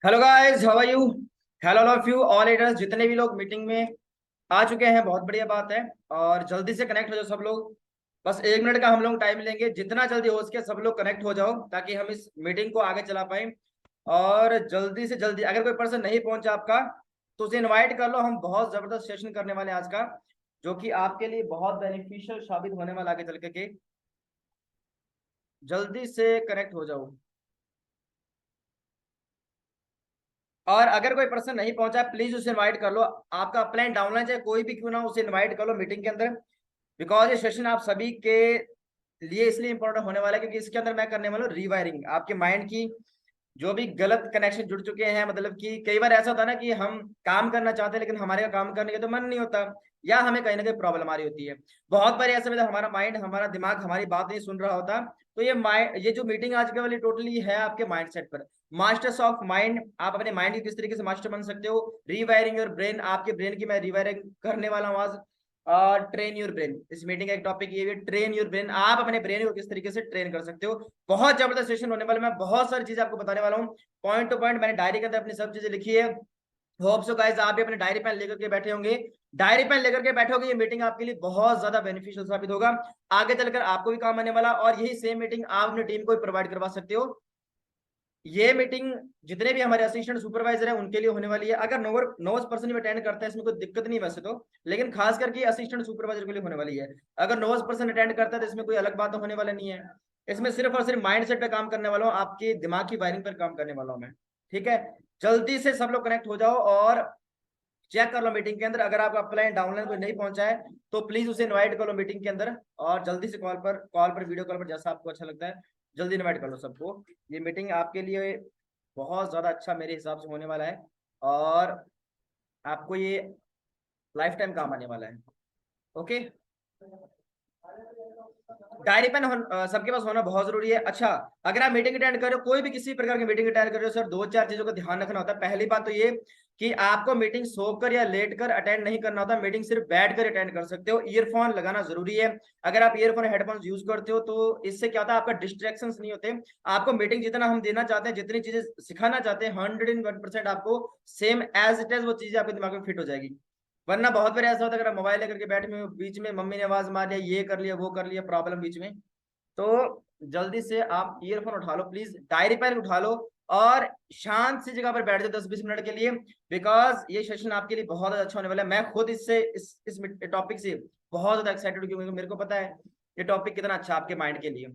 Hello guys, how are you? Hello all of you, all leaders, जितने भी लोग meeting में आ चुके हैं, बहुत बढ़िया बात है। और जल्दी से कनेक्ट हो जाओ सब लोग। बस 1 मिनट का हम लोग टाइम लेंगे, जितना जल्दी हो सके सब लोग कनेक्ट हो जाओ ताकि हम इस मीटिंग को आगे चला पाए। और जल्दी से जल्दी, अगर कोई पर्सन नहीं पहुंचा आपका तो उसे इनवाइट कर लो। हम बहुत जबरदस्त सेशन करने वाले हैं आज का, जो कि आपके लिए बहुत बेनिफिशियल साबित होने वाला आगे चल के। जल्दी से कनेक्ट हो जाओ। और अगर कोई पर्सन नहीं पहुंचा प्लीज उसे इनवाइट कर लो। आपका अपलाइन डाउनलाइन चाहे कोई भी क्यों ना, उसे इनवाइट कर लो मीटिंग के अंदर। बिकॉज ये सेशन आप सभी के लिए इसलिए इंपॉर्टेंट होने वाला है क्योंकि इसके अंदर मैं करने वाला हूँ रिवायरिंग आपके माइंड की। जो भी गलत कनेक्शन जुड़ चुके हैं, मतलब कि कई बार ऐसा होता है ना कि हम काम करना चाहते हैं लेकिन हमारे का काम करने का तो मन नहीं होता, या हमें कहीं ना कहीं प्रॉब्लम आ रही होती है। बहुत बार ऐसा मतलब हमारा माइंड, हमारा दिमाग हमारी बात नहीं सुन रहा होता। तो ये जो मीटिंग आज के वाली टोटली है आपके माइंड सेट पर। मास्टर्स ऑफ माइंड, आप अपने माइंड की किस तरीके से मास्टर बन सकते हो। रिवायरिंग योर ब्रेन, आपके ब्रेन की मैं रिवायरिंग करने वाला हूँ आज। ट्रेन योर ब्रेन, इस मीटिंग का एक टॉपिक ये है, ट्रेन योर ब्रेन। आप अपने ब्रेन को किस तरीके से ट्रेन कर सकते हो। बहुत जबरदस्त सेशन होने वाला है, मैं बहुत सारी चीजें आपको बताने वाला हूँ। पॉइंट टू पॉइंट मैंने डायरी के अंदर अपनी सब चीजें लिखी है। होप सो गाइस आप भी अपने डायरी पेन लेकर के बैठे होंगे। डायरी पेन लेकर के बैठोगे, ये मीटिंग आपके लिए बहुत ज्यादा बेनिफिशियल साबित होगा। आगे चलकर आपको भी काम आने वाला, और यही सेम मीटिंग आप अपनी टीम को भी प्रोवाइड करवा सकते हो। ये मीटिंग जितने भी हमारे असिस्टेंट सुपरवाइजर है उनके लिए होने वाली है। अगर नोस पर्सन भी अटेंड करता है इसमें कोई दिक्कत नहीं वैसे तो, लेकिन खास करके असिस्टेंट सुपरवाइजर के लिए होने वाली है। अगर नोस पर्सन अटेंड करता है तो इसमें कोई अलग बात तो होने वाला नहीं है। इसमें सिर्फ और सिर्फ माइंड सेट पे काम करने वाला हूँ, आपकी दिमाग की वायरिंग पर काम करने वाला हूँ मैं। ठीक है, जल्दी से सब लोग कनेक्ट हो जाओ और चेक कर लो मीटिंग के अंदर। अगर आपका अपलाइन डाउनलाइन कोई नहीं पहुंचा है तो प्लीज उसे इनवाइट कर लो मीटिंग के अंदर। और जल्दी से कॉल पर वीडियो कॉल पर, जैसा आपको अच्छा लगता है, जल्दी इनवाइट कर लो सबको। ये मीटिंग आपके लिए बहुत ज्यादा अच्छा मेरे हिसाब से होने वाला है, और आपको ये लाइफ टाइम काम आने वाला है। ओके, डायरी पेन सबके पास होना बहुत जरूरी है। अच्छा, अगर आप मीटिंग अटेंड कर रहे हो, कोई भी किसी प्रकार की मीटिंग अटेंड कर रहे हो सर, दो चार चीजों का ध्यान रखना होता है। पहली बात तो ये कि आपको मीटिंग सोकर या लेट कर अटेंड नहीं करना होता, मीटिंग सिर्फ बैठ कर अटेंड कर सकते हो। ईयरफोन लगाना जरूरी है। अगर आप ईयरफोन हेडफोन यूज करते हो तो इससे क्या होता है, आपका डिस्ट्रैक्शन नहीं होते। आपको मीटिंग जितना हम देना चाहते हैं, जितनी चीजें सिखाना चाहते हैं, 101% आपको सेम एज इट इज वो चीजें आपके दिमाग में फिट हो जाएगी। वरना बहुत बार ऐसा होता है, अगर आप मोबाइल लेकर के बैठे में बीच में मम्मी ने आवाज मार दिया, ये कर लिया वो कर लिया, प्रॉब्लम बीच में। तो जल्दी से आप ईयरफोन उठा लो, प्लीज डायरी पेन उठा लो, और शांत सी जगह पर बैठ जाओ 10-20 मिनट के लिए। बिकॉज ये सेशन आपके लिए बहुत अच्छा होने वाला है। मैं खुद इससे इस टॉपिक से बहुत ज्यादा एक्साइटेड हूँ क्योंकि मेरे को पता है ये टॉपिक कितना अच्छा आपके माइंड के लिए।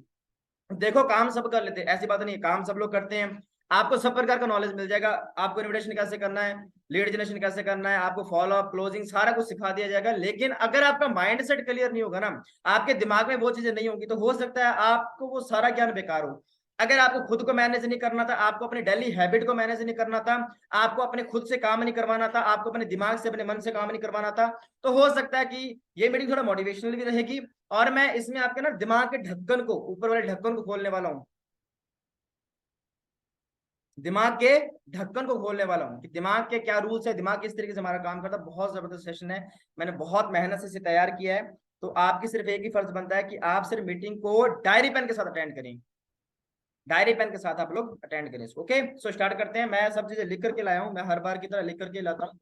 देखो, काम सब कर लेते हैं, ऐसी बात नहीं है, काम सब लोग करते हैं। आपको सब प्रकार का नॉलेज मिल जाएगा। आपको इन्विटेशन कैसे करना है, लीड जनरेशन कैसे करना है, आपको फॉलो अप क्लोजिंग सारा कुछ सिखा दिया जाएगा। लेकिन अगर आपका माइंड सेट क्लियर नहीं होगा ना, आपके दिमाग में वो चीजें नहीं होंगी, तो हो सकता है आपको वो सारा ज्ञान बेकार हो। अगर आपको खुद को मैनेज नहीं करना था, आपको अपनी डेली हैबिट को मैनेज नहीं करना था, आपको अपने खुद से काम नहीं करवाना था, आपको अपने दिमाग से अपने मन से काम नहीं करवाना था, तो हो सकता है कि ये मीटिंग थोड़ा मोटिवेशनल भी रहेगी। और मैं इसमें आपके ना दिमाग के ढक्कन को, ऊपर वाले ढक्कन को खोलने वाला हूँ। दिमाग के ढक्कन को खोलने वाला हूँ कि दिमाग के क्या रूल्स है, दिमाग किस तरीके से हमारा काम करता है। बहुत जबरदस्त सेशन है, मैंने बहुत मेहनत से इसे तैयार किया है। तो आपकी सिर्फ एक ही फर्ज बनता है कि आप सिर्फ मीटिंग को डायरी पेन के साथ अटेंड करें। डायरी पेन के साथ आप लोग अटेंड करें। ओके, सो स्टार्ट करते हैं। मैं सब चीजें लिख करके लाया हूँ, मैं हर बार की तरह लिख करके लाता हूँ।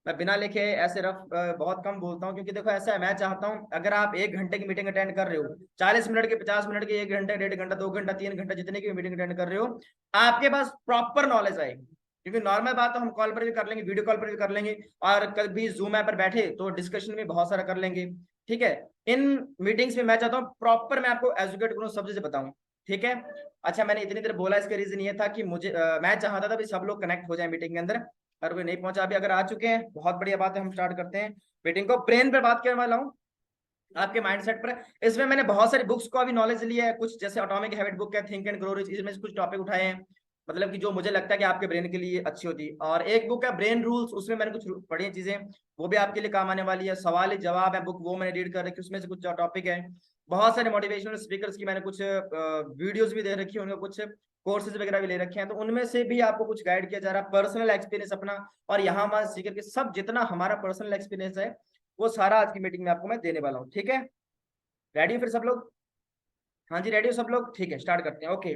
मैं बिना लिखे ऐसे रफ बहुत कम बोलता हूँ, क्योंकि देखो ऐसा है, मैं चाहता हूँ अगर आप 1 घंटे की मीटिंग अटेंड कर रहे हो, 40 मिनट की, 50 मिनट की, 1 घंटे, 1.5 घंटा, 2 घंटा, 3 घंटा, जितने की मीटिंग अटेंड कर रहे हो, आपके पास प्रॉपर नॉलेज आए। क्योंकि नॉर्मल बात तो हम कॉल पर भी कर लेंगे, वीडियो कॉल पर भी कर लेंगे, और कभी जूम ऐप पर बैठे तो डिस्कशन भी बहुत सारा कर लेंगे। ठीक है, इन मीटिंग्स में मैं चाहता हूँ प्रॉपर मैं आपको एजुकेट करूँ, सब चीजें बताऊँ। ठीक है, अच्छा, मैंने इतनी देर बोला, इसका रीजन ये था कि मुझे मैं चाहता था भी सब लोग कनेक्ट हो जाए मीटिंग के अंदर। और कोई नहीं पहुंचा, अभी अगर आ चुके हैं बहुत बढ़िया बात है। हम स्टार्ट करते हैं मीटिंग को। ब्रेन पे बात करने वाला हूँ, आपके माइंडसेट पर। इसमें मैंने बहुत सारी बुक्स को अभी नॉलेज लिया है, कुछ जैसे ऑटोमिक हैबिट बुक है, थिंक एंड ग्रो रिच, इसमें से कुछ टॉपिक उठाए हैं, मतलब कि जो मुझे लगता है कि आपके ब्रेन के लिए अच्छी होती है। और एक बुक है ब्रेन रूल्स, उसमें मैंने कुछ पढ़ी हैं चीजें, वो भी आपके लिए काम आने वाली है। सवाल जवाब है बुक, वो मैंने रीड कर रखी, उसमें से कुछ टॉपिक है। बहुत सारे मोटिवेशनल स्पीकर्स की मैंने कुछ वीडियोज भी दे रखी है, उनके कुछ कोर्सेज वगैरह भी ले रखे हैं, तो उनमें से भी आपको कुछ गाइड किया जा रहा है। पर्सनल एक्सपीरियंस अपना, और यहाँ वहां सीकर के सब जितना हमारा पर्सनल एक्सपीरियंस है वो सारा आज की मीटिंग में आपको मैं देने वाला हूँ। ठीक है, रेडी हो फिर सब लोग? हाँ जी, रेडी हो सब लोग? ठीक है, स्टार्ट करते हैं। ओके,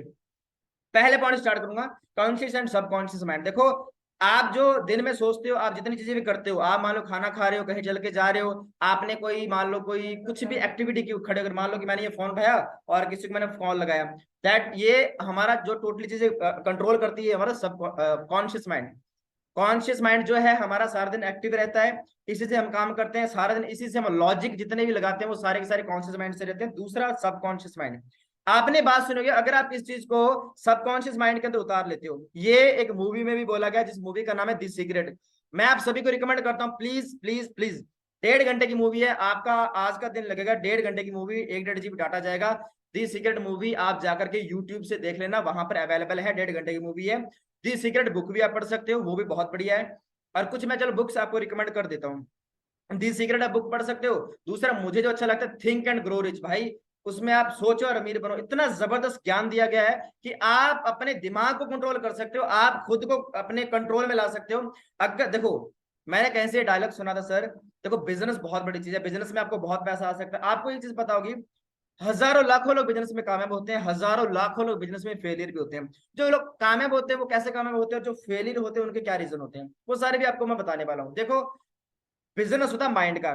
पहले पॉइंट स्टार्ट करूंगा, कॉन्शियस एंड सबकॉन्शियस माइंड। देखो, आप जो दिन में सोचते हो, आप जितनी चीजें भी करते हो, आप मान लो खाना खा रहे हो, कहीं चल के जा रहे हो, आपने कोई मान लो कोई कुछ भी एक्टिविटी की, खड़े होकर मान लो कि मैंने ये फोन उठाया और किसी को मैंने फोन लगाया, दैट ये हमारा जो टोटली चीजें कंट्रोल करती है हमारा सब कॉन्शियस माइंड। कॉन्शियस माइंड जो है हमारा सारा दिन एक्टिव रहता है, इसी से हम काम करते हैं सारा दिन, इसी से हम लॉजिक जितने भी लगाते हैं वो सारे के सारे कॉन्शियस माइंड से रहते हैं। दूसरा सबकॉन्शियस माइंड, आपने बात सुनोगे, अगर आप इस चीज को सबकॉन्शियस माइंड के अंदर उतार लेते हो, ये एक मूवी में भी बोला गया, जिस मूवी का नाम है द सीक्रेट। मैं आप सभी को रिकमेंड करता हूँ, प्लीज प्लीज प्लीज, 1.5 घंटे की मूवी है, आपका आज का दिन लगेगा, 1.5 घंटे की मूवी, 1.5 GB डाटा जाएगा। दी सीक्रेट मूवी आप जाकर के यूट्यूब से देख लेना, वहां पर अवेलेबल है, 1.5 घंटे की मूवी है। दी सीक्रेट बुक भी आप पढ़ सकते हो, वो भी बहुत बढ़िया है। और कुछ मैं चलो बुक्स आपको रिकमेंड कर देता हूँ। दी सीक्रेट आप बुक पढ़ सकते हो। दूसरा मुझे जो अच्छा लगता है, थिंक एंड ग्रो रिच, भाई उसमें आप सोचो और अमीर बनो, इतना जबरदस्त ज्ञान दिया गया है कि आप अपने दिमाग को कंट्रोल कर सकते हो, आप खुद को अपने कंट्रोल में ला सकते हो। अगर देखो, मैंने कहीं से डायलॉग सुना था सर, देखो बिजनेस बहुत बड़ी चीज है, बिजनेस में आपको बहुत पैसा आ सकता है। आपको एक चीज पता होगी, हजारों लाखों लोग बिजनेस में कामयाब होते हैं, हजारों लाखों लोग बिजनेस में फेलियर भी होते हैं। जो लोग कामयाब होते हैं वो कैसे कामयाब होते हैं, और जो फेलियर होते हैं उनके क्या रीजन होते हैं, वो सारे भी आपको मैं बताने वाला हूँ। देखो, बिजनेस होता है माइंड का।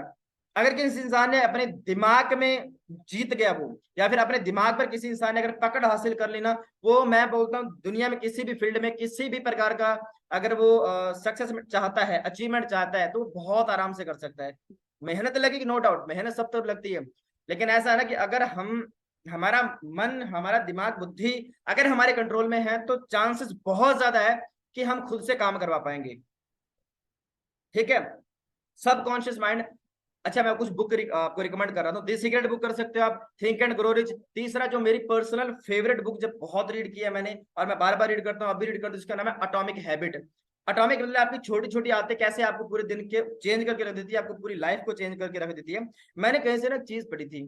अगर किसी इंसान ने अपने दिमाग में जीत गया वो, या फिर अपने दिमाग पर किसी इंसान ने अगर पकड़ हासिल कर ली ना, वो मैं बोलता हूँ दुनिया में किसी भी फील्ड में किसी भी प्रकार का अगर वो सक्सेस चाहता है, अचीवमेंट चाहता है, तो बहुत आराम से कर सकता है। मेहनत लगेगी, नो डाउट, मेहनत सब तरफ लगती है, लेकिन ऐसा है ना कि अगर हम, हमारा मन, हमारा दिमाग, बुद्धि अगर हमारे कंट्रोल में है, तो चांसेस बहुत ज्यादा है कि हम खुद से काम करवा पाएंगे। ठीक है, सबकॉन्शियस माइंड। अच्छा, मैं कुछ बुक आपको रिकमेंड कर रहा हूँ, दी सीक्रेट बुक कर सकते हो आप, थिंक एंड ग्रो रिच। तीसरा जो मेरी पर्सनल फेवरेट बुक, जब बहुत रीड किया मैंने और मैं बार बार रीड करता हूँ, अभी रीड करता हूँ, इसका नाम है अटोमिक हैबिट। अटोमिक मतलब आपकी छोटी छोटी आदतें कैसे आपको पूरे दिन के चेंज करके रख देती है, आपको पूरी लाइफ को चेंज करके रख देती है। मैंने कहीं से ना चीज पढ़ी थी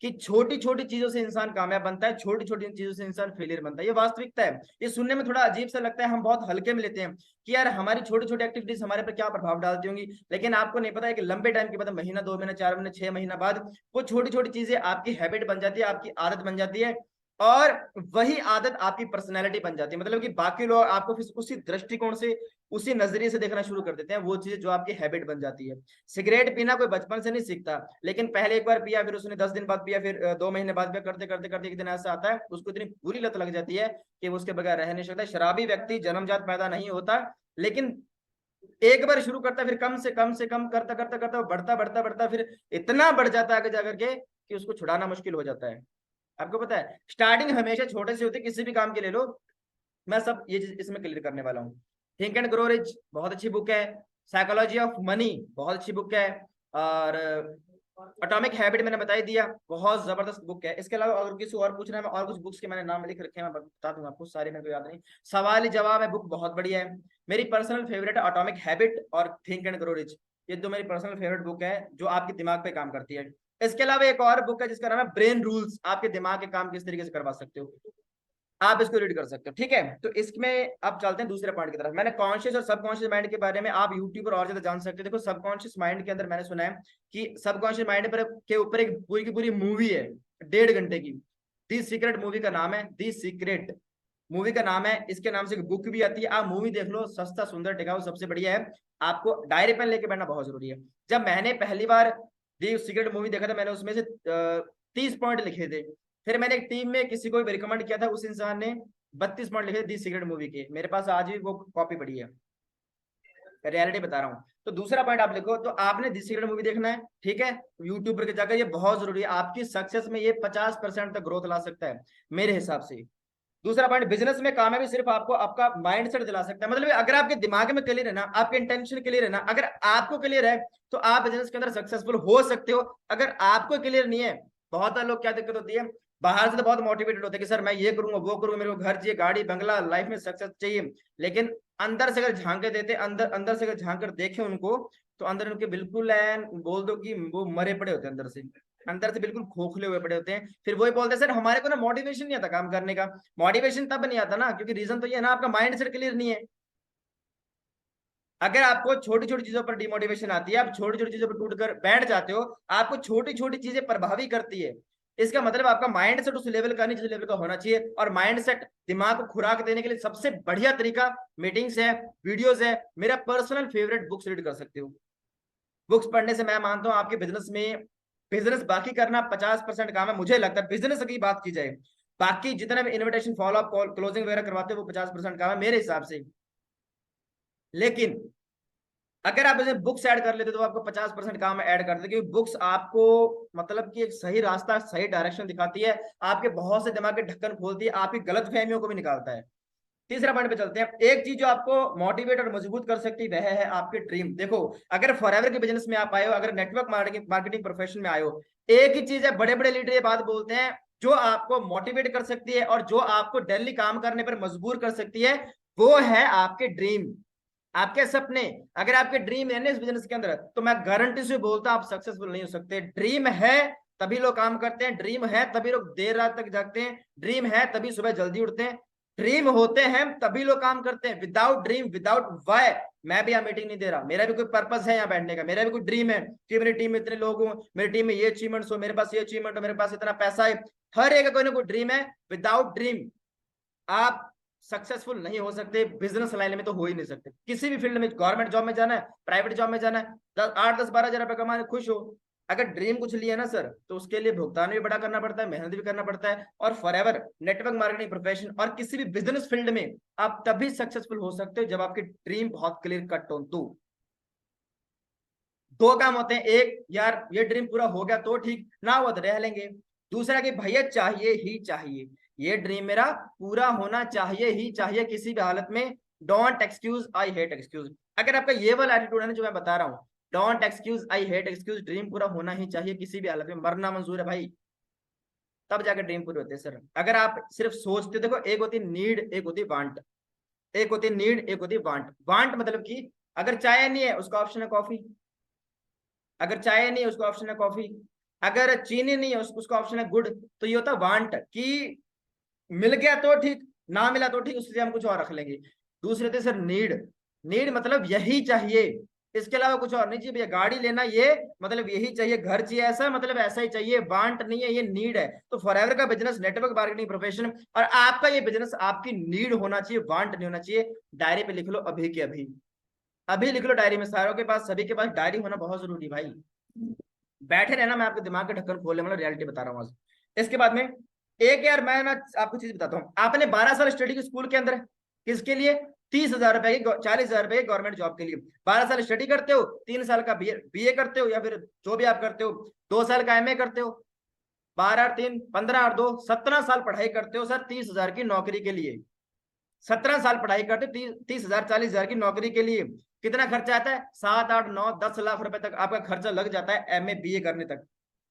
कि छोटी छोटी चीजों से इंसान कामयाब बनता है, छोटी छोटी चीजों से इंसान फेलियर बनता है। ये वास्तविकता है। ये सुनने में थोड़ा अजीब सा लगता है, हम बहुत हल्के में लेते हैं कि यार हमारी छोटी छोटी एक्टिविटीज हमारे पर क्या प्रभाव डालती होंगी, लेकिन आपको नहीं पता है कि लंबे टाइम के बाद, महीना, 2 महीने, 4 महीने, 6 महीना बाद, वो छोटी छोटी चीजें आपकी हैबिट बन जाती है, आपकी आदत बन जाती है, और वही आदत आपकी पर्सनैलिटी बन जाती है। मतलब कि बाकी लोग आपको फिर उसी दृष्टिकोण से, उसी नजरिए से देखना शुरू कर देते हैं, वो चीजें जो आपकी हैबिट बन जाती है। सिगरेट पीना कोई बचपन से नहीं सीखता, लेकिन पहले एक बार पिया, फिर उसने 10 दिन बाद पिया, फिर 2 महीने बाद पिया, करते करते करते एक दिन ऐसा आता है उसको इतनी बुरी लत लग जाती है कि वो उसके बगैर रह नहीं सकता। शराबी व्यक्ति जन्मजात पैदा नहीं होता, लेकिन एक बार शुरू करता है, फिर कम से कम करता करता करता वो बढ़ता बढ़ता बढ़ता, फिर इतना बढ़ जाता है आगे जाकर के कि उसको छुड़ाना मुश्किल हो जाता है। आपको पता है, स्टार्टिंग हमेशा छोटे से होती है, किसी भी काम के ले लो। मैं सब ये चीज इसमें क्लियर करने वाला हूँ। थिंक एंड ग्रो रिच बहुत अच्छी बुक है। साइकोलॉजी ऑफ मनी बहुत अच्छी बुक है। और अटोमिक हैबिट मैंने बता ही दिया, बहुत जबरदस्त बुक है। इसके अलावा अगर किसी और पूछना है, मैं और कुछ बुक्स के मैंने नाम लिख रखे हैं, मैं बता दूंगा आपको, सारे मेरे को याद नहीं। सवाल जवाब है, बुक बहुत बढ़िया है। मेरी पर्सनल फेवरेट है अटोमिक हैबिट और थिंक एंड ग्रो रिच, ये दो मेरी पर्सनल फेवरेट बुक है जो आपके दिमाग पे काम करती है। इसके अलावा एक और बुक है जिसका नाम है ब्रेन रूल्स, आपके दिमाग के काम किस तरीके से करवा सकते हो, आप इसको रीड कर सकते हो। ठीक है, तो इसमें अब चलते हैं दूसरे पॉइंट की तरफ। मैंने कॉन्शियस और सबकॉन्शियस माइंड के बारे में आप यूट्यूब पर और ज्यादा जान सकते हो। देखो, सबकॉन्शियस माइंड के अंदर मैंने सुना है कि सबकॉन्शियस माइंड पर के ऊपर एक पूरी की पूरी मूवी है, 1.5 घंटे की। दी सीक्रेट मूवी का नाम है, दी सीक्रेट मूवी का नाम है। इसके नाम से एक बुक भी आती है, आप मूवी देख लो, सस्ता सुंदर टिकाऊ सबसे बढ़िया है। आपको डायरी पेन लेके बैठना बहुत जरूरी है। जब मैंने पहली बार दी सीक्रेट मूवी देखा था, मैंने उसमें से 30 पॉइंट लिखे थे। फिर मैंने एक टीम में किसी को रिकमेंड किया था, उस इंसान ने 32 पॉइंट लिखे दी सीक्रेट मूवी के, मेरे पास आज भी वो कॉपी पड़ी है, रियलिटी बता रहा हूँ। तो दूसरा पॉइंट आप लिखो, तो आपने दी सीक्रेट मूवी देखना है, ठीक है, यूट्यूब पर जाकर, ये बहुत जरूरी है, आपकी सक्सेस में ये 50% तक ग्रोथ ला सकता है मेरे हिसाब से। दूसरा पॉइंट, बिजनेस में कामयाबी सिर्फ आपको आपका माइंडसेट दिला सकता है। मतलब अगर आपके दिमाग में क्लियर है ना, आपके इंटेंशन क्लियर है ना, अगर आपको क्लियर है तो आप बिजनेस के अंदर सक्सेसफुल हो सकते हो। अगर आपको क्लियर नहीं है, बहुत सारे लोग क्या दिक्कत होती है, बाहर से तो बहुत मोटिवेटेड होते हैं कि सर मैं ये करूंगा वो करूंगा, मेरे को घर चाहिए, गाड़ी बंगला, लाइफ में सक्सेस चाहिए, लेकिन अंदर से अगर झांके देते, अंदर अंदर से अगर झांक कर देखे उनको, तो अंदर उनके बिल्कुल एन बोल दो कि वो मरे पड़े होते हैं, अंदर से, अंदर से बिल्कुल खोखले हुए पड़े होते हैं। फिर वही बोलते हैं सर हमारे को ना मोटिवेशन नहीं आता काम करने का। मोटिवेशन तब नहीं आता ना, क्योंकि रीजन तो ये है ना, आपका माइंड सेट क्लियर नहीं है। अगर आपको छोटी छोटी चीजों पर डिमोटिवेशन आती है, आप छोटी छोटी चीजों पर टूट कर बैठ जाते हो, आपको छोटी छोटी चीजें प्रभावी करती है, इसका मतलब आपका माइंड सेट उस लेवल का नहीं जिस लेवल का होना चाहिए। और माइंड सेट दिमाग को खुराक देने के लिए सबसे बढ़िया तरीका मीटिंग्स है, वीडियोस है, मेरा पर्सनल फेवरेट बुक्स रीड कर सकते हो। बुक्स पढ़ने से मैं मानता हूँ आपके बिजनेस में, बिजनेस बाकी करना 50% काम है मुझे लगता है, बिजनेस की बात की जाए, बाकी जितने भी invitation follow up call closing वगैरह करवाते हो वो 50% काम है मेरे हिसाब से। लेकिन अगर आप इसे बुक्स ऐड कर लेते तो आपको 50% काम ऐड कर देते, क्योंकि बुक्स आपको मतलब कि एक सही रास्ता, सही डायरेक्शन दिखाती है, आपके बहुत से दिमाग के ढक्कन खोलती है, आपकी गलत फहमियों को भी निकालता है। तीसरा पॉइंट पे चलते हैं। एक चीज जो आपको मोटिवेट और मजबूत कर सकती है वह है आपके ड्रीम। देखो अगर फॉरएवर के बिजनेस में आप आए हो, अगर नेटवर्क मार्केटिंग प्रोफेशन में आए हो, एक ही चीज है, बड़े बड़े लीडर ये बात बोलते हैं, जो आपको मोटिवेट कर सकती है और जो आपको डेली काम करने पर मजबूर कर सकती है वो है आपके ड्रीम, आपके सपने। अगर आपके ड्रीम है ना इस बिजनेस के अंदर, तो मैं गारंटी से बोलता हूं आप सक्सेसफुल नहीं हो सकते। ड्रीम है तभी लोग काम करते हैं, ड्रीम है तभी लोग देर रात तक जागते हैं, ड्रीम है तभी सुबह जल्दी उठते हैं, ड्रीम होते हैं तभी लोग काम करते हैं। विदाउट ड्रीम, विदाउट वाई मैं भी यहाँ मीटिंग नहीं दे रहा, मेरा भी कोई पर्पस है यहाँ बैठने का, मेरा भी कोई ड्रीम है कि मेरी टीम में इतने लोग हो, मेरी टीम में ये अचीवमेंट्स हो, मेरे पास ये अचीवमेंट हो, मेरे पास इतना पैसा है। हर एक का कोई ना कोई ड्रीम है। विदाउट ड्रीम आप सक्सेसफुल नहीं हो सकते, बिजनेस लाइन में तो हो ही नहीं सकते। किसी भी फील्ड में, गवर्नमेंट जॉब में जाना है, प्राइवेट जॉब में जाना है, 8 10 12 हजार रुपए कमाने खुश हो, अगर ड्रीम कुछ लिया ना सर तो उसके लिए भुगतान भी बड़ा करना पड़ता है, मेहनत भी करना पड़ता है। और फॉरएवर नेटवर्क मार्केटिंग प्रोफेशन और किसी भी बिजनेस फील्ड में आप तभी सक्सेसफुल हो सकते हो जब आपकी ड्रीम बहुत क्लियर कट हो। तो दो काम होते हैं, एक यार ये ड्रीम पूरा हो गया तो ठीक, ना हुआ तो रह लेंगे। दूसरा कि भैया चाहिए ही चाहिए, ये ड्रीम मेरा पूरा होना चाहिए ही चाहिए किसी भी हालत में। Don't excuse, I hate excuse. अगर आपका ये वाला एटीट्यूड है ना जो मैं बता रहा हूँ, don't excuse, I hate excuse, dream पूरा होना ही चाहिए किसी भी हालत में, मरना मंजूर है भाई, तब जाकर ड्रीम पूरे होते हैं सर। अगर आप सिर्फ सोचते, देखो एक होती नीड, एक होती वांट, एक होती नीड, एक होती वांट। वांट मतलब कि अगर चाय नहीं है उसका ऑप्शन है कॉफी, अगर चाय नहीं है उसका ऑप्शन है कॉफी, अगर चीनी नहीं है उसका ऑप्शन है गुड़। तो ये होता है वांट कि मिल गया तो ठीक, ना मिला तो ठीक, उससे हम कुछ और रख लेंगे। दूसरे थे सर नीड, नीड मतलब यही चाहिए, इसके अलावा कुछ और नहीं चाहिए भैया। गाड़ी लेना ये मतलब यही चाहिए, घर चाहिए ऐसा मतलब ऐसा ही चाहिए, वांट नहीं है, ये नीड है। तो फॉरएवर का बिजनेस नेटवर्क मार्केटिंग प्रोफेशन और आपका ये बिजनेस आपकी नीड होना चाहिए, वांट नहीं होना चाहिए। डायरी पे लिख लो अभी के अभी, अभी लिख लो डायरी में, सारों के पास, सभी के पास डायरी होना बहुत जरूरी भाई। बैठे रहना, मैं आपके दिमाग के ढक्कन खोलने वाला रियलिटी बता रहा हूँ आज। इसके बाद में एक यार मैं ना आपको चीज बताता हूँ, आपने 12 साल स्टडी की स्कूल के अंदर, किसके लिए? 30,000 रुपए की, 40,000 रुपए की गवर्नमेंट जॉब के लिए। 12 साल स्टडी करते हो, 3 साल का बीए करते हो, या फिर जो भी आप करते हो, 2 साल का एमए करते हो, 12 और 3 15 और 2 17 साल पढ़ाई करते हो सर 30,000 की नौकरी के लिए। 17 साल पढ़ाई करते 30,000 40,000 की नौकरी के लिए। कितना खर्चा आता है? 7 8 9 10 लाख रुपए तक आपका खर्चा लग जाता है एमए बीए करने तक।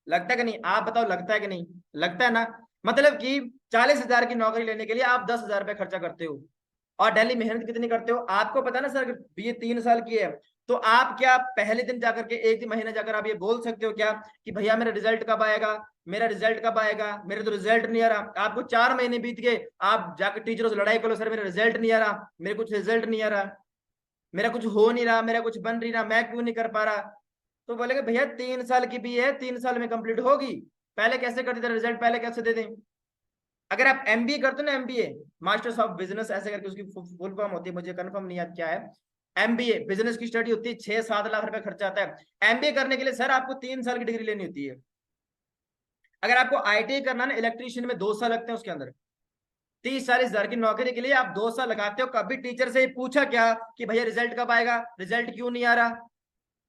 लगता है कि नहीं? आप बताओ, लगता है कि नहीं? लगता है ना। मतलब कि 40,000 की नौकरी लेने के लिए आप 10,000 रुपए खर्चा करते हो, और डेली मेहनत कितनी करते हो आपको पता है ना सर। अगर बीए 3 साल की है तो आप क्या पहले दिन जाकर के, एक दिन महीने जाकर आप ये बोल सकते हो क्या कि भैया मेरा रिजल्ट कब आएगा, मेरा रिजल्ट कब आएगा, मेरे तो रिजल्ट नहीं आ रहा। आपको 4 महीने बीत गए, आप जाकर टीचरों से लड़ाई करो, सर मेरा रिजल्ट नहीं आ रहा, मेरे कुछ रिजल्ट नहीं आ रहा, मेरा कुछ हो नहीं रहा, मेरा कुछ बन नहीं रहा, मैं क्यों नहीं कर पा रहा। तो बोलेगे भैया 3 साल की भी है, 3 साल में कंप्लीट होगी, पहले कैसे कर देते, रिजल्ट पहले कैसे दे दें। अगर आप एमबीए करते हो ना, एमबीए मास्टर्स ऑफ बिजनेस ऐसे करके उसकी फुल फॉर्म होती है, मुझे कंफर्म नहीं याद क्या है। एमबीए बिजनेस की स्टडी होती है, 6 7 लाख रुपए खर्चा आता है एमबीए करने के लिए। सर आपको 3 साल की डिग्री लेनी होती है। अगर आपको आईटीआई करना ना इलेक्ट्रीशियन में 2 साल लगते हैं, उसके अंदर 30 40 हजार की नौकरी के लिए आप 2 साल लगाते हो। कभी टीचर से पूछा क्या कि भैया रिजल्ट कब आएगा, रिजल्ट क्यों नहीं आ रहा,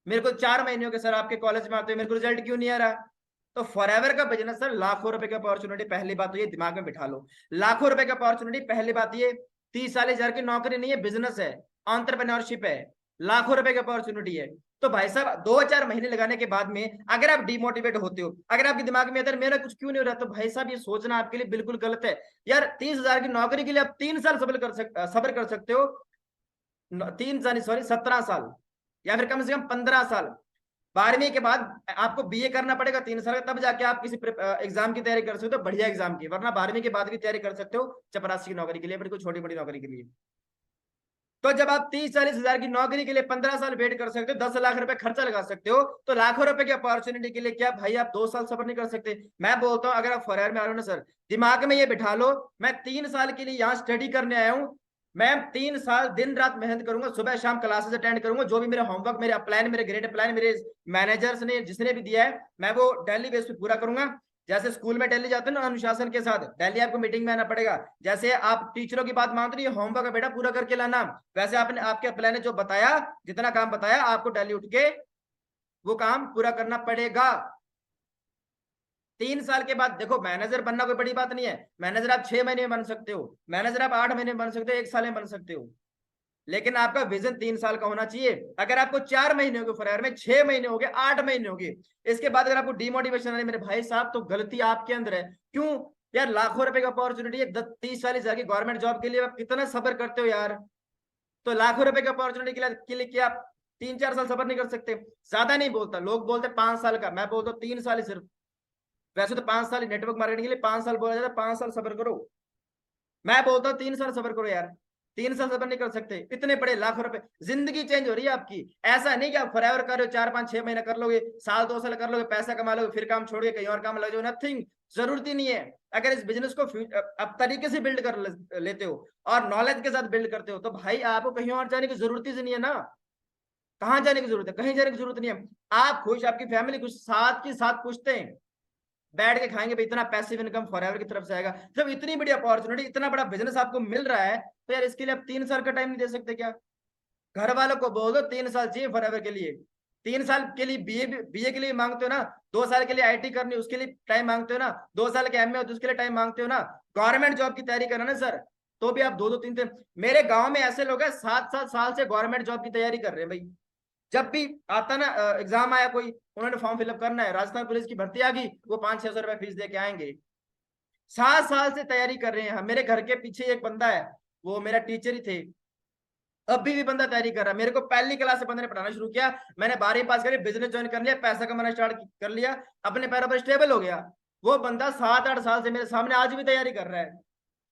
मेरे को 4 महीने हो गए सर आपके कॉलेज में आते हुए, मेरे को रिजल्ट क्यों नहीं आ रहा। तो फॉरएवर का बिजनेस सर लाखों रुपए की अपॉर्चुनिटी, पहली बात तो ये दिमाग में बिठा लो, लाखों रुपए की अपॉर्चुनिटी। पहली बात ये 30 40 हजार की नौकरी नहीं है, बिजनेस है, एंटरप्रेन्योरशिप है, लाखों रुपए की अपॉर्चुनिटी है। तो भाई साहब 2 4 महीने लगाने के बाद में अगर आप डिमोटिवेट होते हो, अगर आपके दिमाग में अगर मेरा कुछ क्यों नहीं हो रहा, तो भाई साहब ये सोचना आपके लिए बिल्कुल गलत है। यार 30,000 की नौकरी के लिए आप 3 साल सब्र कर सकते हो, 3 साल सॉरी 17 साल, या फिर कम से कम 15 साल। 12वीं के बाद आपको बीए करना पड़ेगा 3 साल का, तब जाके आप किसी एग्जाम की तैयारी कर सकते हो, बढ़िया एग्जाम की। वरना 12वीं के बाद भी तैयारी कर सकते हो चपरासी की नौकरी के लिए, फिर कोई छोटी बड़ी नौकरी के लिए। तो जब आप 30-40 हजार की नौकरी के लिए 15 साल वेट कर सकते हो, 10 लाख रुपए खर्चा लगा सकते हो, तो लाखों रुपए की अपॉर्चुनिटी के लिए क्या भाई आप 2 साल सफर नहीं कर सकते? मैं बोलता हूँ अगर आप फॉरएवर में आ रहे हो ना सर, दिमाग में ये बिठा लो, मैं 3 साल के लिए यहाँ स्टडी करने आया हूँ, मैं 3 साल दिन रात मेहनत करूंगा, सुबह शाम क्लासेस अटेंड करूंगा, जो भी मेरा होमवर्क, मेरे प्लान, मेरे ग्रेड प्लान, मेरे मैनेजर्स ने जिसने भी दिया है, मैं वो डेली बेस पे पूरा करूंगा। जैसे स्कूल में डेली जाते हैं ना अनुशासन के साथ, डेली आपको मीटिंग में आना पड़ेगा। जैसे आप टीचरों की बात मानते नहीं, होमवर्क है बेटा पूरा करके लाना, वैसे आपने आपके प्लान ने जो बताया, जितना काम बताया, आपको डेली उठ के वो काम पूरा करना पड़ेगा। 3 साल के बाद देखो, मैनेजर बनना कोई बड़ी बात नहीं है, मैनेजर आप 6 महीने में बन सकते हो, मैनेजर आप 8 महीने में बन सकते हो, 1 साल में बन सकते हो, लेकिन आपका विजन 3 साल का होना चाहिए। अगर आपको 4 महीने हो गए फरार में, 6 महीने हो गए, 8 महीने हो गए, इसके बाद अगर आपको डिमोटिवेशन आ रही मेरे भाई साहब, तो गलती आपके अंदर है। क्यों यार, लाखों रुपए की अपॉर्चुनिटी है, 30-40 हजार की गवर्नमेंट जॉब के लिए आप कितना सफर करते हो यार? तो लाखों रुपए की अपॉर्चुनिटी के लिए क्या आप 3-4 साल सफर नहीं कर सकते? ज्यादा नहीं बोलता, लोग बोलते 5 साल का, मैं बोलता हूँ 3 साल ही सिर्फ। वैसे तो 5 साल नेटवर्क मार्केटिंग के लिए 5 साल बोला जाता है, 5 साल सफर करो। मैं बोलता हूँ 3 साल सफर करो यार, 3 साल सफर नहीं कर सकते? इतने बड़े लाखों रुपए, जिंदगी चेंज हो रही है आपकी। ऐसा नहीं कि आप फॉरएवर कर रहे हो, 4-5-6 महीने कर लोगे, साल 2 साल कर लोगे, पैसा कमा लोगे, फिर काम छोड़ के कहीं और काम लग जाओ, नथिंग। जरूरत ही नहीं है। अगर इस बिजनेस को अब तरीके से बिल्ड कर लेते हो और नॉलेज के साथ बिल्ड करते हो, तो भाई आपको कहीं और जाने की जरूरत ही नहीं है ना। कहाँ जाने की जरूरत है? कहीं जाने की जरूरत नहीं है। आप खुश, आपकी फैमिली खुश, साथ के साथ पूछते हैं, बैठ के खाएंगे भाई, इतना पैसिव इनकम फॉरएवर की तरफ से आएगा। जब इतनी बड़ी अपॉर्चुनिटी, इतना बड़ा बिजनेस आपको मिल रहा है, तो यार इसके लिए आप 3 साल का टाइम नहीं दे सकते क्या? घर वालों को बोल दो 3 साल चाहिए फॉरएवर के लिए। 3 साल के लिए बीए के लिए मांगते हो ना, 2 साल के लिए आईटी करनी उसके लिए टाइम मांगते हो ना, 2 साल के एमए उसके लिए टाइम मांगते हो ना, गवर्नमेंट जॉब की तैयारी करना ना सर, तो भी आप 2-2 3-3। मेरे गांव में ऐसे लोग हैं 7-7 साल से गवर्नमेंट जॉब की तैयारी कर रहे हैं भाई। जब भी आता ना एग्जाम आया कोई, उन्होंने फॉर्म फिलअप करना है, राजस्थान पुलिस की भर्ती आ गई, वो 500-600 रुपए फीस दे के आएंगे। 7 साल से तैयारी कर रहे हैं। मेरे घर के पीछे एक बंदा है, वो मेरा टीचर ही थे, अभी भी बंदा तैयारी कर रहा है। मेरे को पहली क्लास से बंदे ने पढ़ाना शुरू किया, मैंने 12वीं पास करी, बिजनेस ज्वाइन कर लिया, पैसा कमाना स्टार्ट कर लिया, अपने पैरों पर स्टेबल हो गया। वो बंदा 7-8 साल से मेरे सामने आज भी तैयारी कर रहा है।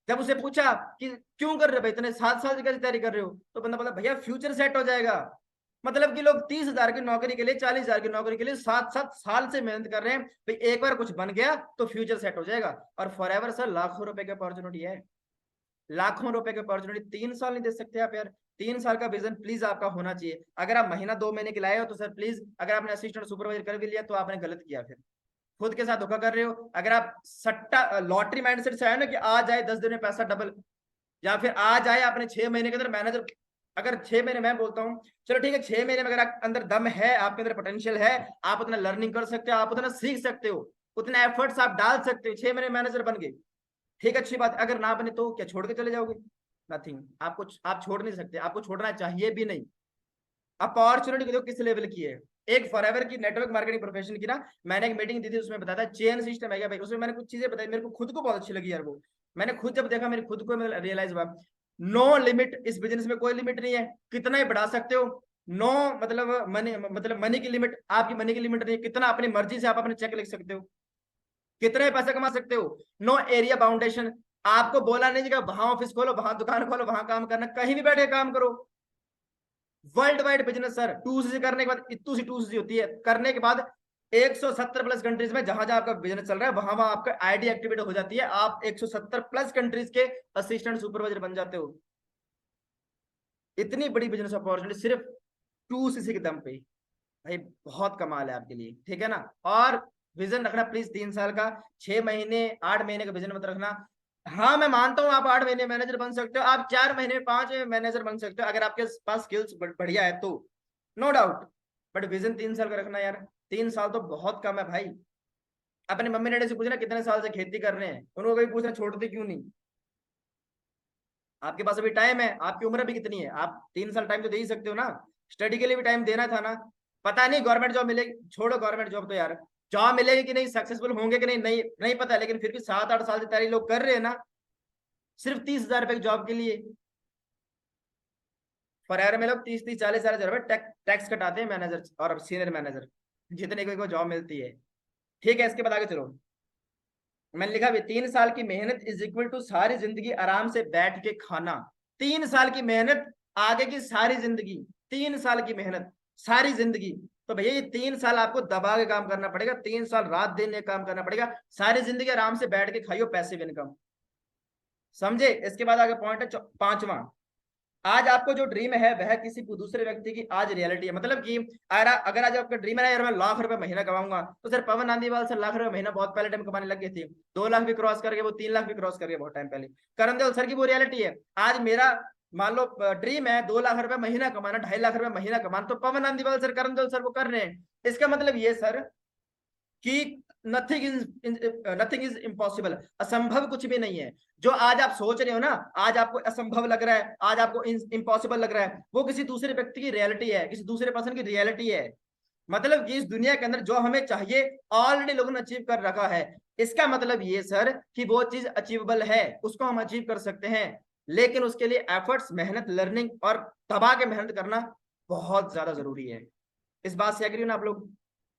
जब उसे पूछा कि क्यों कर रहे हो भाई, इतने 7 साल से कैसे तैयारी कर रहे हो, तो बंदा बोला भैया फ्यूचर सेट हो जाएगा। मतलब कि लोग 30 हजार की नौकरी के लिए, 40 हजार की नौकरी के लिए 7-7 साल से मेहनत कर रहे हैं भाई, एक बार कुछ बन गया तो फ्यूचर सेट हो जाएगा। और फॉरएवर सर लाखों रुपए की अपॉर्चुनिटी है, लाखों रुपए की अपॉर्चुनिटी 3 साल नहीं दे सकते आप यार? 3 साल का विजन प्लीज आपका होना चाहिए। अगर आप महीना 2 महीने के लाए हो तो सर प्लीज, अगर आपने असिस्टेंट सुपरवाइजर कर भी लिया तो आपने गलत किया, फिर खुद के साथ धोखा कर रहे हो। अगर आप सट्टा लॉटरी माइंडसेट से आए ना कि आ जाए 10 दिन में पैसा डबल, या फिर आ जाए आपने 6 महीने के अंदर मैनेजर, अगर 6 महीने, मैं बोलता हूँ चलो ठीक है 6 महीने में अगर आप अंदर दम है, आपके अंदर पोटेंशियल है, आप उतना लर्निंग कर सकते हो, आप उतना सीख सकते हो, उतने एफर्ट्स आप डाल सकते हो, 6 महीने मैनेजर बन गए, ठीक अच्छी बात। अगर ना बने तो क्या छोड़ के चले जाओगे? नथिंग। आपको, आप छोड़ नहीं सकते, आपको छोड़ना चाहिए भी नहीं। अपॉर्चुनिटी देखो किस लेवल की है। एक फॉरएवर की नेटवर्क मार्केटिंग प्रोफेशन की ना, मैंने एक मीटिंग दी थी, उसमें बताया था चेन सिस्टम है क्या भाई, उसमें मैंने कुछ चीजें बताई, मेरे को खुद को बहुत अच्छी लगी यार वो। मैंने खुद जब देखा, मेरे खुद को रियलाइज हुआ, नो लिमिट, इस बिजनेस में कोई लिमिट नहीं है, कितना ही बढ़ा सकते हो। नो मतलब मनी की लिमिट, आपकी मनी की लिमिट नहीं है, कितना अपनी मर्जी से आप अपने चेक लिख सकते हो, कितने पैसे कमा सकते हो। नो एरिया बाउंडेशन, आपको बोला नहीं कि वहां ऑफिस खोलो, वहां दुकान खोलो, वहां काम करना, कहीं भी बैठे काम करो। World wide business sir, 2C करने के बाद, इतू सी 2C होती है, करने के बाद 170 प्लस कंट्रीज में जहां जहां आपका बिजनेस चल रहा है, वहां वहां आपका आईडी एक्टिवेट हो जाती है, आप 170 प्लस कंट्रीज के असिस्टेंट सुपरवाइजर बन जाते हो। इतनी बड़ी बिजनेस अपॉर्चुनिटी सिर्फ 2CC के दम पे, भाई बहुत कमाल है आपके लिए, ठीक है ना। और विजन रखना प्लीज 3 साल का, 6 महीने 8 महीने का विजन मत रखना। हाँ मैं मानता हूँ आप 8 महीने मैनेजर बन सकते हो, आप 4 महीने 5 मैनेजर बन सकते हो, अगर आपके पास स्किल्स बढ़िया है तो, नो डाउट। बट विजन 3 साल का रखना यार, 3 साल तो बहुत कम है भाई। अपने मम्मी डैडी से पूछना कितने साल से खेती कर रहे हैं, उनको कभी पूछना छोड़ते क्यों नहीं? आपके पास अभी टाइम है, आपकी उम्र भी कितनी है, आप 3 साल टाइम तो दे ही सकते हो ना, स्टडी के लिए भी टाइम देना था ना। पता नहीं गवर्नमेंट जॉब मिलेगी, छोड़ो गवर्नमेंट जॉब तो यार, जॉब मिलेगी कि नहीं, सक्सेसफुल होंगे कि नहीं, नहीं नहीं पता, लेकिन फिर भी 7-8 साल से तैयारी लोग कर रहे हैं ना, सिर्फ 30 हजार रुपए की जॉब के लिए। फॉरएवर में लोग 30-30 40-40 हजार रुपए टैक्स कटाते हैं, मैनेजर और सीनियर मैनेजर, जितने को जॉब मिलती है। ठीक है, इसके बाद आगे चलो। मैंने लिखा भी 3 साल की मेहनत इज इक्वल टू सारी जिंदगी आराम से बैठ के खाना। 3 साल की मेहनत आगे की सारी जिंदगी, 3 साल की मेहनत, सारी जिंदगी। तो भैया ये 3 साल आपको दबा के काम करना पड़ेगा, 3 साल रात दिन ये काम करना पड़ेगा, सारी जिंदगी आराम से बैठ के खाइयो पैसिव इनकम। समझे? इसके बाद आगे पॉइंट है पांचवा, आज आपको जो ड्रीम है वह किसी दूसरे व्यक्ति की आज रियलिटी है। मतलब कि अगर आज आपका ड्रीम है यार मैं लाख रुपए महीना कमाऊंगा, तो सर पवन नांदीवाल सर लाख रुपए महीना बहुत पहले टाइम कमाने लग गए थे, 2 लाख भी क्रॉस करके, वो 3 लाख भी क्रॉस करके बहुत टाइम पहले। करण देओल सर की वो रियलिटी है। आज मेरा मान लो ड्रीम है 2 लाख रुपए महीना कमाना, 2.5 लाख रुपए महीना कमाना, तो पवन नांदीवाल सर, करण देओल सर वो कर रहे हैं। इसका मतलब ये सर कि नथिंग इज इम्पॉसिबल, असंभव कुछ भी नहीं है। जो आज आप सोच रहे हो ना, आज आपको असंभव लग रहा है, आज आपको इम्पॉसिबल लग रहा है, वो किसी दूसरे व्यक्ति की रियलिटी है, किसी दूसरे पर्सन की रियलिटी है। मतलब कि इस दुनिया के अंदर जो हमें चाहिए ऑलरेडी लोगों ने अचीव कर रखा है। इसका मतलब ये सर कि वो चीज अचीवेबल है, उसको हम अचीव कर सकते हैं, लेकिन उसके लिए एफर्ट्स, मेहनत, लर्निंग और दबा के मेहनत करना बहुत ज्यादा जरूरी है। इस बात से एग्री हो ना आप लोग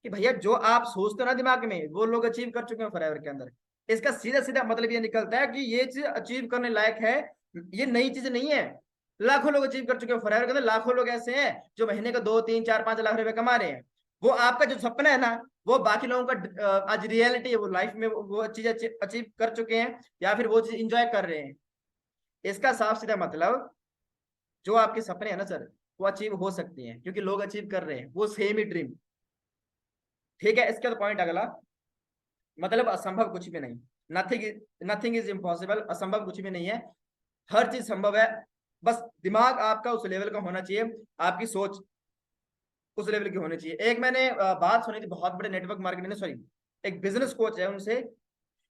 कि भैया जो आप सोचते हो ना दिमाग में, वो लोग अचीव कर चुके हैं फॉरएवर के अंदर। इसका सीधा सीधा मतलब ये निकलता है कि ये चीज अचीव करने लायक है, ये नई चीज नहीं है। लाखों लोग अचीव कर चुके हैं फॉरएवर के अंदर, लाखों लोग ऐसे हैं जो महीने का 2 3 4 5 लाख रुपए कमा रहे हैं। वो आपका जो सपना है ना, वो बाकी लोगों का आज रियलिटी है, वो लाइफ में वो चीज अचीव कर चुके हैं या फिर वो चीज इंजॉय कर रहे हैं। इसका साफ सीधा मतलब जो आपके सपने हैं ना सर, वो अचीव हो सकते हैं क्योंकि लोग अचीव कर रहे हैं वो सेम ही ड्रीम। ठीक है, इसका तो पॉइंट अगला, मतलब असंभव कुछ भी नहीं, नथिंग इज इम्पॉसिबल, असंभव कुछ भी नहीं है, हर चीज संभव है। बस दिमाग आपका उस लेवल का होना चाहिए, आपकी सोच उस लेवल की होनी चाहिए। एक मैंने बात सुनी थी बहुत बड़े नेटवर्क मार्केटिंग, सॉरी एक बिजनेस कोच है उनसे,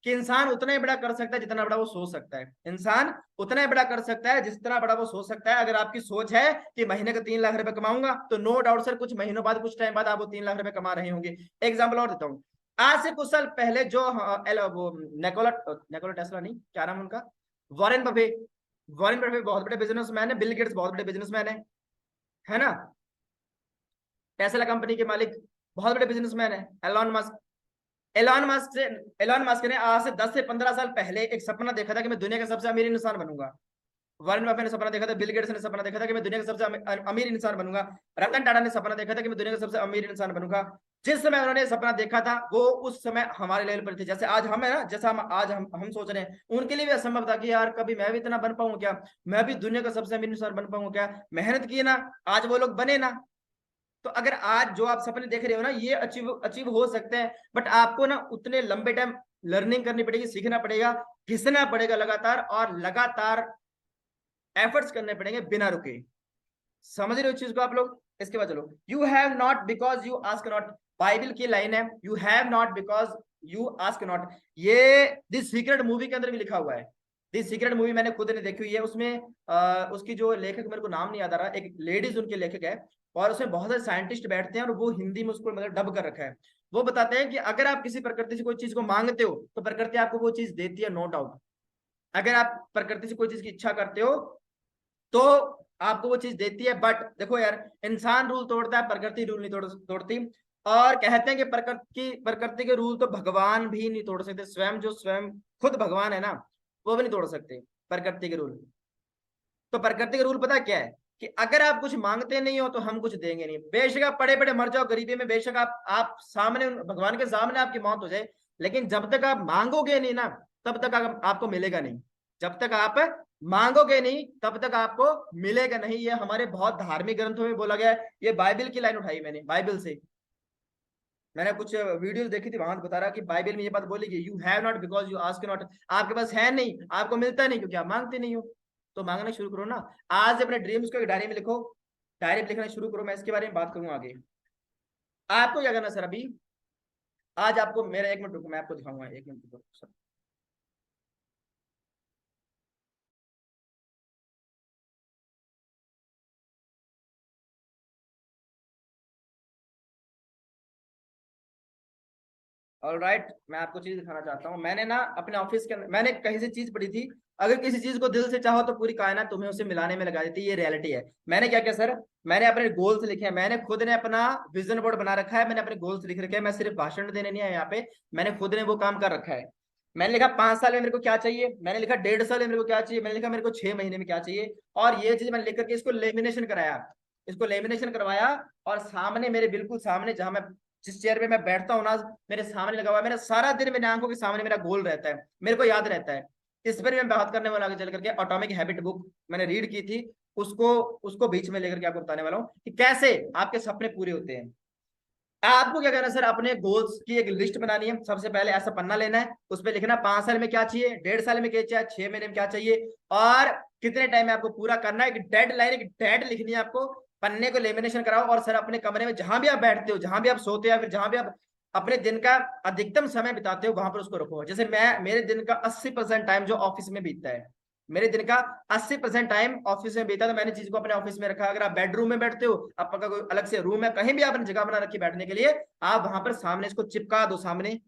कि इंसान उतना ही बड़ा कर सकता है जितना बड़ा वो सोच सकता है। इंसान उतना ही बड़ा कर सकता है जितना बड़ा वो सोच सकता है। अगर आपकी सोच है कि महीने का 3 लाख रुपए कमाऊंगा, तो नो डाउट सर कुछ महीनों बाद, कुछ टाइम बाद आप वो 3 लाख रुपए कमा रहे होंगे। एग्जाम्पल और देता हूँ, आज से कुछ साल पहले जो वो निकोला निकोला टेस्ला नहीं, क्या नाम उनका, वॉरेन बफे, वॉरेन बफे बहुत बड़े बिजनेसमैन है, बिल गेट्स बहुत बड़े बिजनेसमैन है ना, टेस्ला कंपनी के मालिक बहुत बड़े बिजनेसमैन है। एलॉन मस्क ने आज से 10 से 15 साल पहले एक सपना देखा था कि मैं दुनिया का सबसे अमीर इंसान बनूंगा। वॉरेन बफेट ने सपना देखा था, बिल गेट्स ने सपना देखा था कि मैं दुनिया का सबसे अमीर इंसान बनूंगा, रतन टाटा ने सपना देखा था कि मैं दुनिया का सबसे अमीर इंसान बनूंगा। जिस समय उन्होंने सपना देखा था वो उस समय हमारे लेवल पर थे, जैसे आज हम है ना, जैसा हम आज हम सोच रहे हैं, उनके लिए भी असंभव था कि यार कभी मैं भी इतना बन पाऊंगा क्या, मैं भी दुनिया का सबसे अमीर इंसान बन पाऊंगा क्या। मेहनत की ना, आज वो लोग बने ना। तो अगर आज जो आप सपने देख रहे हो ना, ये अचीव अचीव हो सकते हैं, बट आपको ना उतने लंबे टाइम लर्निंग करनी पड़ेगी, सीखना पड़ेगा, घिसना पड़ेगा लगातार, और लगातार एफर्ट्स करने पड़ेंगे बिना रुके। समझ रहे हो इस चीज को आप लोग? इसके बाद चलो, you have not because you ask not, Bible की लाइन है, you have not because you ask not. ये दिस सीक्रेट मूवी के अंदर भी लिखा हुआ है। दिस सीक्रेट मूवी मैंने खुद ने देखी हुई है, उसमें उसकी जो लेखक, मेरे को नाम नहीं याद आ रहा, एक लेडीज उनके लेखक है, और उसमें बहुत सारे साइंटिस्ट बैठते हैं और वो हिंदी में उसको मतलब डब कर रखा है। वो बताते हैं कि अगर आप किसी प्रकृति से कोई चीज को मांगते हो तो प्रकृति आपको वो चीज देती है, नो डाउट। अगर आप प्रकृति से कोई चीज की इच्छा करते हो तो आपको वो चीज देती है। बट देखो यार, इंसान रूल तोड़ता है, प्रकृति रूल नहीं तोड़ती। और कहते हैं कि प्रकृति के रूल तो भगवान भी नहीं तोड़ सकते, स्वयं जो स्वयं खुद भगवान है ना, वो भी नहीं तोड़ सकते प्रकृति के रूल। तो प्रकृति का रूल पता क्या है, कि अगर आप कुछ मांगते नहीं हो तो हम कुछ देंगे नहीं। बेशक आप पड़े पड़े मर जाओ गरीबी में, बेशक आप सामने भगवान के सामने आपकी मौत हो जाए, लेकिन जब तक आप मांगोगे नहीं ना, तब तक आपको मिलेगा नहीं। जब तक आप मांगोगे नहीं तब तक आपको मिलेगा नहीं। ये हमारे बहुत धार्मिक ग्रंथों में बोला गया है। ये बाइबल की लाइन उठाई मैंने, बाइबल से मैंने कुछ वीडियोस देखी थी, वहां बता रहा कि बाइबल में ये बात बोली कि you have not because you ask not. आपके पास है नहीं, आपको मिलता नहीं क्योंकि आप मांगते नहीं हो। तो मांगना शुरू करो ना। आज अपने ड्रीम्स को एक डायरी में लिखो, डायरी में लिखना शुरू करो। मैं इसके बारे में बात करूंगा आगे। आपको क्या करना सर, अभी आज आपको मेरा 1 मिनट रुको, मैं आपको दिखाऊंगा, 1 मिनट रुको सर। ऑलराइट, मैं आपको चीज दिखाना चाहता हूँ। मैंने ना अपने ऑफिस के अंदर मैंने कहीं से चीज पढ़ी थी, अगर किसी चीज को दिल से चाहो तो पूरी कायनात तुम्हें उसे मिलाने में लगा देती है। ये रियलिटी है। मैंने क्या किया सर, मैंने अपने गोल्स लिखे हैं, मैंने खुद ने अपना विजन बोर्ड बना रखा है, मैंने अपने गोल्स लिख रखे हैं। मैं सिर्फ भाषण देने नहीं आया यहाँ पे, मैंने खुद ने वो काम कर रखा है। मैंने लिखा 5 साल में मेरे को क्या चाहिए, मैंने लिखा 1.5 साल में मेरे को क्या चाहिए, मैंने लिखा मेरे को 6 महीने में क्या चाहिए, और ये चीज मैंने लिख करके इसको लेमिनेशन कराया, इसको लेमिनेशन करवाया, और सामने मेरे बिल्कुल सामने जहां मैं जिस चेयर पे मैं बैठता हूँ ना, मेरे सामने लगा हुआ है, मेरा सारा दिन मेरे आंखों के सामने मेरा गोल रहता है, मेरे को याद रहता है। इस पर मैं बात करने वाला, आगे चल करके एटॉमिक हैबिट बुक मैंने रीड की थी, उसको उसको बीच में लेकर के आपको बताने वाला हूँ कि कैसे आपके सपने पूरे होते हैं। आपको क्या करना है सर, अपने गोल्स की एक लिस्ट बनानी है। सबसे पहले ऐसा पन्ना लेना है, उस पर लिखना 5 साल में क्या चाहिए, 1.5 साल में क्या चाहिए, 6 महीने में क्या चाहिए, और कितने टाइम में आपको पूरा करना है। एक डेड लाइन, एक डेड लिखनी है आपको। पन्ने को लेमिनेशन कराओ, और सर अपने कमरे में जहां भी आप बैठते हो, जहां भी आप सोते हो, या फिर जहां भी आप अपने दिन का अधिकतम समय बिताते हो, वहां पर उसको रखो। जैसे मैं, मेरे दिन का 80% टाइम जो ऑफिस में बीतता है, मेरे दिन का 80% टाइम ऑफिस में बीता, तो मैंने चीज को अपने ऑफिस में रखा। अगर आप बेडरूम में बैठते हो, आपका कोई अलग से रूम है, कहीं भी आपने जगह बना रखी बैठने के लिए, आप वहां पर सामने इसको चिपका दो सामने।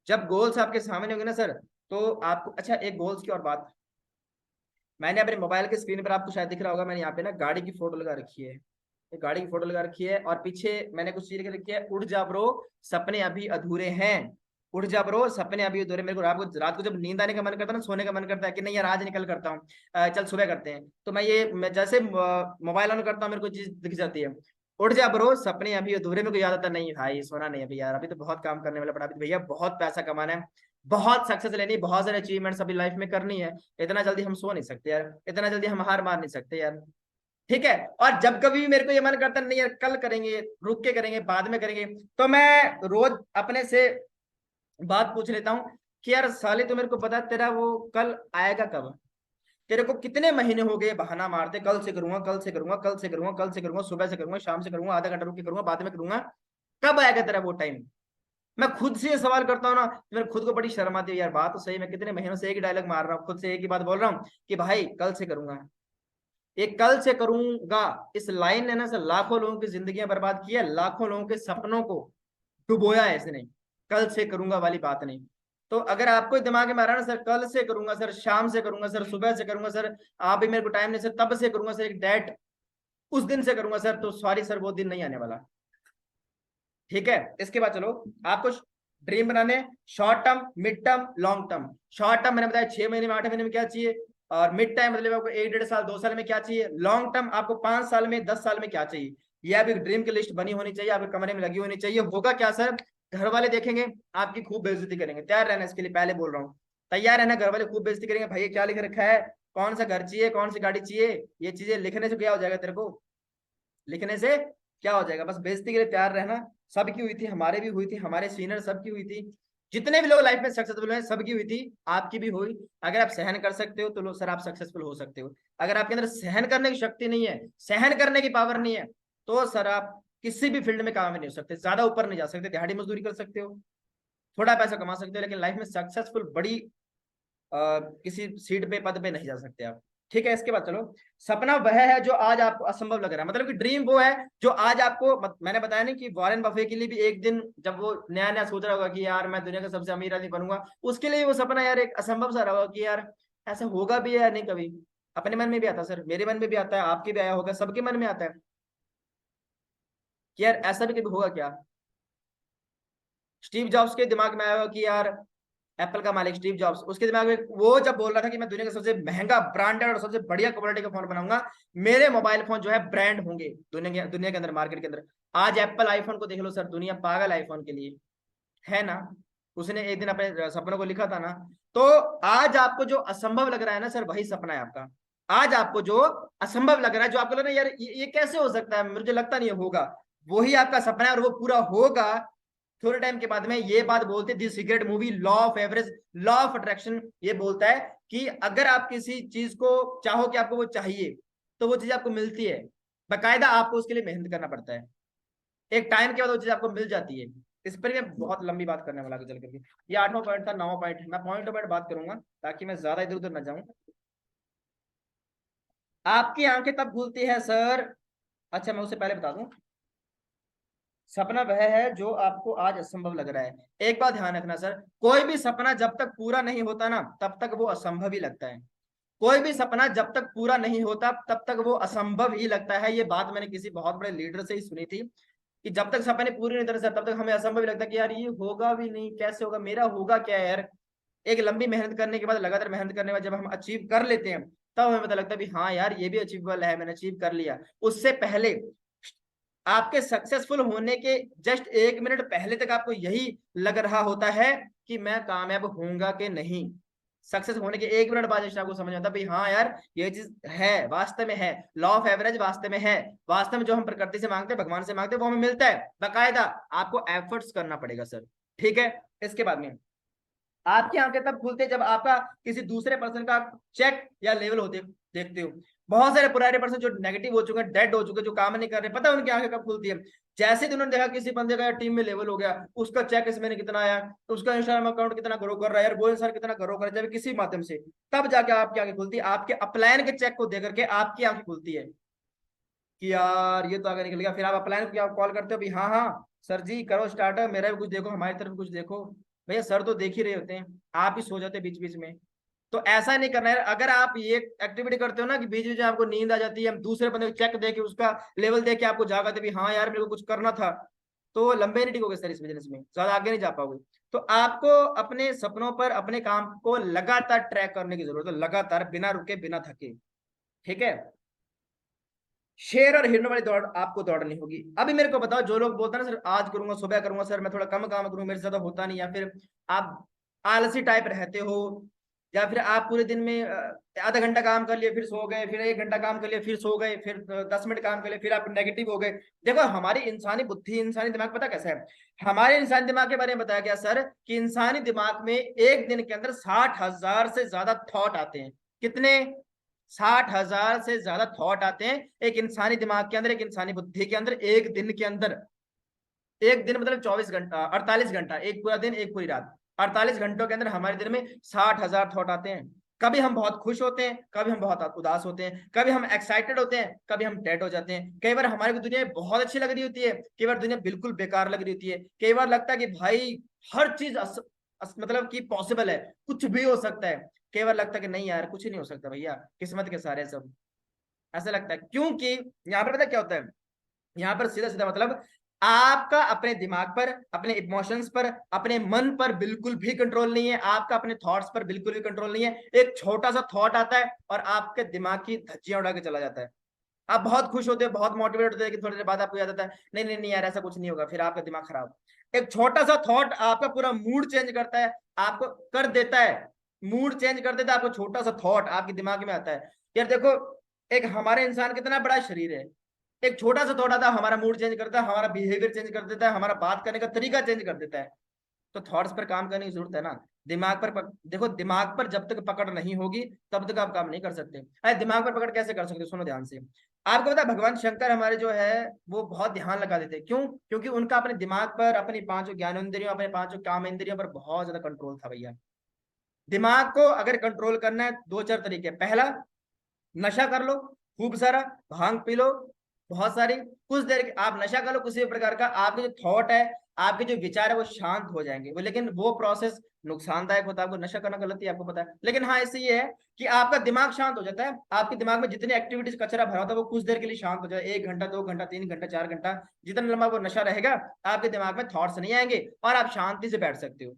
जब गोल्स आपके सामने होंगे ना सर, तो आपको, अच्छा एक गोल्स की और बात, मैंने अपने मोबाइल के स्क्रीन पर, आपको शायद दिख रहा होगा, मैंने यहाँ पे ना गाड़ी की फोटो लगा रखी है, एक गाड़ी की फोटो लगा रखी है, और पीछे मैंने कुछ चीज लिख रखी है, उठ जा ब्रो सपने अभी अधूरे हैं। उठ जा ब्रो सपने अभी अधूरे। मेरे को रात को जब नींद आने का मन करता है ना, सोने का मन करता है कि नहीं यार आज निकल करता हूँ, चल सुबह करते हैं, तो मैं जैसे मोबाइल ऑन करता हूँ, मेरे को चीज दिख जाती है, उठ जा ब्रो सपने अभी अधूरे। मेरे को याद आता नहीं भाई, सोना नहीं अभी यार, अभी तो बहुत काम करने वाला पड़ा, अभी तो भैया बहुत पैसा कमाना है, बहुत सक्सेस लेनी, बहुत सारे अचीवमेंट्स अभी लाइफ में करनी है। इतना जल्दी हम सो नहीं सकते यार, इतना जल्दी हम हार मान नहीं सकते यार। ठीक है, और जब कभी भी मेरे को ये मन करता नहीं यार कल करेंगे, रुक के करेंगे, बाद में करेंगे, तो मैं रोज अपने से बात पूछ लेता हूँ कि यार साले, तो मेरे को पता है तेरा वो कल आएगा कब, तेरे को कितने महीने हो गए बहाना मारते, कल से करूंगा, कल से करूंगा, कल से करूंगा, कल से करूंगा, सुबह से करूंगा, शाम से करूंगा, आधा घंटा रुक के करूंगा, बाद में करूंगा, कब आएगा तेरा वो टाइम। मैं खुद से ये सवाल करता हूँ ना, तो मेरे खुद को बड़ी शर्म आती है यार, बात तो सही, मैं कितने महीनों से एक ही डायलॉग मार रहा हूँ, खुद से एक ही बात बोल रहा हूँ कि भाई कल से करूंगा। एक कल से करूंगा, इस लाइन ने ना सर लाखों लोगों की जिंदगियां बर्बाद की है, लाखों लोगों के सपनों को डुबोया है इसने, कल से करूंगा वाली बात नहीं। तो अगर आपको दिमाग में आ रहा है ना सर, कल से करूंगा सर, शाम से करूंगा सर, सुबह से करूंगा सर, आप भी मेरे को टाइम नहीं सर, तब से करूंगा सर, एक डेट उस दिन से करूंगा सर, तो सॉरी सर वो दिन नहीं आने वाला। ठीक है, इसके बाद चलो, आपको ड्रीम बनाने, short term, mid term, long term. Short term मैंने बताया 6 महीने में, 8 महीने में क्या चाहिए, और मिड टाइम मतलब आपको 1 1.5 साल, 2 साल में क्या चाहिए, लॉन्ग टर्म आपको 5 साल में, 10 साल में क्या चाहिए। ये आपकी ड्रीम की लिस्ट बनी होनी चाहिए, आपके कमरे में लगी होनी चाहिए। होगा क्या सर, घर वाले देखेंगे, आपकी खूब बेइज्जती करेंगे, तैयार रहना इसके लिए, पहले बोल रहा हूँ, तैयार रहना, घर वाले खूब बेइज्जती करेंगे, भाई ये क्या लिख रखा है, कौन सा घर चाहिए, कौन सी गाड़ी चाहिए, ये चीजें लिखने से क्या हो जाएगा तेरे को, लिखने से क्या हो जाएगा, बस बेइज्जती के लिए तैयार रहना। सबकी हुई थी, हमारे भी हुई थी, हमारे सीनियर सबकी हुई थी, जितने भी लोग लाइफ में सक्सेसफुल हैं सबकी हुई थी, आपकी भी हुई। अगर आप सहन कर सकते हो तो लो सर आप सक्सेसफुल हो सकते हो। अगर आपके अंदर सहन करने की शक्ति नहीं है, सहन करने की पावर नहीं है, तो सर आप किसी भी फील्ड में काम नहीं हो सकते, ज्यादा ऊपर नहीं जा सकते, दिहाड़ी मजदूरी कर सकते हो, थोड़ा पैसा कमा सकते हो, लेकिन लाइफ में सक्सेसफुल बड़ी किसी सीट पे, पद पे नहीं जा सकते आप। ठीक है, इसके बाद चलो, सपना वह है जो आज आपको असंभव लग रहा है, मतलब कि ड्रीम वो है जो आज आपको, मैंने बताया नहीं कि वॉरेन बफे के लिए भी एक दिन जब वो नया नया सोच रहा होगा कि यार मैं दुनिया का सबसे अमीर आदमी बनूंगा, उसके लिए वो सपना यार एक असंभव सा रहा होगा कि यार ऐसा होगा भी है या नहीं कभी। अपने मन में भी आता सर, मेरे मन में भी आता है, आपके भी आया होगा, सबके मन में आता है कि यार ऐसा भी कभी होगा क्या। स्टीव जॉब्स के दिमाग में आया होगा कि यार, एप्पल का मालिक स्टीव जॉब्स, उसके दिमाग में वो जब बोल रहा था कि मैं दुनिया का सबसे महंगा ब्रांडेड और सबसे बढ़िया क्वालिटी का फोन बनाऊंगा, मेरे मोबाइल फोन जो है ब्रांड होंगे दुनिया के अंदर, मार्केट के अंदर। आज एप्पल आईफोन को देख लो सर, दुनिया पागल आईफोन के लिए, है ना। उसने एक दिन अपने सपनों को लिखा था ना। तो आज आपको जो असंभव लग रहा है ना सर, वही सपना है आपका। आज आपको जो असंभव लग रहा है, जो आपको लग रहा है यार ये कैसे हो सकता है, मुझे लगता नहीं होगा, वही आपका सपना है, और वो पूरा होगा। थोड़े टाइम के बाद में ये बात बोलते, the secret movie, law of average, law of attraction ये बोलता है कि अगर आप किसी चीज को चाहो कि आपको वो चाहिए, तो वो चीज आपको मिलती है, बाकायदा आपको उसके लिए मेहनत करना पड़ता है, एक टाइम के बाद वो चीज आपको मिल जाती है। इस पर मैं बहुत लंबी बात करने वाला चल करके, ये 8वां पॉइंट था, 9वां पॉइंट मैं पॉइंट टू पॉइंट बात करूंगा, ताकि मैं ज्यादा इधर उधर ना जाऊं। आपकी आंखें तब खुलती है सर, अच्छा मैं उससे पहले बता दूं, सपना वह है जो आपको आज असंभव लग रहा है। एक बात ध्यान रखना सर, कोई भी सपना जब तक पूरा नहीं होता ना, तब तक वो असंभव ही लगता है। कोई भी सपना जब तक पूरा नहीं होता तब तक वो असंभव ही लगता है। ये बात मैंने किसी बहुत बड़े लीडर से ही सुनी थी कि जब तक सपने पूरे नहीं होते सर, तब तक हमें असंभव ही लगता है कि यार ये होगा भी नहीं, कैसे होगा, मेरा होगा क्या यार, एक लंबी मेहनत करने के बाद, लगातार मेहनत करने के बाद जब हम अचीव कर लेते हैं, तब हमें पता लगता है भी हाँ यार ये भी अचीवेबल है, मैंने अचीव कर लिया। उससे पहले आपके सक्सेसफुल होने के जस्ट 1 मिनट पहले तक आपको यही लग रहा होता है कि मैं कामयाब होऊंगा कि नहीं। सक्सेस होने के 1 मिनट बाद जस्ट आपको समझ आता है भाई हाँ यार ये चीज है, वास्तव में है, लॉ ऑफ एवरेज वास्तव में है, वास्तव में जो हम प्रकृति से मांगते हैं, भगवान से मांगते हैं, वो हमें मिलता है। बाकायदा आपको एफर्ट्स करना पड़ेगा सर, ठीक है। इसके बाद में आपकी आंखें तब खुलते जब आपका किसी दूसरे पर्सन का चेक या लेवल होते देखते हो। बहुत सारे पुराने पर्सन जो नेगेटिव हो चुके हैं, डेड हो चुके हैं, जो काम नहीं कर रहे, पता है उनकी आंखें कब खुलती है? जैसे ही उन्होंने देखा किसी बंदे का टीम में लेवल हो गया, उसका चेक इस महीने कितना आया, उसका इंस्टाग्राम अकाउंट कितना ग्रो कर रहा है, यार वो इंसान कितना ग्रो कर रहा है, जब किसी माध्यम से, तब जाके आपकी आंखें खुलती है। आपके अपलायन के चेक को देकर के आपकी आंखें खुलती है कि यार ये तो आगे निकल गया। फिर आप अपलायन को कॉल करते हो भी हाँ हाँ सर जी करो स्टार्टअप, मेरा भी कुछ देखो, हमारी तरफ कुछ देखो। भैया सर तो देख ही रहे होते हैं, आप ही सो जाते बीच बीच में। तो ऐसा नहीं करना है। अगर आप ये एक्टिविटी करते हो ना कि बीच बीच में आपको नींद आ जाती है, हम दूसरे बंदे को चेक दे के उसका लेवल दे के आपको जागा दे भी हाँ यार मेरे को कुछ करना था, तो लंबे नहीं टिकोगे सर इस बिजनेस में, ज्यादा आगे नहीं जा पाओगे। तो आपको अपने सपनों पर, अपने काम को लगातार ट्रैक करने की जरूरत है, लगातार, बिना रुके, बिना थके, ठीक है। शेर और हिरन वाली दौड़ आपको दौड़नी होगी। अभी मेरे को बताओ, जो लोग बोलते हैं ना सर आज करूंगा, सुबह करूंगा सर, मैं थोड़ा कम काम करूंगा, मेरे से ज्यादा होता नहीं, या फिर आप आलसी टाइप रहते हो, या फिर आप पूरे दिन में आधा घंटा काम कर लिए फिर सो गए, फिर 1 घंटा काम कर लिया फिर सो गए, फिर 10 मिनट काम कर लिए फिर आप नेगेटिव हो गए। देखो हमारी इंसानी बुद्धि, इंसानी दिमाग पता कैसा है? हमारे इंसानी दिमाग के बारे में बताया गया सर कि इंसानी दिमाग में एक दिन के अंदर 60,000 से ज्यादा थॉट आते हैं। कितने? 60,000 से ज्यादा थॉट आते हैं एक इंसानी दिमाग के अंदर, एक इंसानी बुद्धि के अंदर, एक दिन के अंदर। एक दिन मतलब 24 घंटा, 48 घंटा, एक पूरा दिन एक पूरी रात, 48 घंटों के अंदर हमारे दिन में 60,000 थॉट आते हैं। कभी हम बहुत खुश होते हैं, कभी हम बहुत उदास होते हैं, कभी हम एक्साइटेड होते हैं, कभी हम डेड हो जाते हैं। कई बार हमारे को दुनिया बहुत अच्छी लग रही होती है, कई बार दुनिया बिल्कुल बेकार लग रही होती है, कई बार लगता है कि भाई हर चीज मतलब कि पॉसिबल है, कुछ भी हो सकता है। कई बार लगता है कि नहीं यार कुछ नहीं हो सकता भैया, किस्मत के सारे सब, ऐसा लगता है। क्योंकि यहाँ पर पता क्या होता है, यहाँ पर सीधा सीधा मतलब आपका अपने दिमाग पर, अपने इमोशंस पर, अपने मन पर बिल्कुल भी कंट्रोल नहीं है, आपका अपने थॉट्स पर बिल्कुल भी कंट्रोल नहीं है। एक छोटा सा थॉट आता है और आपके दिमाग की धज्जियां उड़ा के चला जाता है। आप बहुत खुश होते हो, बहुत मोटिवेट होते हैं, कि थोड़ी देर बाद आपको याद आता है नहीं नहीं नहीं यार ऐसा कुछ नहीं होगा, फिर आपका दिमाग खराब। एक छोटा सा थॉट आपका पूरा मूड चेंज करता है, आपको कर देता है, मूड चेंज कर देता है। आपको छोटा सा थॉट आपके दिमाग में आता है, यार देखो एक हमारे इंसान कितना बड़ा शरीर है, एक छोटा सा थॉट आता है हमारा मूड चेंज करता है, हमारा बिहेवियर चेंज कर देता है, हमारा बात करने का तरीका चेंज कर देता है। तो थॉट्स पर काम करने की जरूरत है ना। दिमाग पर देखो, दिमाग पर जब तक पकड़ नहीं होगी तब तक आप काम नहीं कर सकते। अरे दिमाग पर पकड़ कैसे कर सकते हो, सुनो ध्यान से। आपको पता है भगवान शंकर हमारे जो है वो बहुत ध्यान लगा देते हैं, क्यों? क्योंकि उनका अपने दिमाग पर, अपनी 5 ज्ञानेंद्रियों, अपने 5 काम इंद्रियों पर बहुत ज्यादा कंट्रोल था भैया। दिमाग को अगर कंट्रोल करना है, 2-4 तरीके। पहला, नशा कर लो खूब सारा, भांग पी लो बहुत सारी, कुछ देर आप नशा कर लो किसी भी प्रकार का, आपके जो थॉट है, आपके जो विचार है वो शांत हो जाएंगे। वो लेकिन वो प्रोसेस नुकसानदायक होता है, आपको नशा करना गलत है आपको पता है, लेकिन हाँ इससे ये है कि आपका दिमाग शांत हो जाता है। आपके दिमाग में जितनी एक्टिविटीज कचरा भरा होता है वो कुछ देर के लिए शांत हो जाए, 1 घंटा, 2 घंटा, 3 घंटा, 4 घंटा, जितना लंबा वो नशा रहेगा आपके दिमाग में थॉट्स नहीं आएंगे और आप शांति से बैठ सकते हो।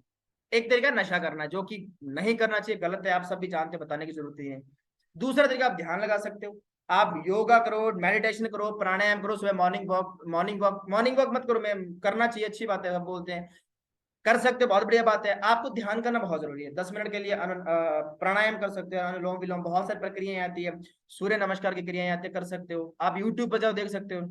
एक तरीका नशा करना जो कि नहीं करना चाहिए, गलत है, आप सब भी जानते, बताने की जरूरत नहीं है। दूसरा तरीका, आप ध्यान लगा सकते हो, आप योगा करो, मेडिटेशन करो, प्राणायाम करो, सुबह मॉर्निंग वॉक, मॉर्निंग वॉक मत करो, मैं करना चाहिए, अच्छी बात है, सब बोलते हैं, कर सकते हो, बहुत बढ़िया बात है। आपको ध्यान करना बहुत जरूरी है, 10 मिनट के लिए प्राणायाम कर सकते हो, अनुलोम विलोम, बहुत सारी प्रक्रियाएं आती है, सूर्य नमस्कार की क्रियाएं आती है, कर सकते हो, आप यूट्यूब पर जाओ देख सकते हो।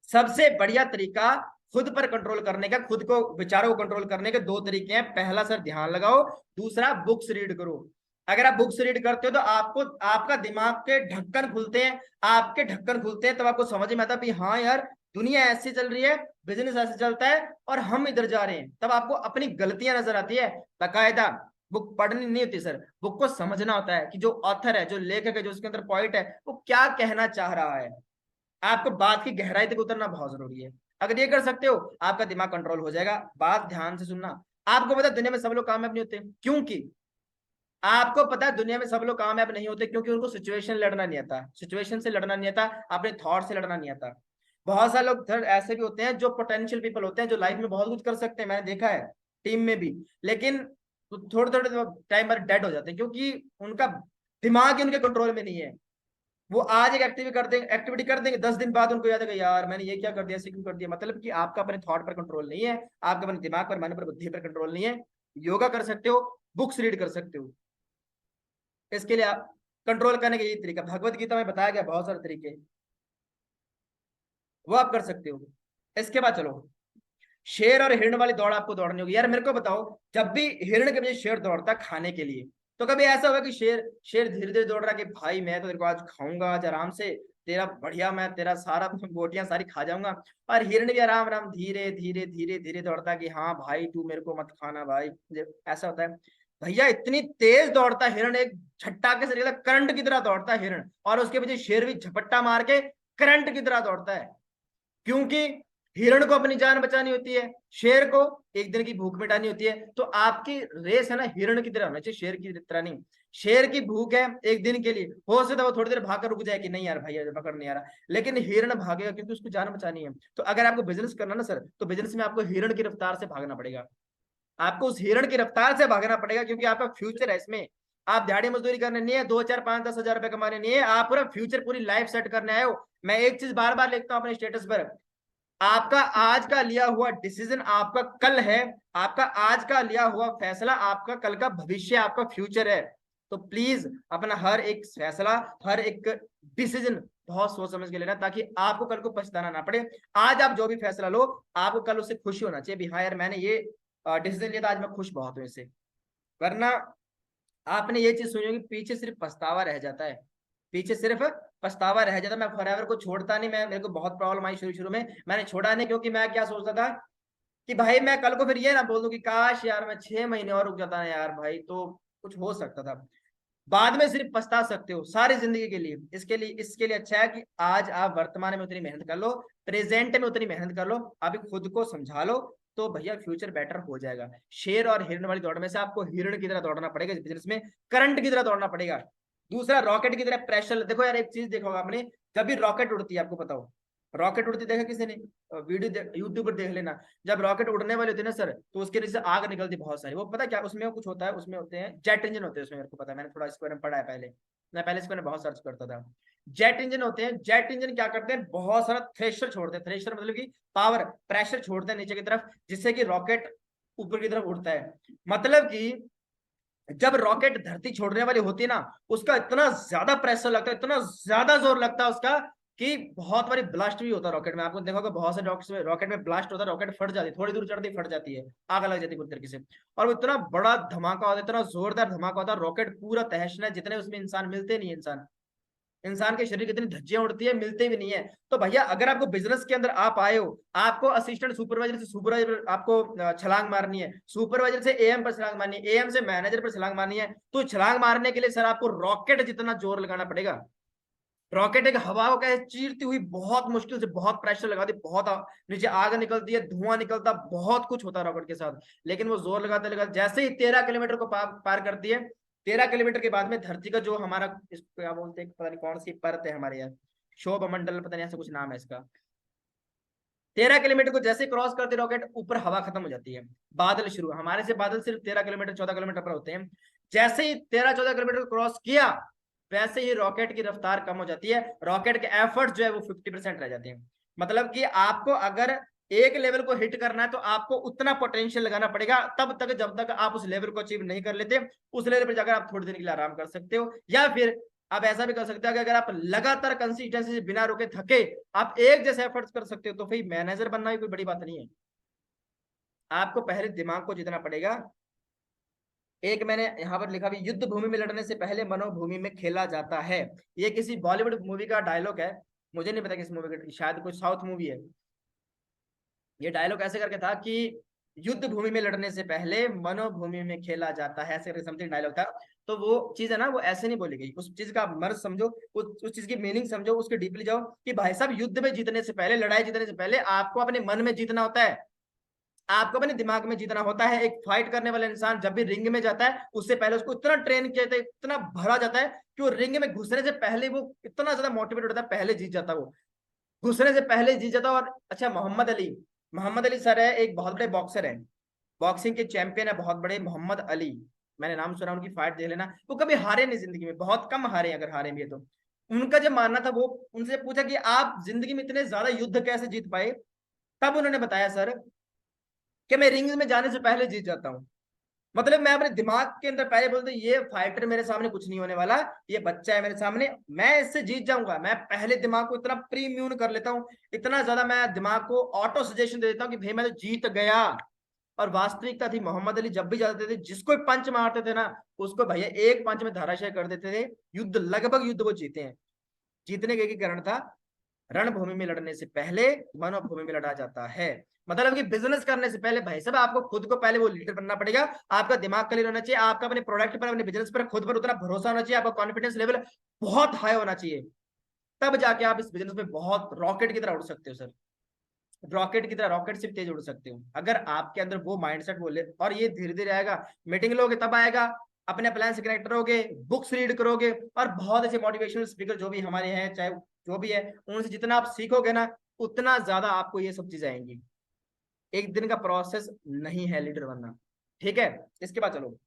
सबसे बढ़िया तरीका खुद पर कंट्रोल करने का, खुद को, विचारों को कंट्रोल करने के 2 तरीके हैं। पहला सर ध्यान लगाओ, दूसरा बुक्स रीड करो। अगर आप बुक्स रीड करते हो तो आपको, आपका दिमाग के ढक्कन खुलते हैं, आपके ढक्कन खुलते हैं, तब आपको समझ में आता है हाँ यार दुनिया ऐसी चल रही है, बिजनेस ऐसे चलता है और हम इधर जा रहे हैं। तब आपको अपनी गलतियां नजर आती है। बाकायदा बुक पढ़नी नहीं होती सर, बुक को समझना होता है कि जो ऑथर है, जो लेखक है, जो उसके अंदर पॉइंट है, वो क्या कहना चाह रहा है। आपको बात की गहराई तक उतरना बहुत जरूरी है। अगर ये कर सकते हो आपका दिमाग कंट्रोल हो जाएगा। बात ध्यान से सुनना। आपको पता है दुनिया में सब लोग कामयाब नहीं होते, क्योंकि आपको पता है दुनिया में सब लोग कामयाब नहीं होते क्योंकि उनको सिचुएशन लड़ना नहीं आता, सिचुएशन से लड़ना नहीं आता, अपने थॉट से लड़ना नहीं आता। बहुत सारे लोग ऐसे भी होते हैं जो पोटेंशियल पीपल होते हैं, जो लाइफ में बहुत कुछ कर सकते हैं, मैंने देखा है टीम में भी, लेकिन तो थोड़े थोड़े टाइम पर डेड हो जाते हैं, क्योंकि उनका दिमाग ही उनके कंट्रोल में नहीं है। वो आज एक एक्टिविटी कर देंगे, 10 दिन बाद उनको याद है यार मैंने ये क्या कर दिया, ऐसे क्यों कर दिया। मतलब कि आपका अपने थॉट पर कंट्रोल नहीं है, आपका अपने दिमाग पर, मन पर, बुद्धि पर कंट्रोल नहीं है। योगा कर सकते हो, बुक्स रीड कर सकते हो, इसके लिए आप कंट्रोल करने का यही तरीका, भगवत गीता में बताया गया बहुत सारे तरीके, वो आप कर सकते हो। इसके बाद चलो, शेर और हिरण वाली दौड़ आपको दौड़नी होगी। यार मेरे को बताओ, जब भी हिरण के बजाय शेर दौड़ता खाने के लिए, तो कभी ऐसा होगा कि शेर शेर धीरे धीरे दौड़ रहा कि भाई मैं तो तेरे को आज खाऊंगा, आज आराम से तेरा बढ़िया, मैं तेरा सारा बोटियां सारी खा जाऊंगा। और हिरण भी आराम आराम धीरे धीरे धीरे धीरे दौड़ता कि हाँ भाई तू मेरे को मत खाना भाई, ऐसा होता है। भैया इतनी तेज दौड़ता हिरण, एक झट्टाके से करंट की तरह दौड़ता है हिरण, और उसके पीछे शेर भी झपट्टा मार के करंट की तरह दौड़ता है। क्योंकि हिरण को अपनी जान बचानी होती है, शेर को एक दिन की भूख मिटानी होती है। तो आपकी रेस है ना हिरण की तरह होना चाहिए, शेर की तरह नहीं। शेर की भूख है एक दिन के लिए, हो सकता है वो थोड़ी देर भागकर रुक जाए कि नहीं यार भाई पकड़ नहीं आ रहा, लेकिन हिरण भागेगा क्योंकि उसको जान बचानी है। तो अगर आपको बिजनेस करना ना सर, तो बिजनेस में आपको हिरण की रफ्तार से भागना पड़ेगा, आपको उस हिरण की रफ्तार से भागना पड़ेगा, क्योंकि आपका फ्यूचर है इसमें। आप दिहाड़ी मजदूरी करने नहीं है, 2 4 5 10 हजार रुपए कमाने नहीं है, आप पूरा फ्यूचर पूरी लाइफ सेट करने आए हो। मैं एक चीज बार बार लिखता हूँ अपने स्टेटस पर, आपका आज का लिया हुआ डिसीजन आपका कल है, आपका आज का लिया हुआ फैसला आपका कल का भविष्य, आपका फ्यूचर है। तो प्लीज अपना हर एक फैसला, हर एक डिसीजन बहुत सोच समझ के लेना, ताकि आपको कल को पछताना ना पड़े। आज आप जो भी फैसला लो, आपको कल उससे खुशी होना चाहिए भी हाँ यार मैंने ये डिसीजन लिया था, आज मैं खुश बहुत हूँ इससे। वरना आपने ये चीज सुनी होगी, पीछे सिर्फ पछतावा रह जाता है, पीछे सिर्फ पछतावा रह जाता। मैं फॉरएवर को छोड़ता नहीं, मैं मेरे को बहुत प्रॉब्लम आई शुरू शुरू में, मैंने छोड़ा नहीं, क्योंकि मैं क्या सोचता था कि भाई मैं कल को फिर ये ना बोल दूं कि काश यार मैं 6 महीने और रुक जाता ना यार भाई, तो कुछ हो सकता था। बाद में सिर्फ पछता सकते हो सारी जिंदगी के लिए। इसके लिए अच्छा है कि आज आप वर्तमान में उतनी मेहनत कर लो, प्रेजेंट में उतनी मेहनत कर लो, अभी खुद को समझा लो, तो भैया फ्यूचर बेटर हो जाएगा। शेर और हिरण वाली दौड़ में से आपको हिरण की तरह दौड़ना पड़ेगा, इस बिजनेस में करंट की तरह दौड़ना पड़ेगा। दूसरा, रॉकेट की तरह प्रेशर। देखो यार एक चीज देखो आपने, जब भी रॉकेट उड़ती है, आपको बताओ रॉकेट उड़ती देखा किसी ने, वीडियो यूट्यूब पर देख लेना। जब रॉकेट उड़ने वाले होते हैं ना सर, तो उसके नीचे आग निकलती बहुत सारी, वो पता क्या उसमें कुछ होता है, उसमें होते हैं जेट इंजन होते हैं उसमें, मेरे को पता है, मैंने थोड़ा इसके बारे में पढ़ा है पहले, मैं पहले इसके बारे में बहुत सर्च करता था। जेट इंजन होते हैं, जेट इंजन क्या करते हैं, बहुत सारा थ्रेशर छोड़ते हैं, थ्रेशर मतलब कि पावर प्रेशर छोड़ते हैं नीचे की तरफ, जिससे कि रॉकेट ऊपर की तरफ उड़ता है। मतलब कि जब रॉकेट धरती छोड़ने वाली होती है ना, उसका इतना ज्यादा प्रेशर लगता है, इतना ज्यादा जोर लगता है उसका, कि बहुत बारी ब्लास्ट भी होता है रॉकेट में। आपको देखा होगा बहुत से रॉकेट में ब्लास्ट होता है, रॉकेट फट जाती है, थोड़ी दूर चढ़ती फट जाती है, आग लग जाती है पूरी तरीके से। और वो इतना बड़ा धमाका होता है, इतना जोरदार धमाका होता है, रॉकेट पूरा तहस नहस, जितने उसमें इंसान मिलते नहीं है, इंसान इंसान के शरीर कितनी धज्जियां उड़ती है, मिलते भी नहीं है। तो भैया अगर आपको बिजनेस के अंदर आप आए हो, आपको असिस्टेंट सुपरवाइजर से सुपरवाइजर आपको छलांग मारनी है, सुपरवाइजर से एएम पर छलांग मारनी है, एएम से मैनेजर पर छलांग मारनी है, तो छलांग मारने के लिए सर आपको रॉकेट जितना जोर लगाना पड़ेगा। रॉकेट एक हवा को कैसे चीरती हुई बहुत मुश्किल से, बहुत प्रेशर लगाती, बहुत नीचे आग निकलती है, धुआं निकलता, बहुत कुछ होता है रॉकेट के साथ। लेकिन वो जोर लगाते लगाते जैसे ही 13 किलोमीटर को पार करती है, 13 किलोमीटर के बाद में धरती का जो हमारा इसको क्या बोलते हैं, पता नहीं कौन सी परत है हमारे यहाँ, शोभ मंडल, पता नहीं ऐसा कुछ नाम है इसका। 13 किलोमीटर को जैसे क्रॉस करते रॉकेट, ऊपर हवा खत्म हो जाती है, बादल शुरू। हमारे से बादल सिर्फ 13 किलोमीटर 14 किलोमीटर पर होते हैं। जैसे ही 13 14 किलोमीटर क्रॉस किया, वैसे ही रॉकेट की रफ्तार कम हो जाती है, रॉकेट के एफर्ट जो है वो 50% रह जाते हैं। मतलब कि आपको अगर एक लेवल को हिट करना है, तो आपको उतना पोटेंशियल लगाना पड़ेगा, तब तक जब तक आप उस लेवल को अचीव नहीं कर लेते, उस लेवल पर जाकर आप थोड़ी देर के लिए आराम कर सकते हो। या फिर आप ऐसा भी कर सकते हो कि अगर आप लगातार कंसिस्टेंसी से बिना रुके थके, आप एक जैसे एफर्ट्स कर सकते हो, तो फिर मैनेजर बनना ही कोई बड़ी बात नहीं है। आपको पहले दिमाग को जीतना पड़ेगा। एक मैंने यहाँ पर लिखा भी, युद्ध भूमि में लड़ने से पहले मनोभूमि में खेला जाता है। ये किसी बॉलीवुड मूवी का डायलॉग है, मुझे नहीं पता किस मूवी का, शायद कोई साउथ मूवी है। ये डायलॉग ऐसे करके था कि युद्ध भूमि में लड़ने से पहले मनोभूमि में खेला जाता है, ऐसे करके समथिंग डायलॉग था। तो वो चीज है ना, वो ऐसे नहीं बोली गई, उस चीज का मर्ज समझो, उस चीज की मीनिंग समझो, उसके डीपली जाओ कि भाई साहब युद्ध में जीतने से पहले, लड़ाई जीतने से पहले आपको अपने मन में जीतना होता है, आपको अपने दिमाग में जीतना होता है। एक फाइट करने वाला इंसान जब भी रिंग में जाता है, उससे पहले उसको इतना ट्रेन किया जाता है, इतना भरा जाता है कि वो रिंग में घुसने से पहले वो इतना ज्यादा मोटिवेट होता है, पहले जीत जाता है, वो घुसने से पहले जीत जाता है। और अच्छा, मोहम्मद अली सर है, एक बहुत बड़े बॉक्सर है, बॉक्सिंग के चैंपियन है बहुत बड़े, मोहम्मद अली, मैंने नाम सुना, उनकी फाइट देख लेना, वो कभी हारे नहीं जिंदगी में, बहुत कम हारे, अगर हारे भी है तो। उनका जब मानना था, वो उनसे पूछा कि आप जिंदगी में इतने ज्यादा युद्ध कैसे जीत पाए, तब उन्होंने बताया सर कि मैं रिंग में जाने से पहले जीत जाता हूँ। मतलब मैं अपने दिमाग के अंदर पहले बोलते ये फाइटर मेरे सामने कुछ नहीं होने वाला, ये बच्चा है मेरे सामने, मैं इससे जीत जाऊंगा, मैं पहले दिमाग को इतना प्री इम्यून कर लेता हूँ, इतना ज्यादा मैं दिमाग को ऑटो सजेशन दे देता हूँ कि भाई मैं तो जीत गया। और वास्तविकता थी, मोहम्मद अली जब भी जाते थे, जिसको पंच मारते थे ना, उसको भैया एक पंच में धराशायी कर देते थे। युद्ध, लगभग युद्ध वो जीते हैं। जीतने का एक ही कारण था, रणभूमि में लड़ने से पहले मनोभूमि में लड़ा जाता है। मतलब कि बिजनेस करने से पहले भाई साहब आपको खुद को पहले वो लीडर बनना पड़ेगा, आपका दिमाग क्लियर होना चाहिए, आपका अपने प्रोडक्ट पर, अपने बिजनेस पर, खुद पर उतना भरोसा होना चाहिए, आपका कॉन्फिडेंस लेवल बहुत हाई होना चाहिए, तब जाके आप इस बिजनेस में बहुत रॉकेट की तरह उड़ सकते हो सर, रॉकेट की तरह, रॉकेट से तेज उड़ सकते हो अगर आपके अंदर वो माइंडसेट बोले। और ये धीरे धीरे आएगा, मीटिंग लोगे तब आएगा, अपने प्लान से कनेक्ट करोगे, बुक्स रीड करोगे, और बहुत ऐसे मोटिवेशनल स्पीकर जो भी हमारे हैं, चाहे जो भी है, उनसे जितना आप सीखोगे ना, उतना ज्यादा आपको ये सब चीजें आएंगी। एक दिन का प्रोसेस नहीं है लीडर बनना, ठीक है। इसके बाद चलो,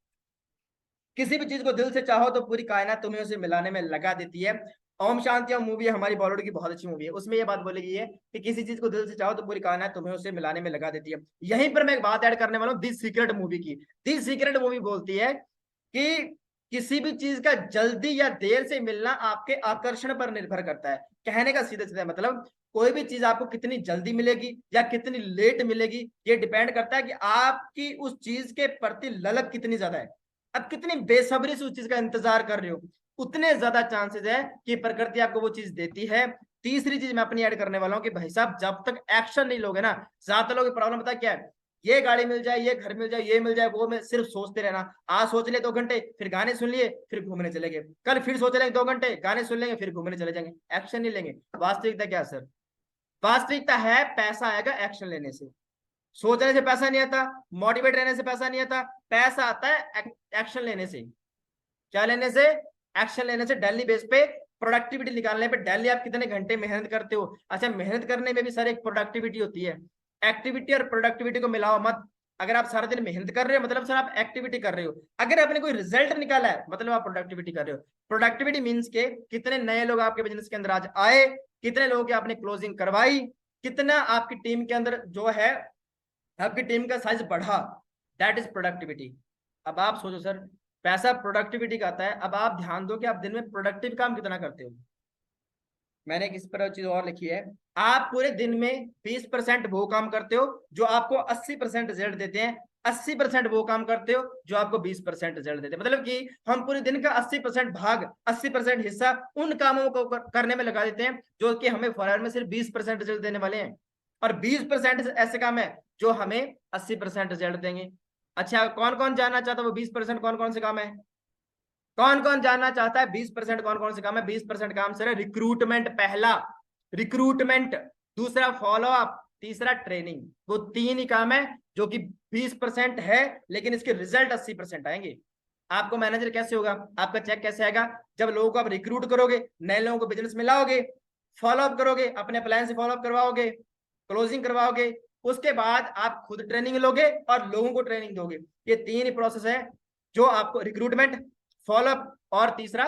किसी भी चीज को दिल से चाहो तो पूरी कायनात तुम्हें उसे मिलाने में लगा देती है। ओम शांति ओम मूवी हमारी बॉलीवुड की बहुत अच्छी मूवी है, उसमें ये बात बोली गई है कि किसी चीज को दिल से चाहो तो पूरी कायनात तुम्हें उसे मिलाने में लगा देती है। यहीं पर मैं एक बात ऐड करने वाला हूँ दी सीक्रेट मूवी की। दी सीक्रेट मूवी बोलती है कि किसी भी चीज का जल्दी या देर से मिलना आपके आकर्षण पर निर्भर करता है। कहने का सीधा सीधा मतलब, कोई भी चीज आपको कितनी जल्दी मिलेगी या कितनी लेट मिलेगी, ये डिपेंड करता है कि आपकी उस चीज के प्रति ललक कितनी ज्यादा है। अब कितनी बेसब्री से उस चीज का इंतजार कर रहे हो, उतने ज्यादा चांसेस है कि प्रकृति आपको वो चीज देती है। तीसरी चीज मैं अपनी ऐड करने वाला हूँ कि भाई साहब जब तक एक्शन नहीं लोगे ना, ज्यादा लोग प्रॉब्लम पता क्या है, ये गाड़ी मिल जाए, ये घर मिल जाए, ये मिल जाए, वो में सिर्फ सोचते रहना। आज सोच ले 2 घंटे, फिर गाने सुन लिए, फिर घूमने चले गए, कल फिर सोच लेंगे 2 घंटे, गाने सुन लेंगे, फिर घूमने चले जाएंगे, एक्शन नहीं लेंगे। वास्तविकता क्या सर, वास्तविकता है पैसा आएगा एक्शन लेने से। सोचने से पैसा नहीं आता, मोटिवेट रहने से पैसा नहीं आता, पैसा आता है एक्शन लेने से। क्या लेने से? एक्शन लेने से। डेली बेस पे प्रोडक्टिविटी निकालने पे, डेली आप कितने घंटे मेहनत करते हो। अच्छा, मेहनत करने में भी सर एक प्रोडक्टिविटी होती है, एक्टिविटी और प्रोडक्टिविटी को मिलाओ मत। अगर आप सारा दिन मेहनत कर रहे हो मतलब सर आप एक्टिविटी कर रहे हो, अगर आपने कोई रिजल्ट निकाला है मतलब आप प्रोडक्टिविटी कर रहे हो। प्रोडक्टिविटी मीन्स के कितने नए लोग आपके बिजनेस के अंदर आज आए, कितने लोगों की आपने क्लोजिंग करवाई, कितना आपकी टीम के अंदर जो है आपकी टीम का साइज बढ़ा, दैट इज प्रोडक्टिविटी। अब आप सोचो सर, पैसा प्रोडक्टिविटी का आता है, अब आप ध्यान दो कि आप दिन में प्रोडक्टिव काम कितना करते हो। मैंने एक इस पर चीज और लिखी है, आप पूरे दिन में 20% वो काम करते हो जो आपको 80% रिजल्ट देते हैं, 80% वो काम करते हो जो आपको 20% रिजल्ट देते हैं। मतलब कि हम पूरे दिन का 80% भाग, 80% हिस्सा उन कामों को करने में लगा देते हैं जो कि हमें फॉरवर्ड में सिर्फ 20% रिजल्ट देने वाले हैं, और 20% ऐसे काम है जो हमें 80% रिजल्ट देंगे। अच्छा, कौन कौन जानना चाहता है वो 20% कौन कौन से काम है? कौन कौन जानना चाहता है 20% कौन कौन से काम है? 20% काम सर है रिक्रूटमेंट, पहला रिक्रूटमेंट, दूसरा फॉलो अप, तीसरा ट्रेनिंग। वो 3 ही काम है जो कि 20% है, लेकिन इसके रिजल्ट 80% आएंगे। आपको मैनेजर कैसे होगा, आपका चेक कैसे आएगा? जब लोगों को आप रिक्रूट करोगे, नए लोगों को बिजनेस में लाओगे, फॉलो अप करोगे, अपने प्लान से फॉलो अप करवाओगे, क्लोजिंग करवाओगे, उसके बाद आप खुद ट्रेनिंग लोगे और लोगों को ट्रेनिंग दोगे। ये 3 ही प्रोसेस है जो आपको, रिक्रूटमेंट, फॉलोअप और तीसरा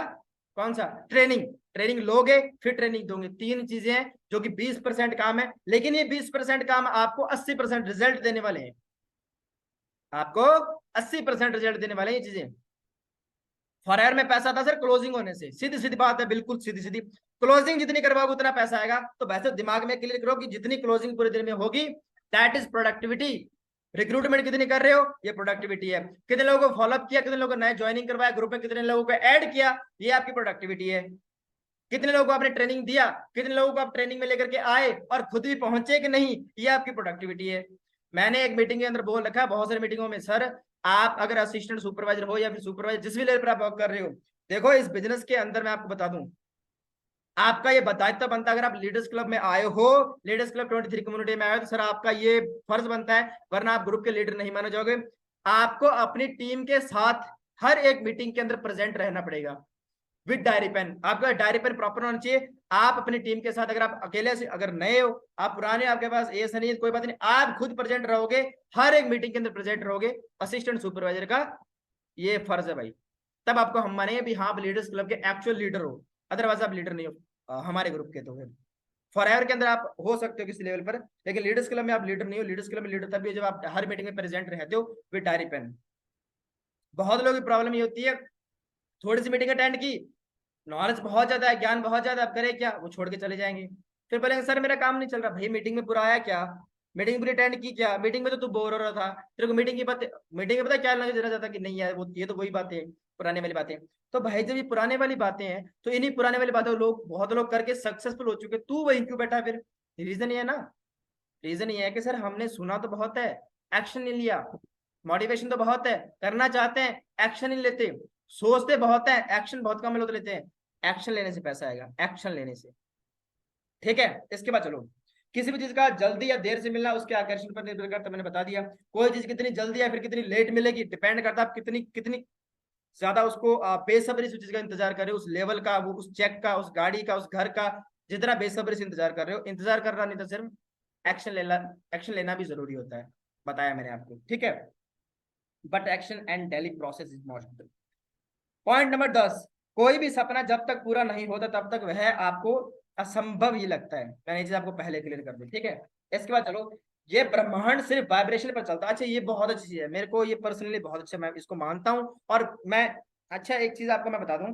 कौन सा? ट्रेनिंग। ट्रेनिंग लोगे फिर ट्रेनिंग दोगे, 3 चीजें हैं जो कि 20% काम है, लेकिन ये 20% काम आपको 80% रिजल्ट देने वाले हैं, आपको 80% रिजल्ट देने वाले हैं ये चीजें। फॉरएवर में पैसा था सर क्लोजिंग होने से, सीधी सीधी बात है, बिल्कुल सीधी सीधी। क्लोजिंग जितनी करवाओगे उतना पैसा आएगा, तो वैसे दिमाग में क्लियर करो कि जितनी क्लोजिंग पूरे दिन में होगी दैट इज प्रोडक्टिविटी। रिक्रूटमेंट कितनी कर रहे हो, ये प्रोडक्टिविटी है। कितने लोगों को फॉलोअप किया, कितने लोगों को नए ज्वाइनिंग करवाया, ग्रुप में कितने लोगों को ऐड किया, ये आपकी प्रोडक्टिविटी है। कितने लोगों को आपने ट्रेनिंग दिया, कितने लोगों को आप ट्रेनिंग में लेकर के आए और खुद भी पहुंचे कि नहीं, ये आपकी प्रोडक्टिविटी है। मैंने एक मीटिंग के अंदर बोल रखा है बहुत सारी मीटिंगों में, सर आप अगर असिस्टेंट सुपरवाइजर हो या फिर सुपरवाइजर जिस भी लेवल पर आप वर्क कर रहे हो, देखो इस बिजनेस के अंदर मैं आपको बता दूं, आपका ये दायित्व बनता है, अगर आप लीडर्स क्लब में आए हो, लीडर्स क्लब 23 कम्युनिटी में आए हो, तो सर आपका ये फर्ज बनता है, वरना आप ग्रुप के लीडर नहीं माने जाओगे। आपको अपनी टीम के साथ हर एक मीटिंग के अंदर प्रेजेंट रहना पड़ेगा। With diary pen. आपका डायरी पेन प्रॉपर होना चाहिए। आप अपनी टीम के साथ, अगर आप अकेले से, अगर नए हो, आप पुराने, आपके पास ये नहीं, कोई बात नहीं, आप खुद प्रेजेंट रहोगे, हर एक मीटिंग के अंदर प्रेजेंट रहोगे। असिस्टेंट सुपरवाइजर का ये फर्ज है भाई, तब आपको हम मानेंगे भी हाँ आप लीडर्स क्लब के एक्चुअल लीडर हो, अदरवाइज आप लीडर नहीं हो हमारे ग्रुप के। तो फिर फॉरएवर के अंदर आप हो सकते हो किसी लेवल पर, लेकिन लीडर्स क्लब में आप लीडर नहीं हो। लीडर्स क्लब में लीडर तब भी जब आप हर मीटिंग में प्रेजेंट रहते हो विद डायरी पेन। बहुत लोगों की प्रॉब्लम ये होती है, थोड़ी सी मीटिंग अटेंड की, नॉलेज बहुत ज्यादा है, ज्ञान बहुत ज्यादा, अब करे क्या, वो छोड़ के चले जाएंगे। फिर बोलेंगे सर मेरा काम नहीं चल रहा। भाई मीटिंग में पूरा आया क्या, मीटिंग पूरी अटेंड की क्या, मीटिंग में तो तू बोर हो रहा था, तेरे को मीटिंग की बात, मीटिंग में पता क्या लगा जरा जाता कि नहीं यार वो ये तो वही बातें हैं, पुराने वाली बातें। तो भाई जब ये पुराने वाली बातें हैं तो इन्हीं पुराने वाली बातें लोग, बहुत लोग करके सक्सेसफुल हो चुके, तू वहीं क्यों बैठा फिर। रीजन ये है ना, रीजन ये है कि सर हमने सुना तो बहुत है, एक्शन नहीं लिया। मोटिवेशन तो बहुत है, करना चाहते हैं, एक्शन नहीं लेते। सोचते बहुत है, एक्शन बहुत कम लोग लेते हैं। एक्शन लेने से पैसा आएगा, एक्शन लेने से। ठीक है, इसके बाद चलो, किसी भी चीज का जल्दी या देर से मिलना उसके आकर्षण पर निर्भर करता, मैंने बता दिया। कोई चीज कितनी जल्दी या फिर कितनी लेट मिलेगी डिपेंड करता है आप कितनी कितनी ज्यादा उसको बेसब्री से उस चीज का इंतजार कर रहे हो, उस लेवल का, वो उस चेक का, उस गाड़ी का, उस घर का, जितना बेसब्री से इंतजार कर रहे हो। इंतजार करना नहीं तो सिर्फ एक्शन लेना, एक्शन लेना भी जरूरी होता है, बताया मैंने आपको। ठीक है, but action and daily process is most. Point number 10, कोई भी सपना जब तक पूरा नहीं होता तब तक वह आपको असंभव ही लगता है। मैंने ये चीज आपको पहले क्लियर कर दी। ठीक है, इसके बाद चलो, ये ब्रह्मांड सिर्फ वाइब्रेशन पर चलता है। अच्छा ये बहुत अच्छी चीज है, मेरे को ये पर्सनली बहुत अच्छा, मैं इसको मानता हूँ। और मैं, अच्छा एक चीज आपको मैं बता दूं,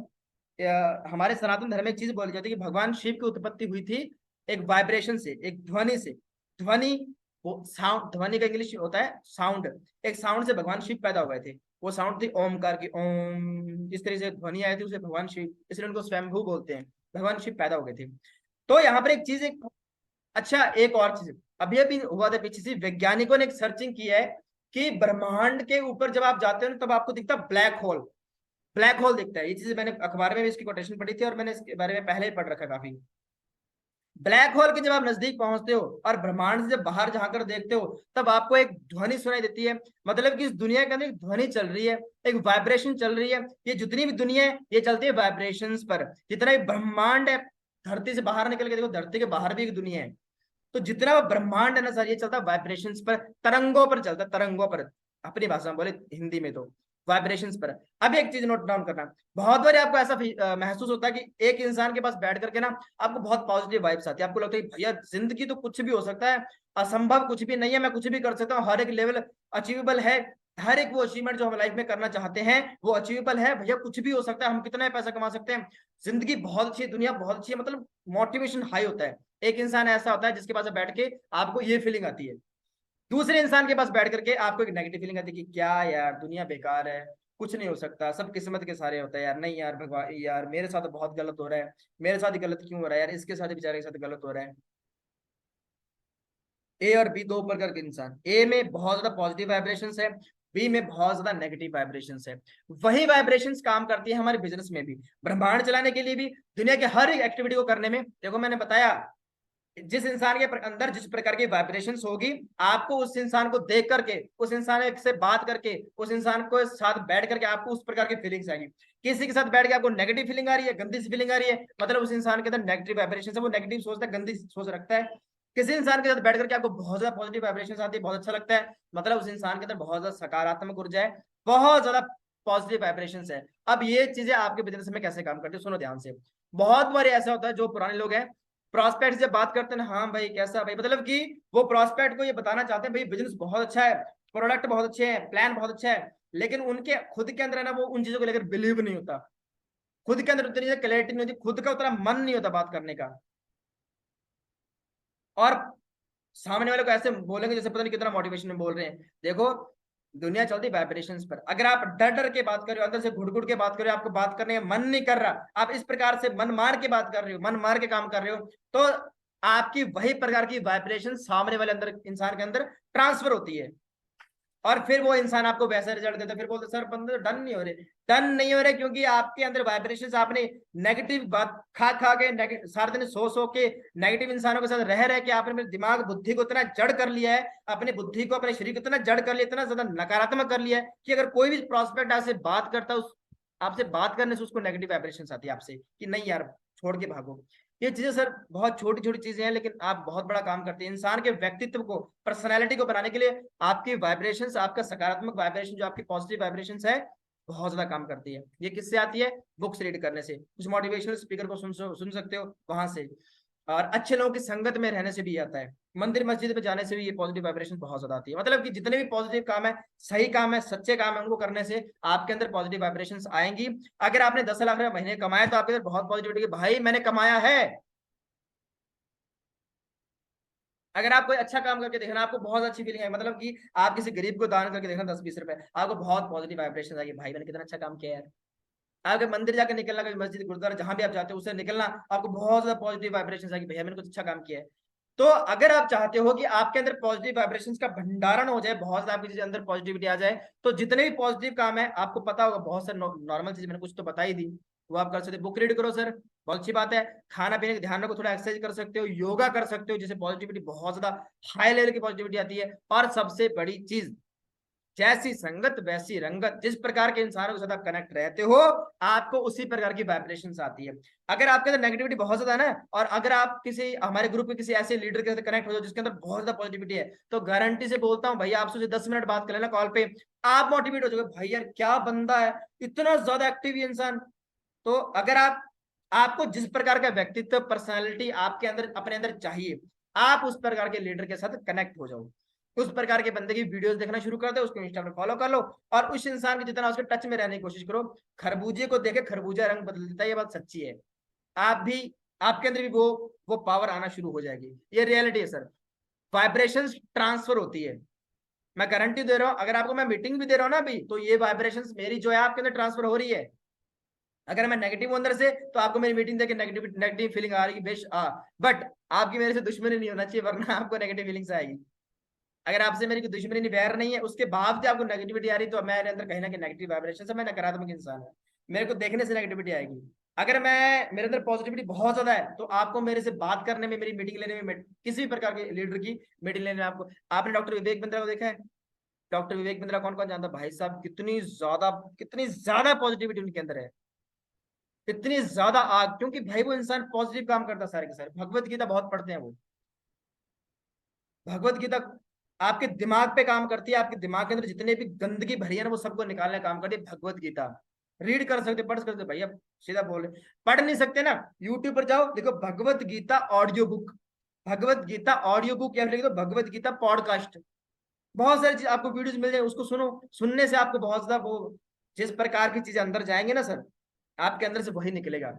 हमारे सनातन धर्म में एक चीज बोली जाती है कि भगवान शिव की उत्पत्ति हुई थी एक वाइब्रेशन से, एक ध्वनि से। ध्वनि, वो साउंड, ध्वनि का इंग्लिश होता है साउंड। एक साउंड से भगवान शिव पैदा हुए थे। वो साउंड थी ओमकार की, ओम, इस तरह से ध्वनि आई थी, उसे भगवान शिव, इसलिए उनको स्वयंभू बोलते हैं। भगवान शिव पैदा हो गए थे। तो यहाँ पर एक चीज, एक अच्छा एक और चीज अभी अभी हुआ था पीछे से, वैज्ञानिकों ने एक सर्चिंग की है कि ब्रह्मांड के ऊपर जब आप जाते हो ना तब आपको दिखता ब्लैक होल, ब्लैक होल दिखता है। ये चीज मैंने अखबार में भी इसकी कोटेशन पढ़ी थी और मैंने इसके बारे में पहले ही पढ़ रखा काफी। ब्लैक होल के जब आप नजदीक पहुंचते हो और ब्रह्मांड से जब बाहर झांकर देखते हो तब आपको एक ध्वनि सुनाई देती है। मतलब कि इस दुनिया के अंदर एक ध्वनि चल रही है, एक वाइब्रेशन चल रही है। ये जितनी भी दुनिया है ये चलती है वाइब्रेशंस पर। जितना भी ब्रह्मांड है, धरती से बाहर निकल के देखो, धरती के बाहर भी एक दुनिया है। तो जितना ब्रह्मांड है ना सर, ये चलता है वाइब्रेशंस पर, तरंगों पर चलता है, तरंगों पर, अपनी भाषा में बोले हिंदी में तो वाइब्रेशंस पर। अब एक चीज नोट डाउन करना, बहुत बार आपको ऐसा महसूस होता है कि एक इंसान के पास बैठ करके ना आपको बहुत पॉजिटिव वाइब्स आती है। आपको लगता है भैया जिंदगी तो कुछ भी हो सकता है, असंभव कुछ भी नहीं है, मैं कुछ भी कर सकता हूँ, हर एक लेवल अचीवेबल है। हर एक वो अचीवमेंट जो हम लाइफ में करना चाहते हैं वो अचीवेबल है भैया, कुछ भी हो सकता है, हम कितना पैसा कमा सकते हैं, जिंदगी बहुत अच्छी है, दुनिया बहुत अच्छी है। मतलब मोटिवेशन हाई होता है। एक इंसान ऐसा होता है जिसके पास बैठ के आपको ये फीलिंग आती है। दूसरे इंसान के पास बैठ करके आपको एक नेगेटिव फीलिंग आती है कि क्या यार दुनिया बेकार है, कुछ नहीं हो सकता, सब किस्मत के सारे होता है यार, नहीं यार भगवान यार मेरे साथ तो बहुत गलत हो रहा है, मेरे साथ ही गलत क्यों हो रहा है यार, इसके साथ बेचारे के साथ गलत हो रहा है। ए और बी दो प्रकार के इंसान, ए में बहुत ज्यादा पॉजिटिव वाइब्रेशंस है, बी में बहुत ज्यादा नेगेटिव वाइब्रेशंस है। वही वाइब्रेशंस काम करती है हमारे बिजनेस में भी, ब्रह्मांड चलाने के लिए भी, दुनिया के हर एक एक्टिविटी को करने में। देखो मैंने बताया, जिस इंसान के अंदर जिस प्रकार की वाइब्रेशंस होगी, आपको उस इंसान को देख करके, उस इंसान से बात करके, उस इंसान को साथ बैठ करके आपको उस प्रकार की फीलिंग्स आएगी। किसी के साथ बैठ के आपको नेगेटिव फीलिंग आ रही है, गंदी सी फीलिंग आ रही है, मतलब उस इंसान के अंदर नेगेटिव वाइब्रेशन है, वो नेगेटिव सोचता है, गंदी सोच रखता है। किसी इंसान के साथ बैठ करके आपको बहुत ज्यादा पॉजिटिव वाइब्रेशन आती है, बहुत अच्छा लगता है, मतलब उस इंसान के अंदर बहुत ज्यादा सकारात्मक ऊर्जा है, बहुत ज्यादा पॉजिटिव वाइब्रेशन है। अब ये चीजें आपके बिजनेस में कैसे काम करती है सुनो ध्यान से। बहुत बार ऐसा होता है जो पुराने लोग हैं, प्रॉस्पेक्ट से बात करते हैं, हाँ भाई कैसा भाई, मतलब कि वो प्रॉस्पेक्ट को ये बताना चाहते हैं भाई बिजनेस बहुत अच्छा है, प्रोडक्ट बहुत अच्छे हैं, प्लान बहुत अच्छा है, लेकिन उनके खुद के अंदर है ना वो उन चीजों को लेकर बिलीव नहीं होता, खुद के अंदर उतनी क्लैरिटी नहीं होती, खुद का उतना मन नहीं होता बात करने का। और सामने वाले को ऐसे बोलेंगे जैसे पता नहीं कितना मोटिवेशन में बोल रहे हैं। देखो दुनिया चलती वाइब्रेशंस पर, अगर आप डर डर के बात कर रहे हो, अंदर से घुट घुट के बात कर रहे हो, आपको बात करने का मन नहीं कर रहा, आप इस प्रकार से मन मार के बात कर रहे हो, मन मार के काम कर रहे हो, तो आपकी वही प्रकार की वाइब्रेशन सामने वाले अंदर इंसान के अंदर ट्रांसफर होती है, और फिर वो इंसान आपको वैसा रिजल्ट देता है। फिर बोलते सर बंदे डन नहीं हो रहे, डन नहीं हो रहे क्योंकि आपके अंदर वाइब्रेशंस, आपने नेगेटिव बात खा खा के, सारे दिन सो के नेगेटिव इंसानों के साथ रह रहे कि आपने अपने दिमाग बुद्धि को इतना जड़ कर लिया है, अपने बुद्धि को अपने शरीर को इतना जड़ कर लिया, इतना ज्यादा नकारात्मक कर लिया है कि अगर कोई भी प्रोस्पेक्ट आपसे बात करता है आपसे बात करने से उसको नेगेटिव वाइब्रेशंस आती है आपसे कि नहीं यार छोड़ के भागो। ये चीजें सर बहुत छोटी छोटी चीजें हैं, लेकिन आप बहुत बड़ा काम करते हैं इंसान के व्यक्तित्व को, पर्सनैलिटी को बनाने के लिए। आपकी वाइब्रेशंस, आपका सकारात्मक वाइब्रेशन, जो आपकी पॉजिटिव वाइब्रेशंस है, बहुत ज्यादा काम करती है। ये किससे आती है? बुक्स रीड करने से, कुछ मोटिवेशनल स्पीकर को सुन सकते हो वहां से, और अच्छे लोगों की संगत में रहने से भी आता है, मंदिर मस्जिद में जाने से भी ये पॉजिटिव वाइब्रेशन बहुत ज्यादा आती है। मतलब कि जितने भी पॉजिटिव काम है, सही काम है, सच्चे काम है, उनको करने से आपके अंदर पॉजिटिव वाइब्रेशंस आएंगी। अगर आपने 10 लाख रुपए महीने कमाए तो आपके अंदर बहुत पॉजिटिविटी, भाई मैंने कमाया है। अगर आप कोई अच्छा काम करके देखना, आपको बहुत अच्छी फीलिंग है, मतलब कि आप किसी गरीब को दान करके देखना 10-20 रुपए, आपको बहुत पॉजिटिव वाइब्रेशन आएगी, भाई मैंने कितना अच्छा काम किया यार। अगर मंदिर जाके निकलना, कभी मस्जिद गुरुद्वारा जहां भी आप जाते हो उससे निकलना, आपको बहुत ज्यादा पॉजिटिव वाइब्रेशन आएगी, भैया मैंने कुछ अच्छा काम किया है। तो अगर आप चाहते हो कि आपके अंदर पॉजिटिव वाइब्रेशंस का भंडारण हो जाए, बहुत ज्यादा आपकी अंदर पॉजिटिविटी आ जाए, तो जितने भी पॉजिटिव काम है, आपको पता होगा बहुत सारे नॉर्मल चीज मैंने कुछ तो बता ही दी, वो आप कर सकते हो। बुक रीड करो सर, बहुत अच्छी बात है। खाना पीने का ध्यान रखो, थोड़ा एक्सरसाइज कर सकते हो, योगा कर सकते हो, जिससे पॉजिटिविटी बहुत ज्यादा हाई लेवल की पॉजिटिविटी आती है। और सबसे बड़ी चीज, जैसी संगत वैसी रंगत, जिस प्रकार के इंसानों के साथ आप कनेक्ट रहते हो, आपको उसी प्रकार की वाइब्रेशंस आती है। अगर आपके अंदर नेगेटिविटी बहुत ज्यादा है ना, और अगर आप किसी हमारे ग्रुप के किसी ऐसे लीडर के साथ कनेक्ट हो जाओ जिसके अंदर बहुत ज्यादा पॉजिटिविटी है, तो गारंटी से बोलता हूँ भैया, आपसे 10 मिनट बात कर लेना कॉल पे, आप मोटिवेट हो जाओगे, भाई यार क्या बंदा है, इतना ज्यादा एक्टिव इंसान। तो अगर आपको जिस प्रकार का व्यक्तित्व, पर्सनालिटी आपके अंदर, अपने अंदर चाहिए, आप उस प्रकार के लीडर के साथ कनेक्ट हो जाओ, उस प्रकार के बंदे की वीडियोस देखना शुरू कर दो, उसको इंस्टा पर फॉलो कर लो, और उस इंसान के जितना उसके टच में रहने की कोशिश करो। खरबूजे को देखे खरबूजा रंग बदल देता है, ये बात सच्ची है। आप भी, आपके अंदर भी वो पावर आना शुरू हो जाएगी, ये रियलिटी है सर। वाइब्रेशंस ट्रांसफर होती है, मैं गारंटी दे रहा हूं, अगर आपको मैं मीटिंग भी दे रहा हूं ना अभी, तो ये वाइब्रेशंस मेरी जो है आपके अंदर ट्रांसफर हो रही है। अगर मैं नेगेटिव हूं अंदर से, तो आपको मेरी मीटिंग देकर नेगेटिव नेगेटिव फीलिंग आ रही है, बेश बट आपकी मेरे से दुश्मनी नहीं होना चाहिए, वरना आपको नेगेटिव फीलिंग्स आएगी। अगर आपसे मेरी कोई दुश्मनी नहीं, वैर नहीं है, उसके बाद भी आपको नेगेटिविटी आ रही, तो मेरे अंदर कहीं ना कहीं नेगेटिव वाइब्रेशन है, मैं नकारात्मक इंसान हूँ, मेरे को देखने से नेगेटिविटी आएगी। अगर मैं, मेरे अंदर पॉजिटिविटी बहुत ज्यादा है, तो आपको मेरे से बात करने में, मेरी मीटिंग लेने में, किसी भी प्रकार के लीडर की मीटिंग लेने में, आपको, आपने डॉक्टर विवेक बिंद्रा को देखा है? डॉक्टर विवेक बिंद्रा कौन कौन जानता है? भाई साहब कितनी ज्यादा पॉजिटिविटी उनके अंदर है, इतनी ज्यादा आग, क्योंकि भाई वो इंसान पॉजिटिव काम करता है सारे के सारे। भगवत गीता बहुत पढ़ते हैं वो, भगवत गीता आपके दिमाग पे काम करती है, आपके दिमाग के अंदर जितने भी गंदगी भरी है ना, वो सबको निकालने का काम करती है भगवत गीता। रीड कर सकते, पढ़ सकते भैया, सीधा बोल रहे, पढ़ नहीं सकते ना, यूट्यूब पर जाओ, देखो Bhagavad Gita audio book, Bhagavad Gita audio book, या फिर लिख दो भगवत गीता पॉडकास्ट, बहुत सारी चीज आपको वीडियोस मिल जाए, उसको सुनो, सुनने से आपको बहुत ज्यादा वो, जिस प्रकार की चीजें अंदर जाएंगे ना सर, आपके अंदर से वही निकलेगा।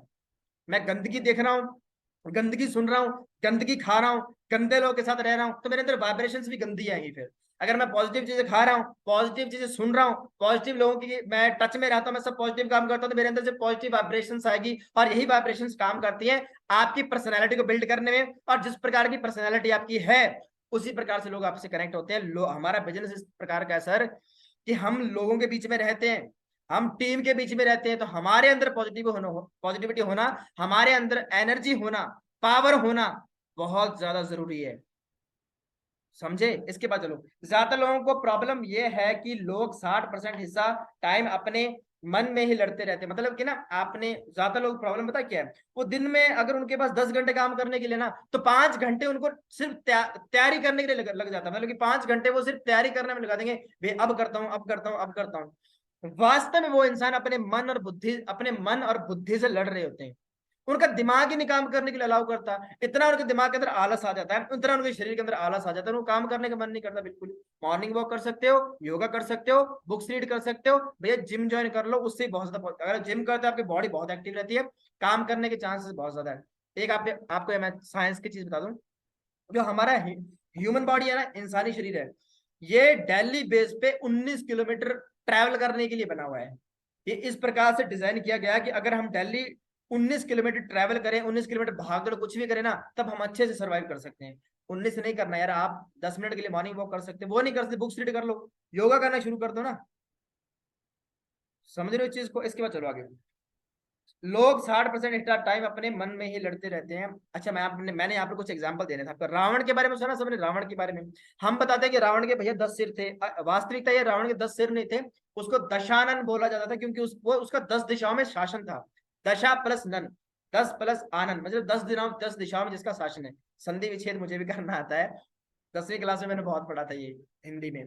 मैं गंदगी देख रहा हूँ, गंदगी सुन रहा हूँ, गंदगी खा रहा हूँ, गंदे लोगों के साथ रह रहा हूँ, तो मेरे अंदर वाइब्रेशंस भी गंदी आएंगी। फिर अगर मैं पॉजिटिव चीजें खा रहा हूँ, पॉजिटिव चीजें सुन रहा हूँ, पॉजिटिव लोगों की मैं टच में रहता हूँ, मैं सब पॉजिटिव काम करता हूँ, तो मेरे अंदर से पॉजिटिव वाइब्रेशंस आएगी, और यही वाइब्रेशंस काम करती है आपकी पर्सनैलिटी को बिल्ड करने में। और जिस प्रकार की पर्सनैलिटी आपकी है, उसी प्रकार से लोग आपसे कनेक्ट होते हैं। हमारा बिजनेस इस प्रकार का है सर, कि हम लोगों के बीच में रहते हैं, हम टीम के बीच में रहते हैं, तो हमारे अंदर पॉजिटिविटी होना, हमारे अंदर एनर्जी होना, पावर होना बहुत ज्यादा जरूरी है, समझे? इसके बाद चलो, ज्यादातर लोगों को प्रॉब्लम ये है कि लोग 60% हिस्सा टाइम अपने मन में ही लड़ते रहते हैं। मतलब कि ना, आपने, ज्यादा लोग प्रॉब्लम पता क्या है, वो दिन में अगर उनके पास 10 घंटे काम करने के लिए ना, तो 5 घंटे उनको सिर्फ तैयारी करने के लिए लग जाता है। मतलब कि 5 घंटे वो सिर्फ तैयारी करने में लगा देंगे, वे अब करता हूँ, अब करता हूँ, अब करता हूँ। वास्तव में वो इंसान अपने मन और बुद्धि से लड़ रहे होते हैं, उनका दिमाग ही नहीं काम करने के लिए अलाउ करता, इतना उनके दिमाग के अंदर आलस आ जाता है, इतना उनके शरीर के अंदर आलस आ जाता है, उनको काम करने का मन नहीं करता बिल्कुल। मॉर्निंग वॉक कर सकते हो, योगा कर सकते हो, बुक्स रीड कर सकते हो, भैया जिम ज्वाइन कर लो, उससे बहुत ज्यादा, अगर जिम करते हो आपकी बॉडी बहुत एक्टिव रहती है, काम करने के चांसेस बहुत ज्यादा है। एक आपको मैं साइंस की चीज बता दूं, जो हमारा ह्यूमन बॉडी है ना, इंसानी शरीर है, ये डेली बेस पे 19 किलोमीटर ट्रैवल करने के लिए बना हुआ है। ये इस प्रकार से डिजाइन किया गया है कि अगर हम डेली 19 किलोमीटर ट्रैवल करें, 19 किलोमीटर भाग दौड़ कुछ भी करें ना, तब हम अच्छे से सर्वाइव कर सकते हैं। 19 नहीं करना यार, आप 10 मिनट के लिए मॉर्निंग वॉक कर सकते हैं, वो नहीं कर सकते, बुक्स रीड कर लो, योगा करना शुरू कर दो ना, समझ रहे हो इस चीज को? इसके बाद चलो आगे, लोग 60% एक्स्ट्रा टाइम अपने मन में ही लड़ते रहते हैं। अच्छा, मैंने यहाँ पे कुछ एग्जांपल देने थे आपको। रावण के बारे में सुना सबने? रावण के बारे में हम बताते हैं कि रावण के भैया 10 सिर थे। वास्तविकता ये रावण के 10 सिर नहीं थे, उसको दशानन बोला जाता था क्योंकि उसका 10 दिशाओं में शासन था। दशा प्लस नन, 10 प्लस आनंद, मतलब 10 दिशाओं में जिसका शासन है। संधि विच्छेद मुझे भी करना आता है, 10वीं क्लास में मैंने बहुत पढ़ा था ये हिंदी में।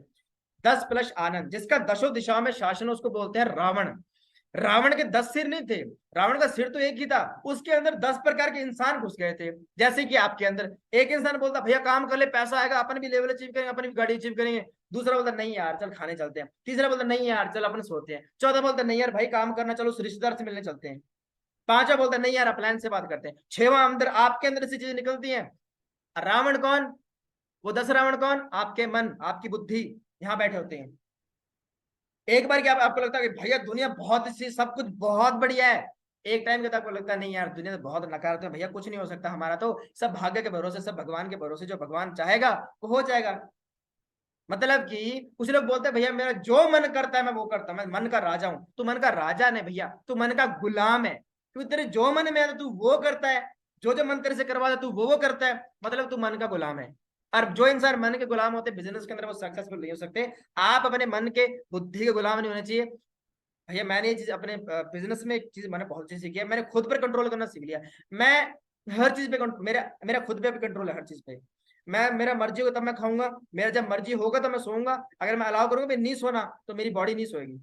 10 प्लस आनंद, जिसका दशों दिशाओं में शासन, उसको बोलते हैं रावण। रावण के 10 सिर नहीं थे, रावण का सिर तो एक ही था, उसके अंदर 10 प्रकार के इंसान घुस गए थे। जैसे कि आपके अंदर एक इंसान बोलता भैया काम कर ले, पैसा आएगा, अपन भी लेवल अचीव करेंगे, अपन भी गाड़ी अचीव करेंगे। दूसरा बोलता नहीं यार चल खाने चलते हैं। तीसरा बोलता नहीं यार चल अपन सोते हैं। चौथा बोलता नहीं यार भाई काम करना, चलो उस रिश्तेदार से मिलने चलते हैं। पांचवा बोलता नहीं यार अपलायन से बात करते हैं। छठवां अंदर आपके अंदर से चीजें निकलती हैं। रावण कौन? वो 10 रावण कौन? आपके मन, आपकी बुद्धि यहाँ बैठे होते हैं। एक बार क्या आपको लगता है कि भैया दुनिया बहुत अच्छी, सब कुछ बहुत बढ़िया है, एक टाइम के तक आपको लगता है नहीं यार दुनिया तो बहुत नकारात्मक है, भैया कुछ नहीं हो सकता, हमारा तो सब भाग्य के भरोसे, सब भगवान के भरोसे, जो भगवान चाहेगा वो हो जाएगा। मतलब कि कुछ लोग बोलते हैं भैया मेरा जो मन करता है मैं वो करता हूं, मैं मन का राजा हूं। तू मन का राजा नहीं भैया, तू मन का गुलाम है। क्योंकि तेरे जो मन में है तू वो करता है, जो जो मन तेरे से करवाता है तू वो करता है, मतलब तू मन का गुलाम है। और जो इंसान मन के गुलाम होते बिजनेस के अंदर वो सक्सेसफुल नहीं हो सकते। आप अपने मन के, बुद्धि के गुलाम नहीं होने चाहिए। भैया मैंने ये चीज अपने बिजनेस में, एक चीज मैंने बहुत चीज सीखी है, मैंने खुद पर कंट्रोल करना सीख लिया। मैं हर चीज पे मेरा मेरा खुद पे भी कंट्रोल है हर चीज पे। मैं, मेरा मर्जी होगा तब मैं खाऊंगा, मेरा जब मर्जी होगा तो मैं सोऊंगा। अगर मैं अलाउ करूंगा नहीं सोना तो मेरी बॉडी नहीं सोएगी।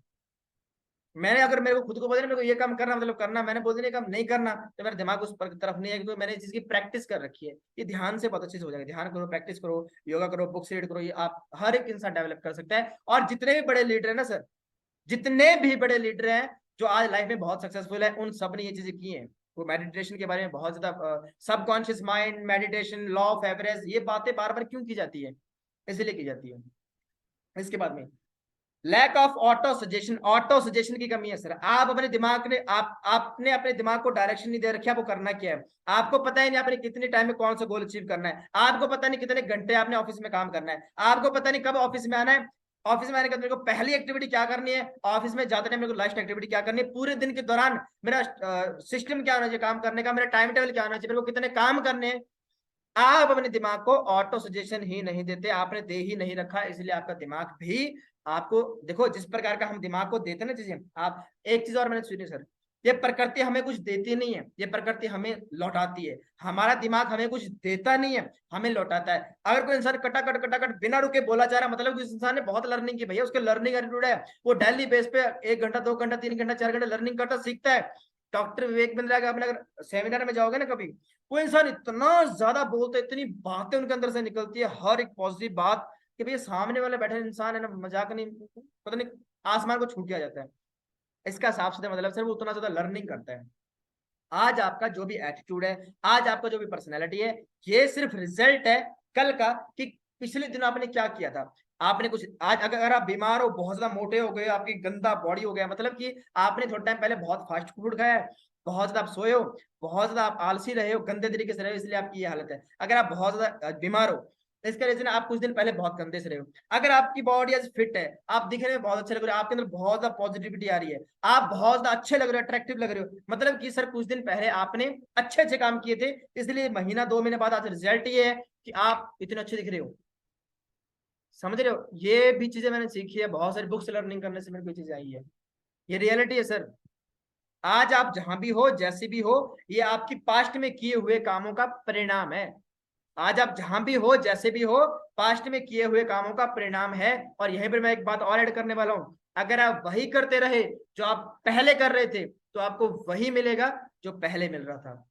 मैंने अगर मेरे को खुद को बोले मेरे को ये काम करना मतलब करना, मैंने बोल दिया काम नहीं करना तो मेरा दिमाग उस पर तरफ नहीं है, क्योंकि मैंने इस चीज की प्रैक्टिस कर रखी है। ये ध्यान से बहुत अच्छे से हो जाएगा। ध्यान करो, प्रैक्टिस करो, योगा करो, बुक्स रीड करो, ये आप हर एक इंसान डेवलप कर सकता है। और जितने भी बड़े लीडर है ना सर, जितने भी बड़े लीडर हैं जो आज लाइफ में बहुत सक्सेसफुल है, उन सब ने ये चीजें की हैं। वो मेडिटेशन के बारे में बहुत ज्यादा, subconscious mind, meditation, law of average, ये बातें बार बार क्यों की जाती है? इसलिए की जाती है। इसके बाद में lack of auto suggestion, auto suggestion की कमी है सर। आप अपने दिमाग ने, आपने अपने दिमाग को डायरेक्शन नहीं दे रखी, आपको करना क्या है। आपको पता ही नहीं आपने कितने टाइम में कौन सा गोल अचीव करना है। आपको पता नहीं कितने घंटे आपने ऑफिस में काम करना है। आपको पता नहीं कब ऑफिस में आना है। ऑफिस में आने के बाद मेरे को पहली एक्टिविटी क्या करनी है, ऑफिस में जाते टाइम मेरे को लास्ट एक्टिविटी क्या करनी है, पूरे दिन के दौरान मेरा सिस्टम क्या होना चाहिए काम करने का, मेरा टाइम टेबल क्या होना चाहिए, मेरे को कितने काम करने हैं। आप अपने दिमाग को ऑटो सजेशन ही नहीं देते, आपने दे ही नहीं रखा, इसलिए आपका दिमाग भी आपको, देखो जिस प्रकार का हम दिमाग को देते ना चीजें, आप एक चीज और मैंने सुनी सर, ये प्रकृति हमें कुछ देती नहीं है, ये प्रकृति हमें लौटाती है। हमारा दिमाग हमें कुछ देता नहीं है, हमें लौटाता है। अगर कोई इंसान कटाकट कटाकट बिना रुके बोला जा रहा है, मतलब उस इंसान ने बहुत लर्निंग की भैया, उसके लर्निंग एटीट्यूड है, वो डेली बेस पे 1 घंटा 2 घंटा 3 घंटा 4 घंटा लर्निंग करता सीखता है। डॉक्टर विवेक बिंद्रा का, अपने अगर सेमिनार में जाओगे ना कभी, वो इंसान इतना ज्यादा बोलते, इतनी बातें उनके अंदर से निकलती है, हर एक पॉजिटिव बात, कि भैया सामने वाले बैठे इंसान है ना, मजाक नहीं, पता नहीं आसमान को छू किया जाता है। इसका साफ सीधा मतलब सर वो उतना ज्यादा लर्निंग करता है। आज आपका जो भी एटीट्यूड है, आज आपका जो भी पर्सनैलिटी है, ये सिर्फ रिजल्ट है कल का, कि पिछले दिन आपने क्या किया था। आपने कुछ, आज अगर आप बीमार हो, बहुत ज्यादा मोटे हो गए, आपकी गंदा बॉडी हो गया, मतलब कि आपने थोड़ा टाइम पहले बहुत फास्ट फूड खाया है, बहुत ज्यादा आप सोए हो, बहुत ज्यादा आप आलसी रहे हो, गंदे तरीके से रहे हो, इसलिए आपकी ये हालत है। अगर आप बहुत ज्यादा बीमार हो, इसका रीजन आप कुछ दिन पहले बहुत गंदे से रहे हो। अगर आपकी बॉडी आज फिट है, आप दिखने में बहुत अच्छे लग रहे हो, आपके अंदर बहुत ज्यादा पॉजिटिविटी आ रही है, आप बहुत ज्यादा अच्छे लग रहे हो, अट्रैक्टिव लग रहे हो, मतलब कि सर कुछ दिन पहले आपने अच्छे अच्छे काम किए थे, इसलिए महीना 2 महीने बाद आज रिजल्ट ये है कि आप इतने अच्छे दिख रहे हो। समझ रहे हो? ये भी चीजें मैंने सीखी है, बहुत सारी बुक्स लर्निंग करने से मेरे को चीजें आई है। ये रियलिटी है सर। आज आप जहां भी हो, जैसे भी हो, ये आपकी पास्ट में किए हुए कामों का परिणाम है। आज आप जहां भी हो, जैसे भी हो, पास्ट में किए हुए कामों का परिणाम है। और यहीं पर मैं एक बात और ऐड करने वाला हूं, अगर आप वही करते रहे जो आप पहले कर रहे थे, तो आपको वही मिलेगा जो पहले मिल रहा था।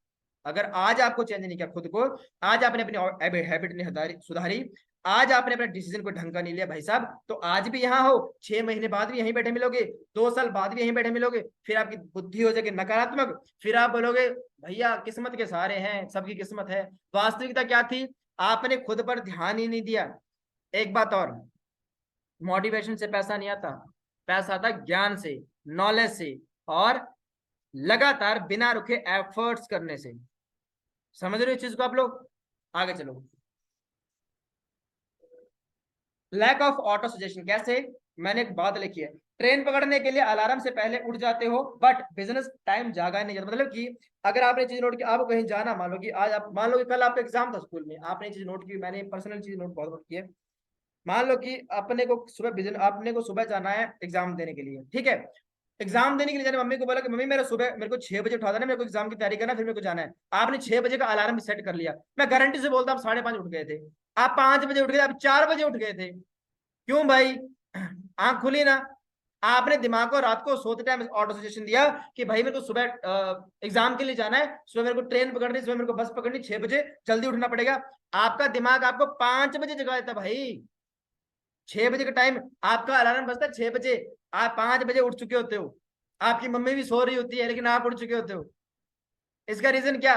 अगर आज आपको चेंज नहीं किया खुद को, आज आपने अपनी हैबिट नहीं सुधारी, आज आपने अपना डिसीजन को ढंग का नहीं लिया भाई साहब, तो आज भी यहाँ हो, 6 महीने बाद भी यहीं बैठे मिलोगे, 2 साल बाद भी यहीं बैठे मिलोगे, फिर आपकी बुद्धि हो जाएगी नकारात्मक, फिर आप बोलोगे भैया किस्मत के सहारे हैं, सबकी किस्मत है। वास्तविकता क्या थी? आपने खुद पर ध्यान ही नहीं दिया। एक बात और, मोटिवेशन से पैसा नहीं आता, पैसा आता ज्ञान से, नॉलेज से, और लगातार बिना रुके एफर्ट्स करने से। समझ रहे हो इस चीज को आप लोग? आगे चलो। लैक ऑफ ऑटो सजेशन कैसे? मैंने एक बात लिखी है, ट्रेन पकड़ने के लिए अलार्म से पहले उठ जाते हो बट बिजनेस टाइम जागा नहीं जाता। मतलब कि अगर आपने चीज नोट की, आपको कहीं जाना, मान लो कि आज आप, मान लो कि कल आपका एग्जाम था स्कूल में, आपने चीज नोट की, मैंने पर्सनल चीज नोट बहुत नोट की है। मान लो कि अपने को सुबह बिजनेस, अपने को सुबह जाना है एग्जाम देने के लिए, ठीक है। एग्जाम देने के लिए जाने, मम्मी को बोला कि मम्मी मेरा सुबह मेरे को 6 बजे उठा देना, मेरे को एग्जाम की तैयारी करना, फिर मेरे को जाना है। आपने 6 बजे का अलार्म सेट कर लिया, मैं गारंटी से बोलता, आप 5:30 उठ गए थे, आप 5 बजे उठ गए, आप 4 बजे उठ गए थे। क्यों भाई? आंख खुली ना। आपने दिमाग को रात को सोते टाइम ऑटो सजेशन दिया कि भाई मेरे को सुबह एग्जाम के लिए जाना है, सुबह मेरे को ट्रेन पकड़नी, सुबह मेरे को बस पकड़नी, 6 बजे जल्दी उठना पड़ेगा। आपका दिमाग आपको 5 बजे जगा देता भाई। 6 बजे का टाइम, आपका अलार्म बजता है 6 बजे, आप 5 बजे उठ चुके होते हो। आपकी मम्मी भी सो रही होती है लेकिन आप उठ चुके होते हो। इसका रीजन क्या?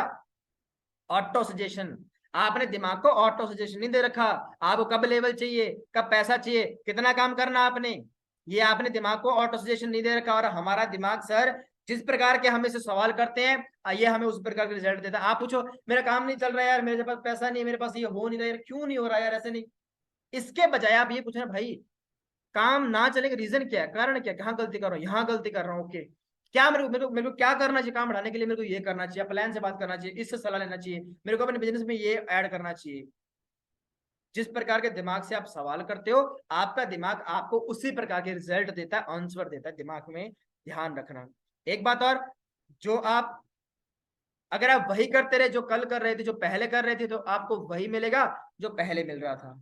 Auto suggestion. आपने दिमाग को ऑटो सजेशन नहीं दे रखा। आपको कब लेवल चाहिए, कब पैसा चाहिए, कितना काम करना आपने, ये आपने दिमाग को ऑटो सजेशन नहीं दे रखा। और हमारा दिमाग सर जिस प्रकार के हम इसे सवाल करते हैं, ये हमें उस प्रकार के रिजल्ट देता है। आप पूछो मेरा काम नहीं चल रहा है यार, मेरे पास पैसा नहीं, मेरे पास ये हो नहीं रहा यार, क्यों नहीं हो रहा यार, ऐसे नहीं। इसके बजाय आप ये पूछना भाई काम ना चले रीजन क्या है, कारण क्या, कहाँ गलती कर रहा हूँ, यहाँ गलती कर रहा हूँ, ओके। क्या मेरे को क्या करना चाहिए काम बढ़ाने के लिए, मेरे को ये करना चाहिए, प्लान से बात करना चाहिए, इससे सलाह लेना चाहिए, मेरे को अपने बिजनेस में ये ऐड करना चाहिए। जिस प्रकार के दिमाग से आप सवाल करते हो, आपका दिमाग आपको उसी प्रकार के रिजल्ट देता है, आंसर देता है। दिमाग में ध्यान रखना। एक बात और, जो आप, अगर आप वही करते रहे जो कल कर रहे थे, जो पहले कर रहे थे, तो आपको वही मिलेगा जो पहले मिल रहा था।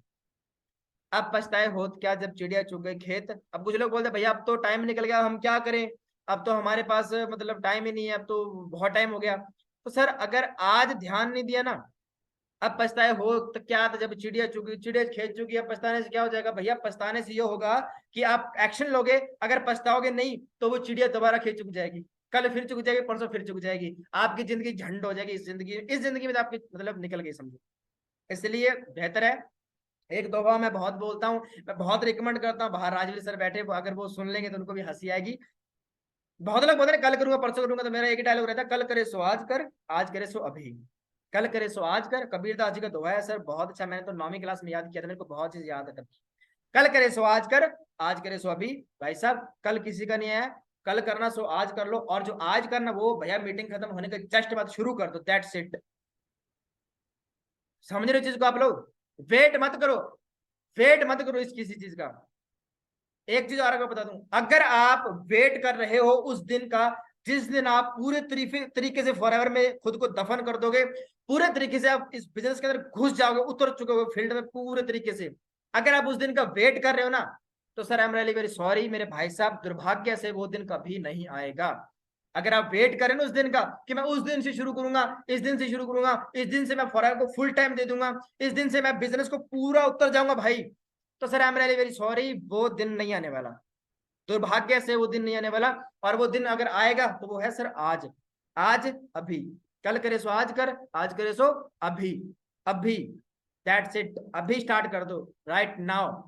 अब पछताए होत क्या जब चिड़िया चुग गई खेत। अब कुछ लोग बोलते भैया अब तो टाइम निकल गया, हम क्या करें, अब तो हमारे पास मतलब टाइम ही नहीं है, अब तो बहुत टाइम हो गया। तो सर अगर आज ध्यान नहीं दिया ना, अब पछताए हो तो क्या था, जब चिड़िया चुगी, चिड़िया खेत चुगी, अब पछताने से क्या हो जाएगा भैया? पछताने से ये होगा कि आप एक्शन लोगे, अगर पछताओगे नहीं तो वो चिड़िया दोबारा खेत चुग जाएगी, कल फिर चुग जाएगी, परसों फिर चुग जाएगी, आपकी जिंदगी झंड हो जाएगी। इस जिंदगी में तो आपकी मतलब निकल गई समझो। इसलिए बेहतर है, एक दो बार मैं बहुत बोलता हूँ, मैं बहुत रिकमेंड करता हूँ, बाहर राजवीर सर बैठे, अगर वो सुन लेंगे तो उनको भी हंसी आएगी। बहुत लोग बोलते हैं कल करूंगा परसों करूंगा, तो मेरा एक ही डायलॉग रहता है, कल करे सो आज कर, आज करे सो अभी। कल करे सो आज कर, कबीरदास जी का दोहा है सर, बहुत अच्छा, मैंने तो 9वीं क्लास में याद किया था, मेरे को बहुत चीज याद है तब। कल करे सो आज कर, आज करे सो अभी। भाई साहब कल किसी का नहीं है, कल करना सो आज कर लो, और जो आज करना वो भैया मीटिंग खत्म होने के जस्ट बाद शुरू कर दो, दैट्स इट। समझ रहे हो चीज को आप लोग? वेट मत करो, वेट मत करो इस किसी चीज का। एक चीज और आपको बता दूं, अगर आप वेट कर रहे हो उस दिन का, जिस दिन आप पूरे तरीके से फॉरएवर में खुद को दफन कर दोगे, पूरे तरीके से आप इस बिजनेस के अंदर घुस जाओगे, उतर चुके हो फील्ड में पूरे तरीके से, अगर आप उस दिन का वेट कर रहे हो ना, तो sir I am really very sorry मेरे भाई साहब, दुर्भाग्य से वो दिन कभी नहीं आएगा। अगर आप वेट करें ना उस दिन का कि मैं उस दिन से शुरू करूंगा, इस दिन से शुरू करूंगा, इस दिन से मैं फॉरएवर को फुल टाइम दे दूंगा, इस दिन से मैं बिजनेस को पूरा उतर जाऊंगा भाई, तो sir I am really very sorry, वो दिन नहीं आने वाला। दुर्भाग्य से वो दिन नहीं आने वाला। और वो दिन अगर आएगा तो वो है सर आज, आज अभी। कल करे सो आज कर, आज करे सो अभी, अभी, दैट्स इट। अभी स्टार्ट कर दो, राइट नाउ।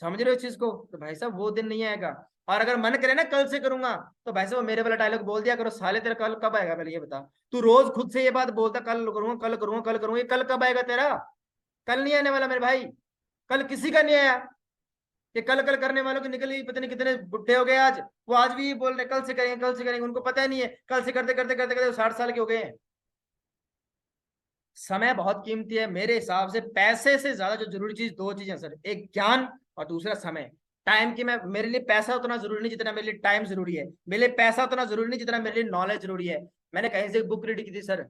समझ रहे हो इस चीज को? तो भाई साहब वो दिन नहीं आएगा। और अगर मन करे ना कल से करूंगा, तो भाई साहब मेरे वाला डायलॉग बोल दिया करो, साले तेरा कल कब आएगा पहले ये बता। तू रोज खुद से ये बात बोलता कल करूंगा, कल करूंगा, कल करूंगा, ये कल कब आएगा तेरा? कल नहीं आने वाला मेरे भाई, कल किसी का नहीं आया। ये कल कल करने वालों की निकली पता नहीं कितने बुढ़े हो गए आज, वो आज भी बोल रहे कल से करेंगे, कल से करेंगे, उनको पता ही नहीं है कल से करते करते करते करते 60 साल के हो गए हैं। समय बहुत कीमती है मेरे हिसाब से, पैसे से ज्यादा जो जरूरी चीज दो चीजें सर, एक ज्ञान और दूसरा समय। टाइम की, मैं, मेरे लिए पैसा उतना जरूरी नहीं जितना मेरे लिए टाइम जरूरी है, मेरे लिए पैसा उतना जरूरी नहीं जितना मेरे लिए नॉलेज जरूरी है। मैंने कहीं से बुक रीड की थी सर,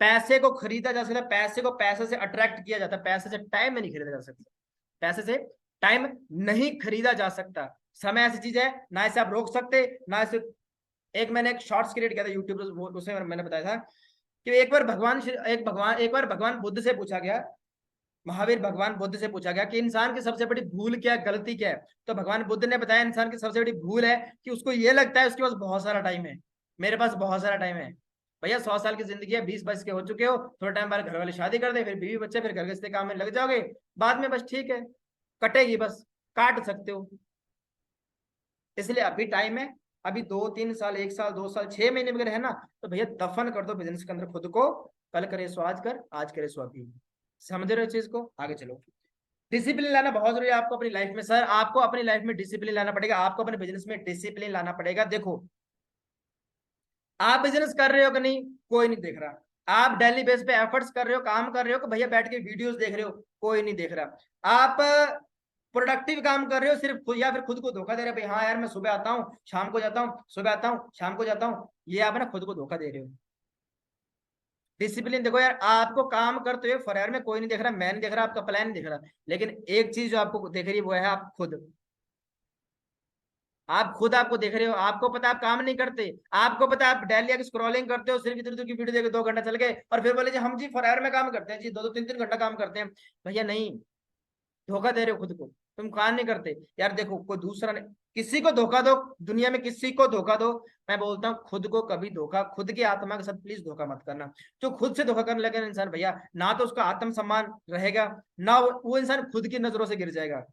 पैसे को खरीदा जा सकता है, पैसे को पैसे से अट्रैक्ट किया जाता है, पैसे से टाइम में नहीं खरीदा जा सकता, पैसे से टाइम नहीं खरीदा जा सकता। समय ऐसी चीज है ना, इसे आप रोक सकते ना इसे। एक मैंने एक शॉर्ट्स क्रिएट किया था यूट्यूब पर, उसमें मैंने बताया था कि एक बार भगवान बुद्ध से पूछा गया, महावीर भगवान बुद्ध से पूछा गया कि इंसान की सबसे बड़ी भूल क्या है, गलती क्या है। तो भगवान बुद्ध ने बताया इंसान की सबसे बड़ी भूल है कि उसको ये लगता है उसके पास बहुत सारा टाइम है, मेरे पास बहुत सारा टाइम है। भैया 100 साल की जिंदगी है, 20 22 के हो चुके हो, थोड़ा टाइम बाद घर वाले शादी कर दे, फिर बीवी बच्चे, फिर घर के काम में लग जाओगे, बाद में बस ठीक है, कटेगी, बस काट सकते हो। इसलिए अभी टाइम है, अभी 2 3 साल, 1 साल, 2 साल, 6 महीने में अगर है ना, तो भैया दफन कर दो बिजनेस के अंदर खुद को। कल करे सो आज कर, आज करे सो अभी। समझ रहे हो चीज को? आगे चलो। डिसिप्लिन लाना बहुत जरूरी है आपको अपनी लाइफ में। सर आपको अपनी लाइफ में डिसिप्लिन लाना पड़ेगा, आपको अपने बिजनेस में डिसिप्लिन लाना पड़ेगा। देखो आप बिजनेस कर रहे हो कि नहीं, कोई नहीं देख रहा। आप डेली बेस पे एफर्ट्स कर रहे हो, काम कर रहे हो कि भैया बैठ के वीडियोस देख रहे हो, कोई नहीं देख रहा। आप प्रोडक्टिव काम कर रहे हो सिर्फ खुद, या फिर खुद को धोखा दे रहे हो, भाई हाँ यार मैं सुबह आता हूँ शाम को जाता हूँ, सुबह आता हूँ शाम को जाता हूँ, ये आप ना खुद को धोखा दे रहे हो। डिसिप्लिन देखो यार, आपको काम करते हुए फॉरएवर में कोई नहीं देख रहा, मैं नहीं देख रहा, आपका प्लान नहीं देख रहा, लेकिन एक चीज जो आपको देख रही है वो है आप खुद। आप खुद आपको देख रहे हो, आपको पता आप काम नहीं करते, आपको पता आप डेली आके स्क्रॉलिंग करते हो, सिर्फ इधर उधर की वीडियो देखे 2 घंटा चल गए, और फिर बोले जी हम जी फॉरएवर में काम करते हैं जी, 2-2 3-3 घंटा काम करते हैं। भैया नहीं, धोखा दे रहे हो खुद को, तुम काम नहीं करते यार। देखो कोई दूसरा नहीं, किसी को धोखा दो दुनिया में, किसी को धोखा दो, मैं बोलता हूँ खुद को कभी धोखा, खुद की आत्मा के साथ प्लीज धोखा मत करना। जो खुद से धोखा करने लगे ना इंसान, भैया ना तो उसका आत्म सम्मान रहेगा, ना वो इंसान खुद की नजरों से गिर जाएगा।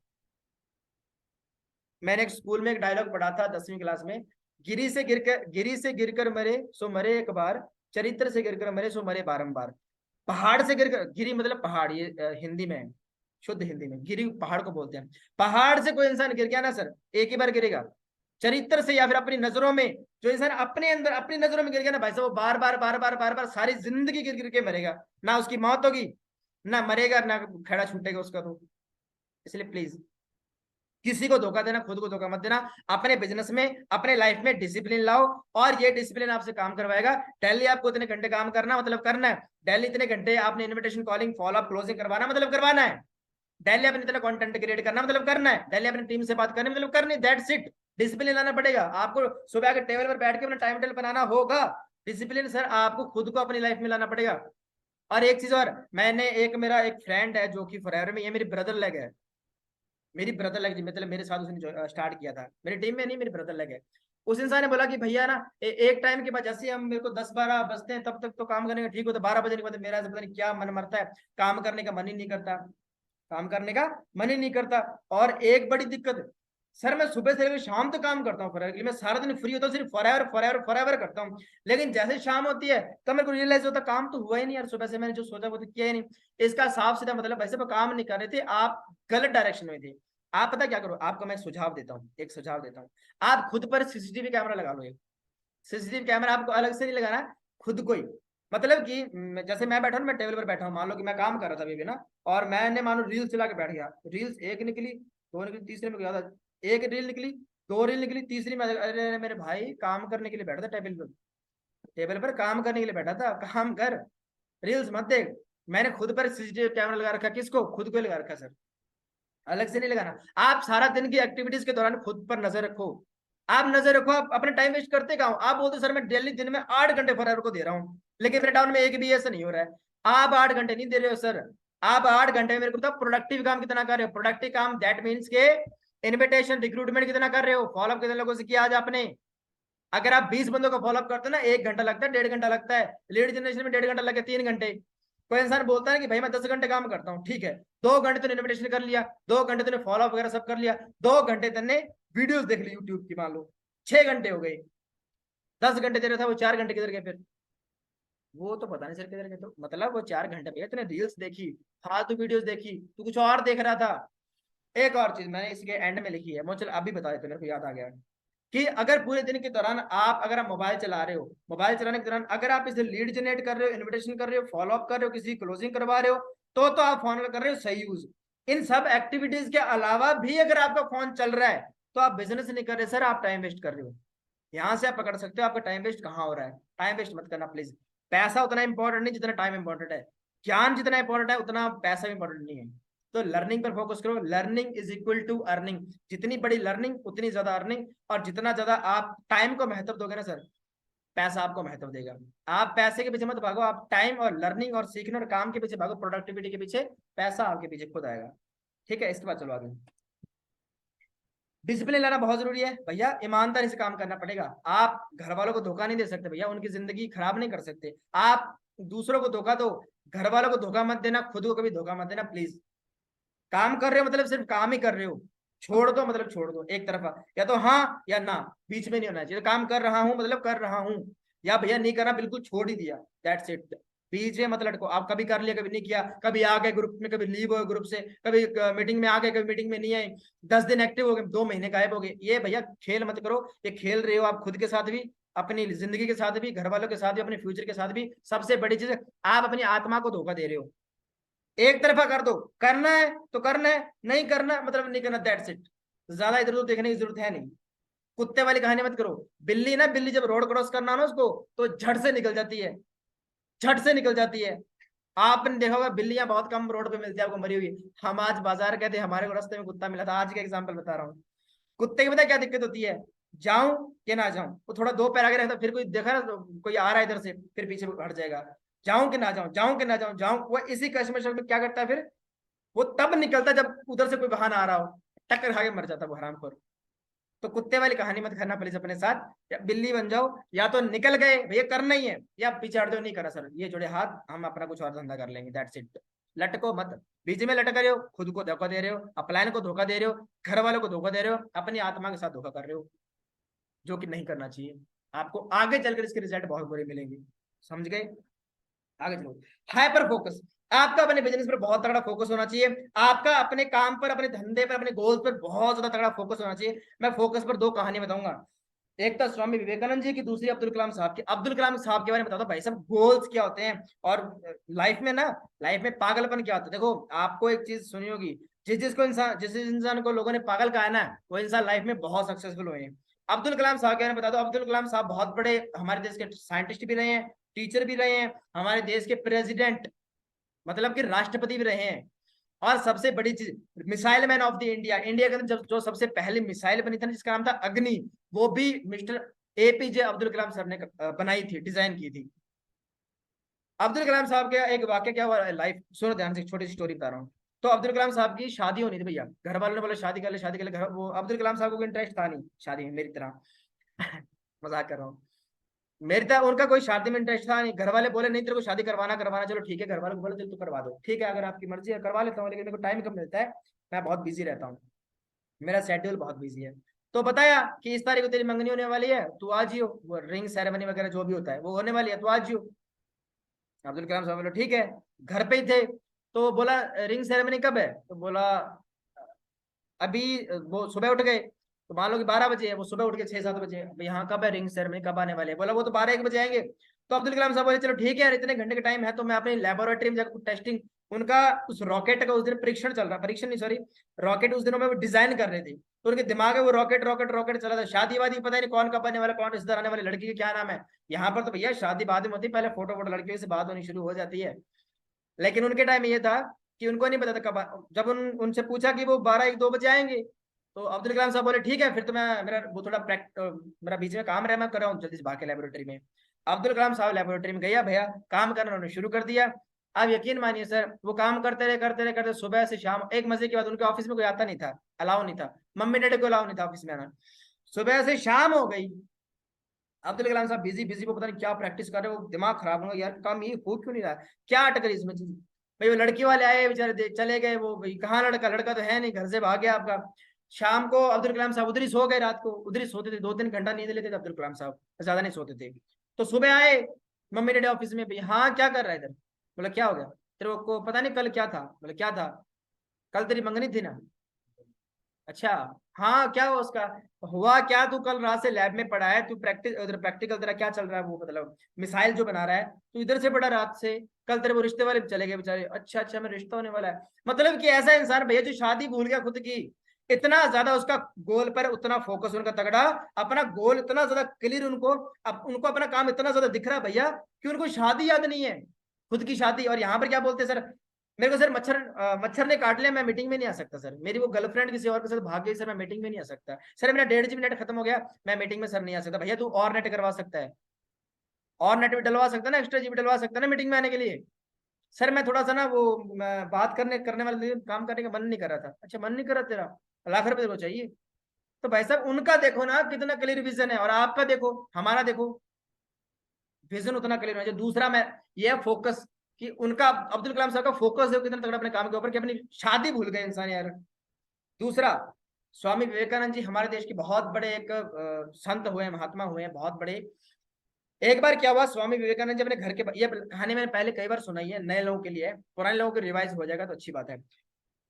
मैंने एक स्कूल में एक डायलॉग पढ़ा था 10वीं क्लास में, गिरी से गिरकर मरे सो मरे एक बार, चरित्र से गिरकर मरे सो मरे बारंबार। पहाड़ से गिरकर, गिरी मतलब पहाड़, ये हिंदी में है, शुद्ध हिंदी में गिरी पहाड़ को बोलते हैं। पहाड़ से कोई इंसान गिर गया ना सर, एक ही बार गिरेगा। चरित्र से या फिर अपनी नजरों में, जो इंसान अपने अंदर अपनी नजरों में गिर गया ना भाई साहब, वो बार बार बार बार बार बार सारी जिंदगी गिर गिर के मरेगा, ना उसकी मौत होगी ना मरेगा ना खड़ा छूटेगा उसका। तो इसलिए प्लीज किसी को धोखा देना, खुद को धोखा मत देना। अपने बिजनेस में अपने लाइफ में डिसिप्लिन लाओ, और ये डिसिप्लिन आपसे काम करवाएगा। डेली आपको इतने घंटे काम करना मतलब करना है, डेली इतने घंटे आपने इनविटेशन कॉलिंग फॉलोअप क्लोजिंग करवाना मतलब करवाना है, डेली अपने इतना कंटेंट क्रिएट करना मतलब करना है, डेली अपनी टीम से बात करनी मतलब करनी, दैट्स इट। डिसिप्लिन लाना पड़ेगा आपको, सुबह के टेबल पर बैठ के अपना टाइम टेबल बनाना होगा। डिसिप्लिन सर आपको खुद को अपनी लाइफ में लाना पड़ेगा। और एक चीज और, मैंने एक मेरा एक फ्रेंड है जो कि फॉरएवर में, ये मेरी ब्रदर लग है, मेरी ब्रदर लग, मतलब मेरे साथ उसने स्टार्ट किया था, मेरी टीम में नहीं, मेरी ब्रदर लग है। उस इंसान ने बोला कि भैया ना एक टाइम के बाद जैसे हम, मेरे को 10-12 बजते हैं तब तक तो काम करने का ठीक होता, 12 बजे के बाद मेरा पता नहीं क्या मन मरता है, काम करने का मन ही नहीं करता, काम करने का मन ही नहीं करता। और एक बड़ी दिक्कत, सर मैं सुबह से लेकर शाम तक काम करता हूँ फॉरएवर के लिए, मैं सारा दिन फ्री होता हूँ, सिर्फ फॉरएवर फॉरएवर फॉरएवर करता हूँ, लेकिन जैसे शाम होती है तो मेरे को रियलाइज होता काम तो हुआ ही नहीं यार, सुबह से मैंने जो सोचा वो तो किया ही नहीं। इसका साफ सीधा मतलब वैसे वो काम नहीं कर रहे थे, आप गलत डायरेक्शन में थे। आप पता क्या करो, आपको मैं सुझाव देता हूँ, एक सुझाव देता हूँ, आप खुद पर सीसीटीवी कैमरा लगा लो। एक सीसीटीवी कैमरा आपको अलग से नहीं लगाना, खुद को ही, मतलब कि जैसे मैं बैठा हूँ, मैं टेबल पर बैठा हूँ, मान लो कि मैं काम कर रहा था अभी भी ना, और मैंने मानो रील्स चला के बैठ गया, रील्स एक निकली, दो निकली, तीसरे में याद, एक रील निकली, दो रील निकली, तीसरी में अरे मेरे भाई काम करने के लिए बैठा था टेबल पर, टेबल पर काम करने के लिए बैठा था, काम कर, रील्स मत देख। मैंने खुद पर सीसीटीवी कैमरा लगा रखा, किसको, खुद को लगा रखा सर, अलग से नहीं लगाना। आप सारा दिन की एक्टिविटीज के दौरान खुद पर नजर रखो, आप नजर रखो, आप अपने टाइम वेस्ट करते कहाँ हो? आप बोलते सर मैं डेली दिन में 8 घंटे फॉरएवर को दे रहा हूँ, लेकिन मेरे डाउन में एक भी ऐसा नहीं हो रहा है। आप 8 घंटे नहीं दे रहे हो सर, आप 8 घंटे में मेरे को बताओ प्रोडक्टिव काम कितना कर रहे हो, प्रोडक्टिव काम दैट मीन्स के इन्विटेशन रिक्रूटमेंट कितना कर रहे हो, फॉलोअप कितने लोगों से किया आज आपने। अगर आप 20 बंदों को फॉलोअप करते हो ना, 1 घंटा लगता है, 1.5 घंटा लगता है, लीड जनरेशन में 1.5 घंटा लगे, 3 घंटे। कोई इंसान बोलता है कि भाई मैं 10 घंटे काम करता हूँ, ठीक है, 2 घंटे तूने इन्विटेशन कर लिया, 2 घंटे तूने फॉलोअप वगैरह सब कर लिया, 2 घंटे तूने वीडियोस देख ली यूट्यूब की, मान लो 6 घंटे हो गए, 10 घंटे दे रहा था, वो 4 घंटे किधर गए फिर, वो तो पता नहीं सर किधर गए। तो मतलब वो 4 घंटे भैया तूने रील्स देखी, फालतू वीडियोस देखी, तू कुछ और देख रहा था। एक और चीज मैंने इसके एंड में लिखी है, मुझे अभी बता देते, मेरे को याद आ गया, कि अगर पूरे दिन के दौरान आप, अगर आप मोबाइल चला रहे हो, मोबाइल चलाने के दौरान अगर आप इसे लीड जनरेट कर रहे हो, इन्विटेशन कर रहे हो, फॉलोअप कर रहे हो, किसी क्लोजिंग करवा रहे हो, तो आप फोन कर रहे हो सही यूज। इन सब एक्टिविटीज के अलावा भी अगर आपका फोन चल रहा है तो आप बिजनेस नहीं कर रहे सर, आप टाइम वेस्ट कर रहे हो। यहां से आप पकड़ सकते हो आपका टाइम वेस्ट कहाँ हो रहा है। टाइम वेस्ट मत करना प्लीज। पैसा उतना इंपॉर्टेंट नहीं जितना टाइम इंपॉर्टेंट है, ज्ञान जितना इंपॉर्टेंट है उतना पैसा इंपॉर्टेंट नहीं है। तो लर्निंग पर फोकस करो, learning is equal to earning, जितनी बड़ी लर्निंग उतनी ज्यादा अर्निंग, और जितना ज्यादा आप टाइम को महत्व दोगे ना सर, पैसा आपको महत्व देगा। आप पैसे के पीछे मत भागो, आप टाइम और लर्निंग और सीखने और काम के पीछे भागो, प्रोडक्टिविटी के पीछे, पैसा आपके पीछे खुद आएगा। ठीक है, इसके बाद चलो आगे। डिसिप्लिन लाना बहुत जरूरी है भैया, ईमानदारी से काम करना पड़ेगा। आप घर वालों को धोखा नहीं दे सकते भैया, उनकी जिंदगी खराब नहीं कर सकते। आप दूसरों को धोखा दो, घर वालों को धोखा मत देना, खुद को कभी धोखा मत देना प्लीज। काम कर रहे हो मतलब सिर्फ काम ही कर रहे हो, छोड़ दो मतलब छोड़ दो, एक तरफा, या तो हाँ या ना, बीच में नहीं होना चाहिए। काम कर रहा हूं मतलब कर रहा हूं, या भैया नहीं करना बिल्कुल छोड़ ही दिया, दैट्स इट। बीच में मत लटको। आप कभी कर लिया कभी नहीं किया, कभी आ गए ग्रुप में, कभी लीव हो ग्रुप से, कभी मीटिंग में आ गए कभी मीटिंग में नहीं आए, 10 दिन एक्टिव हो गए, 2 महीने गायब हो गए। ये भैया खेल मत करो। ये खेल रहे हो आप खुद के साथ भी, अपनी जिंदगी के साथ भी, घर वालों के साथ भी, अपने फ्यूचर के साथ भी। सबसे बड़ी चीज, आप अपनी आत्मा को धोखा दे रहे हो। एक तरफा कर दो, करना है तो करना है, नहीं करना मतलब नहीं करना, दैट्स इट। ज्यादा इधर उधर देखने की जरूरत है नहीं। कुत्ते वाली कहानी मत करो। बिल्ली ना, बिल्ली जब रोड क्रॉस करना ना उसको, तो झट से निकल जाती है, झट से निकल जाती है। आपने देखा होगा बिल्लियां बहुत कम रोड पे मिलती है आपको मरी हुई। हम आज बाजार गए थे, हमारे को रास्ते में कुत्ता मिला था, आज का एग्जाम्पल बता रहा हूँ। कुत्ते की पता है क्या दिक्कत होती है, जाऊं कि ना जाऊं। वो थोड़ा 2 पैर आगे रहता, फिर कोई देखा ना तो कोई आ रहा है इधर से, फिर पीछे हट जाएगा। जाऊं कि ना जाऊं, जाऊं कि ना जाऊं, जाऊं। वो इसी कश्मकश में क्या करता है फिर, वो तब निकलता जब उधर से कोई बहाना आ रहा हो, टक्कर खा के मर जाता वो हरामखोर। तो कुत्ते वाली कहानी मत करना प्लीज अपने साथ। या बिल्ली बन जाओ, या तो निकल गए भैया करना ही है, या पीछे हट जाओ नहीं करा सर, ये जोड़े हाथ, हम अपना कुछ और धंधा कर लेंगे, दैट्स इट। लटको मत। बीच में लटक रहे हो, खुद को धोखा दे रहे हो, अपलाइन को धोखा दे रहे हो, घर वालों को धोखा दे रहे हो, अपनी आत्मा के साथ धोखा कर रहे हो, जो कि नहीं करना चाहिए। आपको आगे चलकर इसके रिजल्ट बहुत बुरे मिलेंगे। समझ गए? आगे चलो। Hyper focus. आपका अपने बिजनेस पर बहुत तगड़ा फोकस होना चाहिए। आपका अपने काम पर, अपने धंधे पर, अपने गोल्स पर बहुत ज्यादा तगड़ा फोकस होना चाहिए। मैं फोकस पर 2 कहानी बताऊंगा। एक तो स्वामी विवेकानंद जी की, दूसरी अब्दुल कलाम साहब की। अब्दुल कलाम साहब के बारे में बताता हूँ भाई साहब, गोल्स क्या होते हैं और लाइफ में ना, लाइफ में पागलपन क्या होता है। देखो आपको एक चीज सुनी होगी, जिस इंसान को लोगों ने पागल कहा है ना, वो इंसान लाइफ में बहुत सक्सेसफुल हुए हैं। अब्दुल कलाम साहब के बारे में बता दो। अब्दुल कलाम साहब बहुत बड़े हमारे देश के साइंटिस्ट भी रहे हैं, टीचर भी रहे हैं, हमारे देश के प्रेसिडेंट मतलब कि राष्ट्रपति भी रहे हैं। और सबसे बड़ी चीज, missile man of the India. India के अंदर जब जो सबसे पहली मिसाइल बनी थी ना, जिसका नाम था अग्नि, वो भी मिस्टर एपीजे अब्दुल कलाम साहब ने बनाई थी, डिजाइन की थी। अब्दुल कलाम साहब का एक वाक्य क्या हुआ लाइफ, सुनो ध्यान से, छोटी सी स्टोरी बता रहा हूँ। तो अब्दुल कलाम साहब की शादी होनी थी भैया, घर वालों ने बोला शादी कर ले, शादी कर ले। घर वो अब्दुल कलाम साहब को इंटरेस्ट था नहीं शादी में, मेरी तरह मजाक कर रहा हूँ। मेरी तरह उनका कोई शादी में इंटरेस्ट था नहीं। घर वाले बोले नहीं तेरे को शादी करवाना करवाना, चलो ठीक है। घर वालों को बोले चलो तो करवा दो, ठीक है अगर आपकी मर्जी है करवा लेता हूँ, लेकिन मेरे को टाइम कम मिलता है, मैं बहुत बिजी रहता हूँ, मेरा शेड्यूल बहुत बिजी है। तो बताया कि इस तारीख को तेरी मंगनी होने वाली है, तू आ जियो, वो रिंग सेरेमनी वगैरह जो भी होता है वो होने वाली है, तू आ जियो। अब्दुल कलाम साहब बोले ठीक है, घर पे ही थे। तो बोला रिंग सेरेमनी कब है, तो बोला अभी, वो सुबह उठ गए तो मान लो कि 12 बजे है, वो सुबह उठ के 6-7 बजे, यहाँ कब है रिंग सेरेमनी, कब आने वाले हैं? बोला वो तो 12-1 बजे आएंगे। तो अब्दुल कलाम साहब बोले चलो ठीक है यार, इतने घंटे का टाइम है तो मैं अपनी लेबोरेटरी में जाकर टेस्टिंग, उनका उस रॉकेट का उस दिन परीक्षण चल रहा, परीक्षण नहीं सॉरी, रॉकेट उस दिनों में वो डिजाइन कर रहे थे, तो उनके दिमाग में वो रॉकेट रॉकेट रॉकेट चला था। शादी वादी पता नहीं कौन कब आने वाला, कौन रिश्तेदार आने वाले, लड़की का क्या नाम है। यहाँ पर तो भैया शादी बाद में होती है, पहले फोटो वोटो लड़कियों से बात होनी शुरू हो जाती है। लेकिन उनके टाइम ये था कि उनको नहीं पता था कब जब उनसे पूछा कि वो 12-1-2 बजे आएंगे, तो अब्दुल कलाम साहब बोले ठीक है फिर तो मैं, मेरा वो थोड़ा मेरा बीच में काम रहा, मैं कर रहा हूँ जल्दी से भाग के लेबोरेटरी में। अब्दुल कलाम साहब लेबोरेटरी में गया भैया, काम करना उन्होंने शुरू कर दिया। अब यकीन मानिए सर, वो काम करते रहे करते रहे करते, सुबह से शाम। एक मजे की बात, उनके ऑफिस में कोई आता नहीं था, अलाउ नहीं था, मम्मी डैडी को अलाउ नहीं था ऑफिस में आना। सुबह से शाम हो गई, अब्दुल कलाम साहब बिजी बिजी, को पता नहीं क्या प्रैक्टिस कर रहे हो, दिमाग खराब हो गया यार, काम ये हो क्यों नहीं रहा, क्या अटक रही इसमें चीज। भाई वो लड़की वाले आए बेचारे, चले गए वो, भाई कहाँ लड़का, लड़का तो है नहीं, घर से भाग गया आपका। शाम को अब्दुल कलाम साहब उधर ही सो गए, रात को उधर ही सोते थे, 2-3 घंटा नींद लेते थे अब्दुल कलाम साहब, ज्यादा नहीं सोते थे। तो सुबह आए, मम्मी डैडी ऑफिस में, भाई हाँ क्या कर रहा है इधर। बोला क्या हो गया तेरे को, पता नहीं कल क्या था। बोले क्या था, कल तेरी मंगनी थी ना। अच्छा, हाँ क्या हुआ उसका, हुआ क्या, तू कल रात से लैब में पढ़ा है, तू प्रैक्टिस उधर प्रैक्टिकल तेरा क्या चल रहा है, वो मतलब मिसाइल जो बना रहा है, तू इधर से पढ़ा रात से, कल तेरे वो रिश्ते वाले चले गए बेचारे। अच्छा अच्छा, मैं रिश्ता होने वाला है, मतलब कि ऐसा इंसान भैया जो शादी भूल गया खुद की, इतना ज्यादा उसका गोल पर उतना फोकस उनका तगड़ा, अपना गोल इतना ज्यादा क्लियर उनको, अब उनको अपना काम इतना ज्यादा दिख रहा है भैया कि उनको शादी याद नहीं है, खुद की शादी। और यहाँ पर क्या बोलते हैं सर, मेरे को सर मच्छर ने काट लिया, मैं मीटिंग में नहीं आ सकता सर, मेरी वो गर्लफ्रेंड किसी और के साथ भाग गई सर, मैं मीटिंग में नहीं आ सकता सर, मेरा 1.5 GB नेट खत्म हो गया, मैं मीटिंग में सर नहीं आ सकता। भैया तू और नेट करवा सकता है, और नेट भी डलवा सकता है ना, एक्स्ट्रा जीबी डलवा सकता है ना मीटिंग में आने के लिए। सर मैं थोड़ा सा ना वो, बात करने करने वाले दिन काम करने का मन नहीं कर रहा था। अच्छा मन नहीं कर रहा तेरा, लाख रुपए तेरे को चाहिए। तो भाई साहब उनका देखो ना कितना क्लियर विजन है, और आपका देखो, हमारा देखो, विजन उतना क्लियर होना चाहिए। दूसरा मैं, ये फोकस कि उनका, अब्दुल कलाम साहब का फोकस है कितना तगड़ा अपने काम के ऊपर, कि अपनी शादी भूल गए इंसान यार। दूसरा, स्वामी विवेकानंद जी हमारे देश के बहुत बड़े एक संत हुए, महात्मा हुए हैं बहुत बड़े। एक बार क्या हुआ, स्वामी विवेकानंद जी अपने घर के, ये कहानी मैंने पहले कई बार सुनाई है, नए लोगों के लिए है, पुराने लोगों को रिवाइज हो जाएगा तो अच्छी बात है।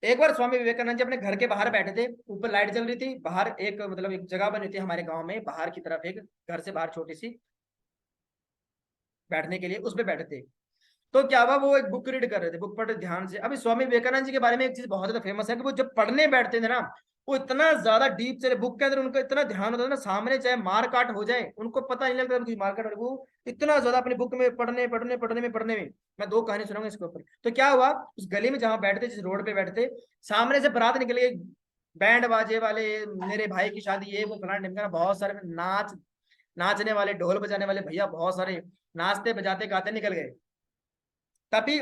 एक बार स्वामी विवेकानंद जी अपने घर के बाहर बैठे थे, ऊपर लाइट जल रही थी, बाहर एक मतलब एक जगह बनी थी हमारे गांव में, बाहर की तरफ एक घर से बाहर छोटी सी बैठने के लिए, उस पे बैठे थे। तो क्या हुआ, वो एक बुक रीड कर रहे थे, बुक पढ़ रहे ध्यान से। अभी स्वामी विवेकानंद जी के बारे में एक चीज बहुत ज्यादा फेमस है कि वो जब पढ़ने बैठते थे ना, वो इतना ज्यादा डीप से बुक के अंदर उनका इतना ध्यान होता था ना, सामने चाहे मार काट हो जाए उनको पता नहीं लगता कुछ मार काट, वो इतना ज्यादा अपनी बुक में पढ़ने में। मैं दो कहानी सुनाऊंगा इसके ऊपर। तो क्या हुआ, उस गली में जहां बैठते, जिस रोड पे बैठते, सामने से बारात निकल गई, बैंड बाजे वाले, मेरे भाई की शादी, ये वो फलाना ढिमकाना, बहुत सारे नाचने वाले, ढोल बजाने वाले भैया बहुत सारे, नाचते बजाते गाते निकल गए। तभी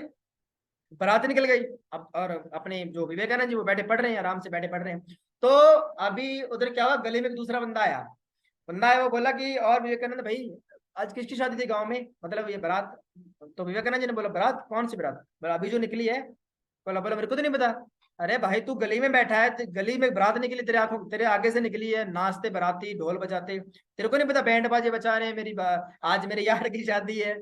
बारात निकल गई। अब और अपने जो विवेकानंद जी वो बैठे पढ़ रहे हैं, आराम से बैठे पढ़ रहे हैं। तो अभी उधर क्या हुआ, गली में एक दूसरा बंदा आया। बंदा है, वो बोला कि और विवेकानंद भाई, आज किसकी शादी थी गांव में, मतलब ये बारात। तो विवेकानंद जी ने बोला, बारात कौन सी बारात, बोला अभी जो निकली है। बोला बोला मेरे को तो नहीं पता। अरे भाई तू गली में बैठा है, गली में बारात निकली, तेरे आंखों तेरे आगे से निकली है, नाचते बाराती ढोल बजाते, तेरे को नहीं पता बैंड बाजे बजा रहे हैं, आज मेरे यार की शादी है।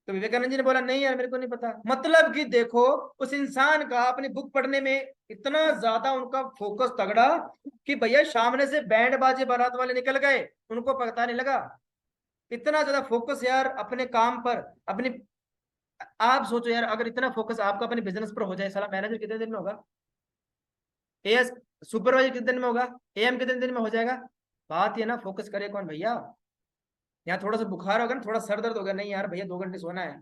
तो विवेकानंद जी ने बोला नहीं यार मेरे को नहीं पता। मतलब कि देखो, उस इंसान का अपनी बुक पढ़ने में इतना ज्यादा उनका फोकस तगड़ा कि भैया सामने से बैंड बाजे बारात वाले निकल गए, उनको पता नहीं लगा। इतना ज्यादा फोकस यार अपने काम पर, अपनी, आप सोचो यार, अगर इतना फोकस आपका अपने बिजनेस पर हो जाए, साला मैनेजर कितने दिन में होगा, एएस सुपरवाइजर कितने दिन में होगा, एएम कितने दिन में हो जाएगा। बात ये ना, फोकस करे कौन भैया। यहाँ थोड़ा सा बुखार होगा ना, थोड़ा सर दर्द होगा, नहीं यार भैया 2 घंटे सोना है,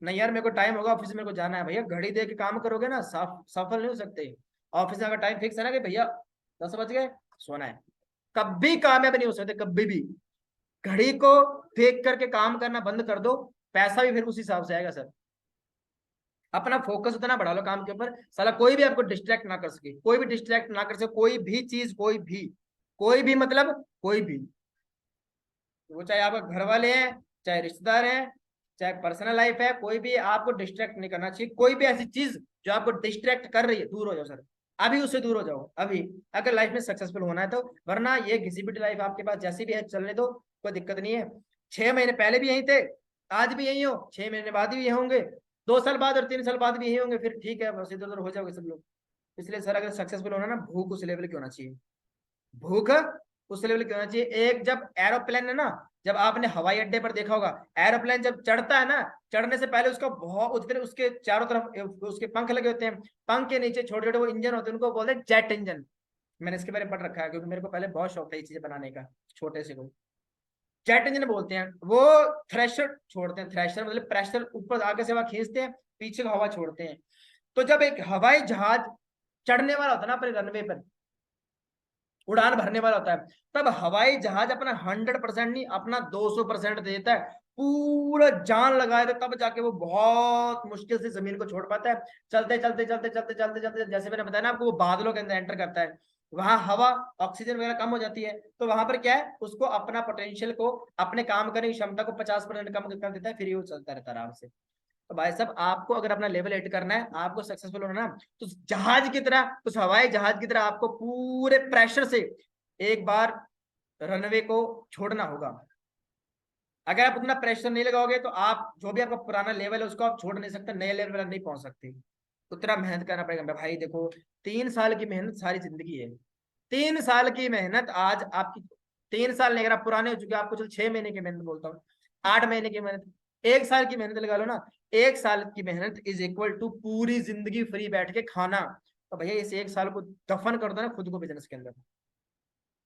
नहीं यार मेरे को टाइम होगा ऑफिस में, मेरे को जाना है, भैया घड़ी दे के काम करोगे ना, सफल नहीं हो सकते। ऑफिस में अगर टाइम फिक्स है ना कि भैया 10 बज गए, सोना है, कभी कामयाब नहीं हो सकते, कभी भी। घड़ी को देख करके काम करना बंद कर दो, पैसा भी फिर उस हिसाब से आएगा सर। अपना फोकस उतना बढ़ा लो काम के ऊपर, साला कोई भी आपको डिस्ट्रैक्ट ना कर सके, कोई भी डिस्ट्रैक्ट ना कर सके, कोई भी चीज, कोई भी मतलब कोई भी, वो चाहे आपका घर वाले हैं, चाहे रिश्तेदार हैं, चाहे पर्सनल लाइफ है, कोई भी आपको डिस्ट्रैक्ट नहीं करना चाहिए। कोई भी ऐसी चीज जो आपको डिस्ट्रैक्ट कर रही है, दूर हो जाओ सर, अभी उससे दूर हो जाओ अभी, अगर लाइफ में सक्सेसफुल होना है तो। वरना ये घिसी-पिटी लाइफ आपके पास जैसी भी है चलने दो, कोई दिक्कत नहीं है। 6 महीने पहले भी यहीं थे, आज भी यही हो, 6 महीने बाद भी यही होंगे, 2 साल बाद और 3 साल बाद भी यही होंगे, फिर ठीक है, बस इधर उधर हो जाओगे सब लोग। इसलिए सर अगर सक्सेसफुल होना ना, भूख उस लेवल की होना चाहिए, भूख उस लेवल की होना चाहिए। एक जब एरोप्लेन है ना, जब आपने हवाई अड्डे पर देखा होगा, एरोप्लेन जब चढ़ता है ना, चढ़ने से पहले उसका बहुत उतने उसके चारों तरफ उसके पंख लगे होते हैं, पंख के नीचे छोटे छोटे वो इंजन होते हैं, उनको बोलते हैं जेट इंजन। मैंने इसके बारे में पढ़ रखा है, क्योंकि मेरे को पहले बहुत शौक था ये चीजें बनाने का, छोटे से को जेट इंजन बोलते हैं। वो थ्रेशर छोड़ते हैं, थ्रेशर मतलब प्रेशर ऊपर आगे से हवा खींचते हैं, पीछे को हवा छोड़ते हैं। तो जब एक हवाई जहाज चढ़ने वाला होता है ना अपने रनवे पर, उड़ान भरने वाला होता है, तब हवाई जहाज अपना 100% नहीं, अपना 200% देता है, पूरा जान लगाए थे, तब जाके वो बहुत मुश्किल से जमीन को छोड़ पाता है। चलते चलते चलते चलते चलते चलते, जैसे मैंने बताया ना आपको, वो बादलों के अंदर एंटर करता है, वहां हवा ऑक्सीजन वगैरह कम हो जाती है, तो वहां पर क्या है, उसको अपना पोटेंशियल को, अपने काम करने की क्षमता को 50% कम कर देता है, फिर ये वो चलता रहता है आराम से। तो भाई साहब, आपको अगर अपना लेवल एट करना है, आपको सक्सेसफुल होना ना, तो जहाज की तरह, उस हवाई जहाज की तरह आपको पूरे प्रेशर से एक बार रनवे को छोड़ना होगा। अगर आप उतना प्रेशर नहीं लगाओगे तो आप जो भी आपका पुराना लेवल है उसको आप छोड़ नहीं सकते, नए लेवल पर नहीं पहुंच सकते। उतना मेहनत करना पड़ेगा भाई। देखो, 3 साल की मेहनत सारी जिंदगी है। 3 साल की मेहनत आज आपकी, 3 साल नहीं, अगर आप पुराने हो चुके, आपको चलो 6 महीने की मेहनत बोलता हूँ, 8 महीने की मेहनत, 1 साल की मेहनत लगा लो ना। 1 साल की मेहनत इज इक्वल टू पूरी जिंदगी फ्री बैठ के खाना। तो भैया इस 1 साल को दफन कर दो ना खुद को बिजनेस के अंदर,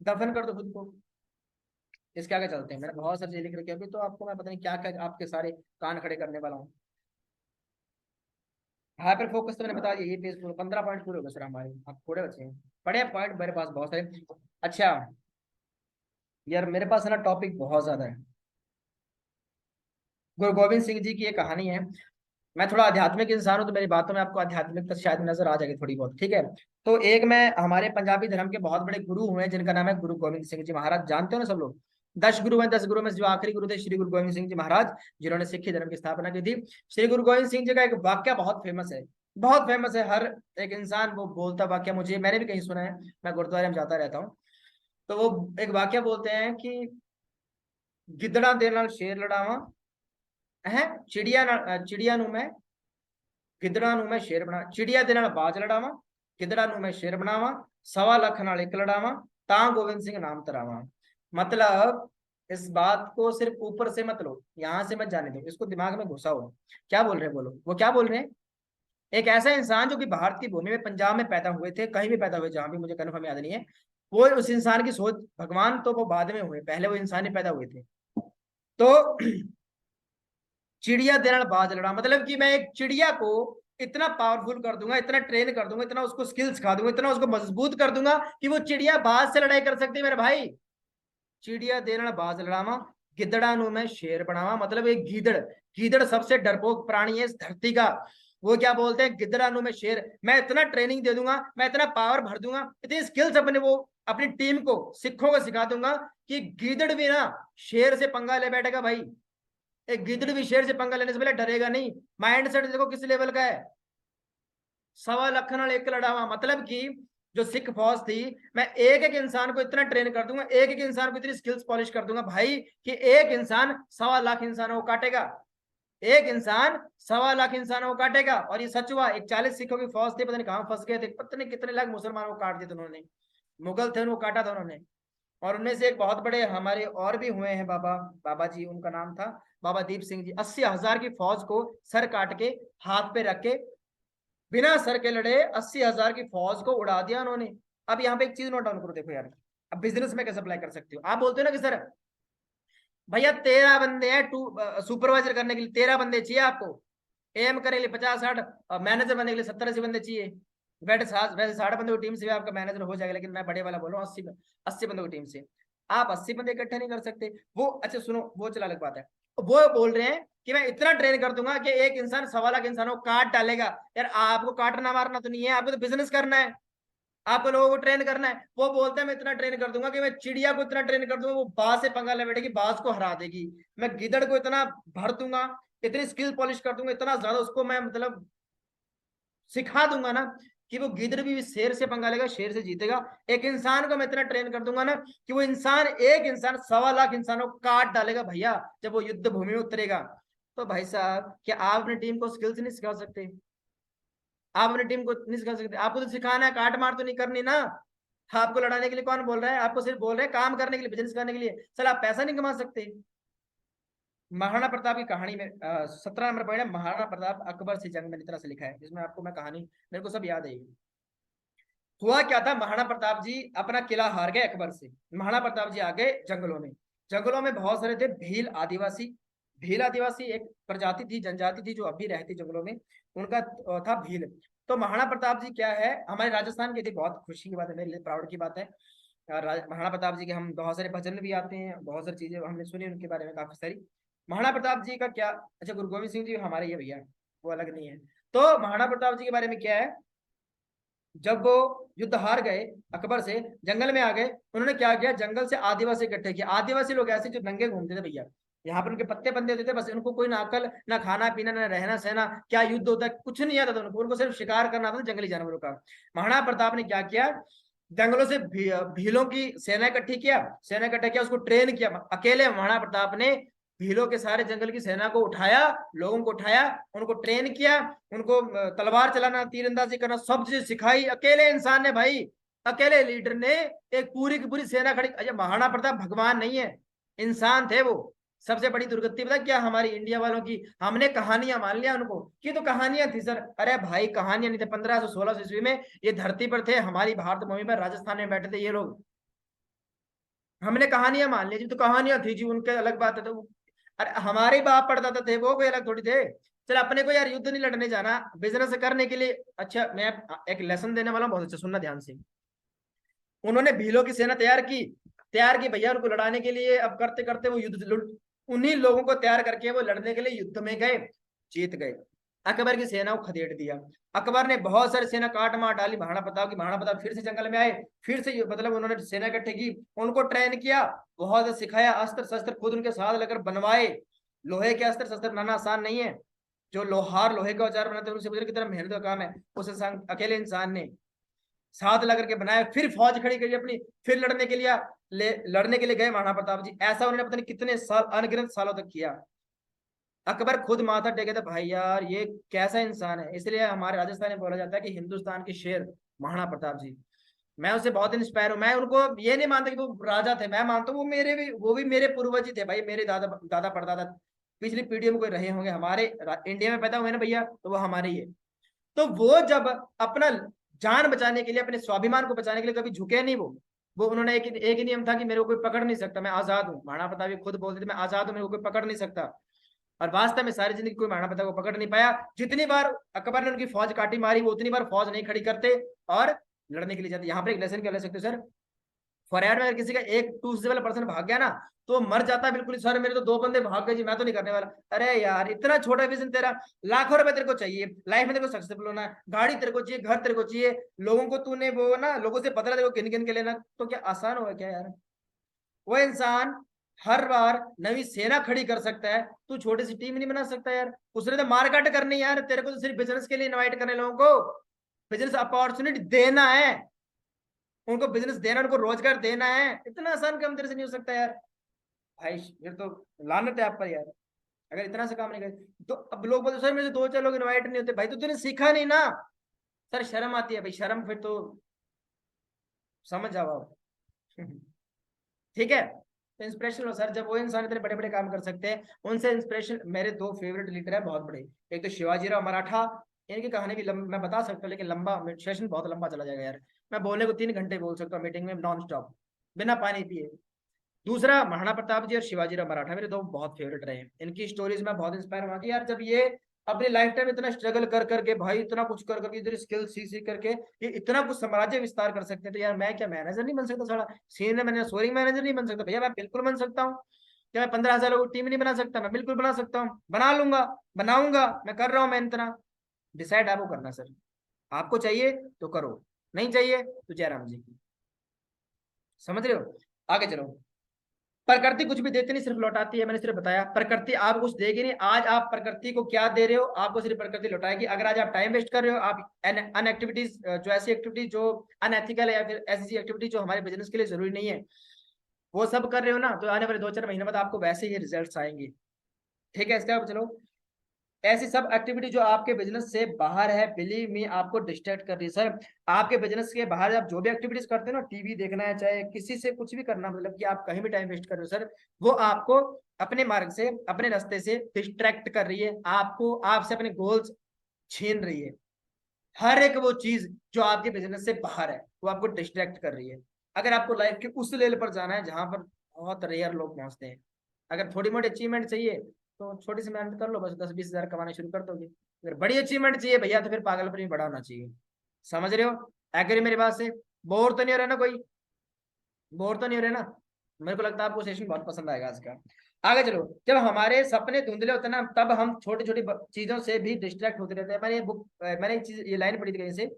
दफन कर दो खुद को। इसके आगे चलते हैं, मैंने बहुत सारी चीजें लिख रखी है, अभी तो आपको मैं पता नहीं क्या क्या आपके सारे कान खड़े करने वाला हूँ। हाइपर फोकस तो मैंने बता दिया, ये पेज पूरा 15 पॉइंट पूरे हो गए सर हमारे, अब थोड़े बचे हैं, बड़े पॉइंट मेरे पास बहुत सारे। अच्छा यार, मेरे पास है ना टॉपिक बहुत ज्यादा है। गुरु गोविंद सिंह जी की एक कहानी है। मैं थोड़ा आध्यात्मिक इंसान हूं, तो मेरी बातों में आपको आध्यात्मिकता शायद नजर आ जाएगी थोड़ी बहुत, ठीक है। तो एक, मैं हमारे पंजाबी धर्म के बहुत बड़े गुरु हुए हैं जिनका नाम है गुरु गोविंद सिंह जी महाराज, जानते हो ना सब लोग। 10 गुरु हैं, 10 गुरु में से जो आखिरी गुरु थे श्री गुरु गोविंद सिंह जी महाराज, जिन्होंने सिख धर्म की स्थापना की थी। श्री गुरु गोविंद सिंह जी का एक वाक्य बहुत फेमस है, बहुत फेमस है, हर एक इंसान वो बोलता वाक्य, मुझे मैंने भी कहीं सुना है, मैं गुरुद्वारे में जाता रहता हूँ। तो वो एक वाक्य बोलते हैं कि गिदड़ा दे नाल शेर लड़ावा है, चिड़िया नू मैं गिदड़ा नू मैं शेर बना, चिड़िया दे नाल बाज लड़ावा, गिदड़ा नू मैं शेर बनावा, 1.25 लाख नाल एक लड़ावा, ता गोविंद सिंह नाम तरावा। मतलब इस बात को सिर्फ ऊपर से मत लो, यहां से मत जाने दो, इसको दिमाग में घुसाओ। क्या बोल रहे हैं बोलो, वो क्या बोल रहे हैं? एक ऐसा इंसान जो कि भारत की भूमि में पंजाब में पैदा हुए थे, कहीं भी पैदा हुए जहां भी, मुझे कन्फर्म याद नहीं है, वो उस इंसान की सोच, भगवान तो वो बाद में हुए, पहले वो इंसान ही पैदा हुए थे। तो चिड़िया देना बाज लड़ा, मतलब कि मैं एक चिड़िया को इतना पावरफुल कर दूंगा, इतना ट्रेन कर दूंगा, इतना उसको स्किल सिखा दूंगा, इतना उसको मजबूत कर दूंगा कि वो चिड़िया बाज से लड़ाई कर सकती है मेरे भाई। चिड़िया देना बाज लड़ावा, गिदड़ा नु मैं शेर बनावा, मतलब एक गीदड़, गीदड़ सबसे डरपोक प्राणी है इस धरती का। वो क्या बोलते हैं, गिदड़ा नु मैं शेर, मैं इतना ट्रेनिंग दे दूंगा, मैं इतना पावर भर दूंगा, इतनी स्किल्स अपने वो अपनी टीम को, सिखों को सिखा दूंगा कि गीदड़ भी ना शेर से पंगा ले बैठेगा भाई। एक गिदड़ भी शेर से पंगा लेने से पहले डरेगा नहीं। माइंड सेट देखो किस लेवल का है। 1.25 लाख नाल एक लड़ावा, मतलब कि जो सिख फौज थी, मैं एक एक इंसान को इतना ट्रेन कर दूंगा, एक एक इंसान को इतनी स्किल्स पॉलिश कर दूंगा भाई, कि एक इंसान 1.25 लाख इंसानों को काटेगा। एक इंसान 1.25 लाख इंसानों को काटेगा। और ये सच हुआ, एक 40 सिखों की फौज थी, पता नहीं कहां फंस गए थे, पता नहीं कितने लाख मुसलमानों को काट दिए थे उन्होंने। मुगल थे, उनको काटा था उन्होंने। और उनमें से एक बहुत बड़े हमारे और भी हुए हैं, बाबा, बाबा जी उनका नाम था, बाबा दीप सिंह जी। 80,000 की फौज को सर काट के हाथ पे रख के बिना सर के लड़े 80,000 की फौज को उड़ा दिया उन्होंने। अब यहाँ पे एक चीज नोट डाउन करो, देखो यार, अब बिजनेस में कैसे अप्लाई कर सकते हो। आप बोलते हो ना कि सर भैया 13 बंदे हैं टू सुपरवाइजर करने के लिए, 13 बंदे चाहिए आपको, एम करने के लिए 50-60, मैनेजर बनने के लिए 70-80 बंदे चाहिए। वैसे 60 बंदे की टीम से भी आपका मैनेजर हो जाएगा, लेकिन मैं बड़े वाला बोल रहा हूँ, 80 बंदों की टीम से आप 80 बंदे इकट्ठे नहीं कर सकते। वो अच्छा सुनो, वो चला अलग बात है। वो बोल रहे हैं कि मैं इतना ट्रेन कर दूंगा कि एक इंसान 1.25 लाख इंसानों को काट डालेगा। यार आपको काटना मारना तो नहीं है, आपको तो बिजनेस करना है, आपको लोगों को ट्रेन करना है। वो बोलते हैं मैं इतना ट्रेन कर दूंगा कि मैं चिड़िया को इतना ट्रेन कर दूंगा, वो बाज से पंगा ले बैठेगी, बाज को हरा देगी। मैं गिदड़ को इतना भर दूंगा, इतनी स्किल पॉलिश कर दूंगा, इतना ज्यादा उसको मैं मतलब सिखा दूंगा ना, कि वो गिदड़ भी शेर से पंगा लेगा, शेर से जीतेगा। एक इंसान को मैं इतना ट्रेन कर दूंगा ना कि वो इंसान, एक इंसान 1.25 लाख इंसानों को काट डालेगा भैया, जब वो युद्ध भूमि में उतरेगा। तो भाई साहब, क्या आप अपनी टीम को स्किल्स नहीं सिखा सकते? आप अपनी टीम को नहीं सिखा सकते? आपको तो सिखाना है, काट मार तो नहीं करनी ना। आपको लड़ाने के लिए कौन बोल रहा है? आपको सिर्फ बोल रहे हैं काम करने के लिए, बिजनेस करने के लिए। चल आप पैसा नहीं कमा सकते? महाराणा प्रताप की कहानी में 17 नंबर पॉइंट है, महाराणा प्रताप अकबर से जंग में, इस तरह से लिखा है, जिसमें आपको मैं कहानी, मेरे को सब याद है। हुआ क्या था, महाराणा प्रताप जी अपना किला हार गए अकबर से। महाराणा प्रताप जी आ गए जंगलों में। जंगलों में बहुत सारे थे भील आदिवासी। भील आदिवासी एक प्रजाति थी, जनजाति थी, जो अब भी रहती जंगलों में, उनका था भील। तो महाराणा प्रताप जी क्या है, हमारे राजस्थान के थे, बहुत खुशी की बात है, मेरे लिए प्राउड की बात है। महाराणा प्रताप जी के हम बहुत सारे भजन भी आते हैं, बहुत सारी चीजें हमने सुनी उनके बारे में काफी सारी। महाराणा प्रताप जी का क्या, अच्छा गुरु गोविंद सिंह जी हमारे ये भैया, वो अलग नहीं है। तो महाराणा प्रताप जी के बारे में क्या है, जब वो युद्ध हार गए अकबर से, जंगल में आ गए, उन्होंने क्या किया, जंगल से आदिवासी इकट्ठे किए। आदिवासी लोग ऐसे जो नंगे घूमते थे भैया, यहाँ पर उनके पत्ते बंधे होते थे, बस उनको कोई ना अकल, ना खाना पीना, ना रहना सहना, क्या युद्ध होता है कुछ नहीं आता था उनको सिर्फ शिकार करना था जंगली जानवरों का। महाराणा प्रताप ने क्या किया, जंगलों से भीलों की सेना इकट्ठी किया, सेना इकट्ठा किया, उसको ट्रेन किया। अकेले महाराणा प्रताप ने भीलों के सारे जंगल की सेना को उठाया, लोगों को उठाया, उनको ट्रेन किया, उनको तलवार चलाना, तीरंदाजी करना, सब चीज सिखाई, अकेले इंसान ने भाई, अकेले लीडर ने एक पूरी की पूरी सेना खड़ी। अच्छा महाराणा प्रताप भगवान नहीं है, इंसान थे वो। सबसे बड़ी दुर्गति पता क्या हमारी इंडिया वालों की, हमने कहानियां मान लिया उनको कि तो कहानियां थी सर। अरे भाई कहानियां नहीं थे, 1516 ईस्वी में ये धरती पर थे, हमारी भारत भूमि पर राजस्थान में बैठे थे ये लोग, हमने कहानियां मान ली जी, तो कहानियां थी जी, उनके अलग बात है। तो अरे हमारे बाप पढ़ता थे, वो कोई अलग थोड़ी थे। चल अपने को यार युद्ध नहीं लड़ने जाना, बिजनेस करने के लिए। अच्छा मैं एक लेसन देने वाला हूँ, बहुत अच्छा सुनना ध्यान से। उन्होंने भीलों की सेना तैयार की भैया उनको लड़ाने के लिए। अब करते करते वो उन्हीं लोगों को तैयार करके वो लड़ने के लिए युद्ध में गए, जीत गए। अकबर की सेना को खदेड़ दिया। अकबर ने बहुत सारी सेना काट मार डाली महाराणा प्रताप की। महाराणा प्रताप फिर से जंगल में आए, फिर से मतलब उन्होंने सेना इकट्ठी की, उनको ट्रेन किया, बहुत सिखाया, अस्त्र शस्त्र खुद उनके साथ लेकर बनवाए। लोहे के अस्त्र शस्त्र बनाना आसान नहीं है, जो लोहार लोहे का औजार बनाते हैं उनसे कितना मेहनत का काम है, उस अकेले इंसान ने। साथ लगा करके बनाया, फिर फौज खड़ी करी अपनी, फिर लड़ने के लिए गए महाराणा प्रताप जी। ऐसा उन्होंने पता नहीं कितने साल, अनगिनत सालों तक किया। अकबर खुद माथा टेके थे, भाई यार ये कैसा इंसान है। इसलिए हमारे राजस्थान में बोला जाता है कि हिंदुस्तान के शेर महाराणा प्रताप जी। मैं उससे बहुत इंस्पायर हूँ। मैं उनको ये नहीं मानता कि वो राजा थे, मैं मानता हूँ वो भी मेरे पूर्वज ही थे भाई, मेरे दादा दादा परदादा पिछली पीढ़ियों में कोई रहे होंगे, हमारे इंडिया में पैदा हुए ना भैया, तो वो हमारे ही है। तो वो जब अपना जान बचाने के लिए, अपने स्वाभिमान को बचाने के लिए कभी झुके नहीं। वो उन्होंने एक ही नियम था कि मेरे को कोई पकड़ नहीं सकता, मैं आजाद हूँ। महाराणा प्रताप खुद बोलते थे मैं आजाद हूँ, मेरे को कोई पकड़ नहीं सकता। और वास्तव में सारी जिंदगी कोई महाराणा प्रताप को पकड़ नहीं पाया। जितनी बार अकबर ने उनकी फौज काटी मारी, वो उतनी बार फौज नहीं खड़ी करते और लड़ने के लिए जाते। यहाँ पे एक लेसन क्या ले सकते हो सर, फॉरवर्ड में अगर किसी का एक टू वाला पर्सन भाग गया ना, तो मर जाता है बिल्कुल। सर मेरे तो 2 बंदे भाग गए जी, मैं तो नहीं करने वाला। अरे यार इतना छोटा विजन तेरा, लाखों रुपए तेरे को चाहिए, लाइफ में तेरे को सक्सेसफुल होना है, गाड़ी तेरे को चाहिए, घर तेरे को चाहिए, लोगों को तूने वो ना लोगों से बदला तेरे को गिन गिन के लेना, तो क्या आसान होगा क्या यार। वो इंसान हर बार नई सेना खड़ी कर सकता है, तू छोटी सी टीम नहीं बना सकता यार। उसने तो मारकाट करनी है यार, तेरे को तो सिर्फ बिजनेस के लिए इनवाइट करने लोगों को, बिजनेस अपॉर्चुनिटी देना है, उनको बिजनेस देना, उनको रोजगार देना है। इतना आसान काम तेरे से नहीं हो सकता यार। भाई फिर तो लानत है आप पर यार, अगर इतना से काम नहीं करे तो। अब लोग बोलते सर मेरे से 2-4 लोग इनवाइट नहीं होते, भाई तो तूने सीखा नहीं ना। सर शर्म आती है भाई, शर्म फिर तो समझ जाओ आप। ठीक है, तो इंस्पिरेशन लो सर, जब वो इंसान इतने बड़े बड़े काम कर सकते हैं, उनसे इंस्पिरेशन। मेरे 2 फेवरेट लीडर है बहुत बड़े, एक तो शिवाजीराव मराठा, इनकी कहानी भी मैं बता सकता हूँ, लेकिन लंबा सेशन बहुत लंबा चला जाएगा यार। मैं बोलने को 3 घंटे बोल सकता हूँ मीटिंग में नॉन स्टॉप, बिना पानी पिए। दूसरा महाराणा प्रताप जी और शिवाजीराव मराठा, मेरे 2 बहुत फेवरेट रहे। इनकी स्टोरीज में बहुत इंस्पायर हुआ कि यार जब ये अपनी लाइफ टाइम इतना स्ट्रगल कर करके भाई, इतना कुछ कर करके, इधर स्किल सीख सीख करके ये इतना कुछ साम्राज्य विस्तार कर सकते हैं, तो यार मैं क्या मैनेजर नहीं बन सकता, थोड़ा सीनियर मैनेजर, सोरिंग मैनेजर नहीं बन सकता भैया? मैं बिल्कुल बन सकता हूँ। क्या मैं 15,000 लोगों की टीम नहीं बना सकता? मैं बिल्कुल बना सकता हूँ, बना लूंगा, बनाऊंगा, मैं कर रहा हूँ। मैं इतना डिसाइड आपको करना सर, आपको चाहिए तो करो, नहीं चाहिए तो जयराम जी की। समझ रहे हो? आगे चलो। प्रकृति कुछ भी देती नहीं, सिर्फ लौटाती है। मैंने सिर्फ बताया प्रकृति आप कुछ देगी नहीं। आज आप प्रकृति को क्या दे रहे हो, आपको सिर्फ प्रकृति लौटाएगी। अगर आज आप टाइम वेस्ट कर रहे हो, आप अन एक्टिविटीज, जो ऐसी एक्टिविटी जो अनएथिकल है, या फिर ऐसी एक्टिविटी जो हमारे बिजनेस के लिए जरूरी नहीं है, वो सब कर रहे हो ना, तो आने वाले 2-4 महीने बाद आपको वैसे ही रिजल्ट आएंगे। ठीक है, इसके बाद चलो। ऐसी सब एक्टिविटी जो आपके बिजनेस से बाहर है, बिलीव मी आपको डिस्ट्रैक्ट कर रही है सर। आपके बिजनेस के बाहर आप जो भी एक्टिविटीज करते हो ना, टीवी देखना है, चाहे किसी से कुछ भी करना, मतलब कि आप कहीं भी टाइम वेस्ट कर रहे हो सर, वो आपको अपने मार्ग से, अपने रास्ते से डिस्ट्रैक्ट कर रही है, आपको आपसे अपने गोल्स छीन रही है। हर एक वो चीज जो आपके बिजनेस से बाहर है, वो आपको डिस्ट्रैक्ट कर रही है। अगर आपको लाइफ के उस लेवल पर जाना है जहां पर बहुत रेयर लोग पहुंचते हैं, अगर थोड़ी मोटी अचीवमेंट चाहिए तो छोटी सी मेहनत कर लो, बस 10-20 हजार कमाना शुरू कर दोगे। अगर बड़ी अचीवमेंट चाहिए भैया, तो फिर पागलपन भी बड़ा होना चाहिए। समझ रहे हो? एग्री मेरी बात से? बोर तो नहीं हो रहा ना कोई? बोर तो नहीं हो रहे ना? मेरे को लगता है आपको सेशन बहुत पसंद आएगा आज का। आगे चलो। जब हमारे सपने धुंधले होते हैं ना, तब हम छोटी छोटी चीजों से भी डिस्ट्रैक्ट होते रहते हैं। मैंने एक चीज, ये लाइन पढ़ी थी कहीं से,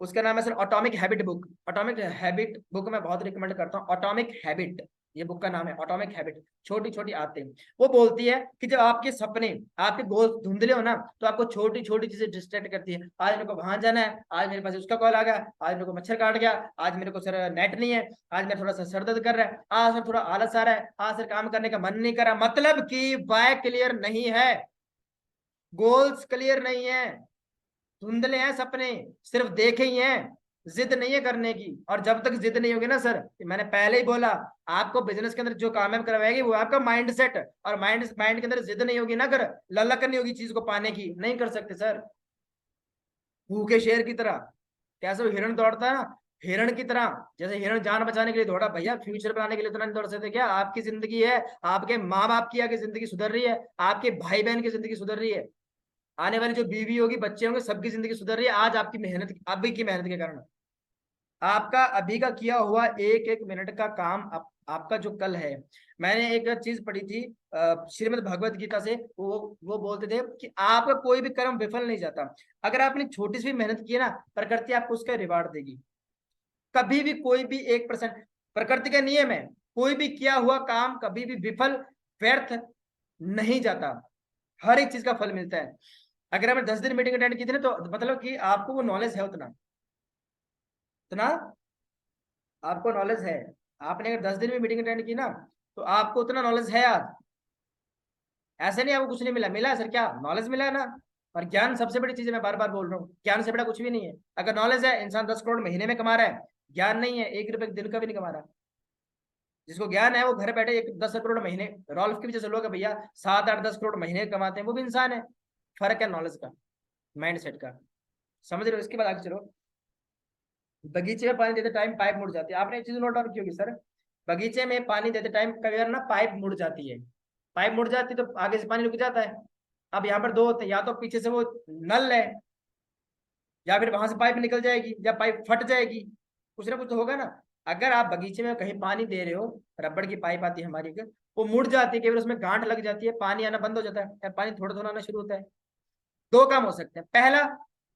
उसका नाम है sir atomic habit book. Atomic habit book मैं बहुत रिकमेंड करता हूँ। ऑटोमिक हैबिट, ये बुक का नाम है, ऑटोमिक हैबिट, छोटी छोटी आदतें। वो बोलती है कि जब आपके सपने, आपके गोल धुंधले हो ना, तो आपको छोटी छोटी चीजें डिस्ट्रैक्ट करती है। आज मेरे को वहां जाना है, आज मेरे पास उसका कॉल आ गया, आज मेरे को मच्छर काट गया, आज मेरे को सर नेट नहीं है, आज मेरा थोड़ा सा सर दर्द कर रहा है, आज सर थोड़ा आलस आ रहा है, आज सर काम करने का मन नहीं कर रहा। मतलब कि वाय क्लियर नहीं है, गोल्स क्लियर नहीं है, धुंधले हैं सपने, सिर्फ देखे ही हैं, जिद नहीं है करने की। और जब तक जिद नहीं होगी ना सर, मैंने पहले ही बोला, आपको बिजनेस के अंदर जो कामयाब करवाएगी वो आपका माइंड सेट, और माइंड के अंदर जिद नहीं होगी ना, अगर ललक नहीं होगी चीज को पाने की, नहीं कर सकते सर। भूखे शेर की तरह, कैसे वो हिरण दौड़ता है ना, हिरण की तरह, जैसे हिरण जान बचाने के लिए दौड़ा, भैया फ्यूचर बनाने के लिए इतना नहीं दौड़ सकते क्या? आपकी जिंदगी है, आपके माँ बाप की आगे जिंदगी सुधर रही है, आपके भाई बहन की जिंदगी सुधर रही है, आने वाली जो बीवी होगी, बच्चे होंगे, सबकी जिंदगी सुधर रही है आज आपकी मेहनत, अभी की मेहनत के कारण। आपका अभी का किया हुआ एक एक मिनट का काम आपका जो कल है। मैंने एक चीज पढ़ी थी श्रीमद् भगवत गीता से, वो बोलते थे कि आपका कोई भी कर्म विफल नहीं जाता। अगर आपने छोटी सी भी मेहनत की है ना, प्रकृति आपको उसका रिवार्ड देगी। कभी भी कोई भी 1%, प्रकृति का नियम है, कोई भी किया हुआ काम कभी भी विफल, व्यर्थ नहीं जाता, हर एक चीज का फल मिलता है। अगर आपने 10 दिन मीटिंग अटेंड की थी ना, तो मतलब कि आपको वो नॉलेज है उतना। इतना आपको नॉलेज है। आपने अगर 10 दिन में मीटिंग अटेंड की ना तो आपको उतना नॉलेज है आज। ऐसे नहीं आपको कुछ नहीं मिला, मिला है सर, क्या नॉलेज मिला है ना। और ज्ञान सबसे बड़ी चीज है, मैं बार बार बोल रहा हूँ, ज्ञान से बड़ा कुछ भी नहीं है। अगर नॉलेज है, इंसान 10 करोड़ महीने में कमा रहा है, ज्ञान नहीं है 1 रुपए दिन का भी नहीं कमा रहा। जिसको ज्ञान है वो घर बैठे 10 करोड़ महीने, रॉल्फ की वजह से लोग भैया 7 8 10 करोड़ महीने कमाते हैं, वो भी इंसान है। फर्क है नॉलेज का, माइंड सेट का, समझ रहे हो। इसके बाद आगे चलो। बगीचे में पानी देते टाइम पाइप मुड़ जाती है, आपने एक चीज नोट डाउन की होगी सर, बगीचे में पानी देते टाइम कभी बार ना पाइप मुड़ जाती है। पाइप मुड़ जाती है तो आगे से पानी रुक जाता है। अब यहाँ पर दो होते हैं, या तो पीछे से वो नल है, या फिर वहां से पाइप निकल जाएगी, या पाइप फट जाएगी, कुछ ना कुछ तो होगा ना। अगर आप बगीचे में कहीं पानी दे रहे हो, रबड़ की पाइप आती है हमारी, वो मुड़ जाती है, केवल उसमें गांठ लग जाती है, पानी आना बंद हो जाता है, पानी थोड़ा थोड़ा आना शुरू होता है। दो काम हो सकते हैं, पहला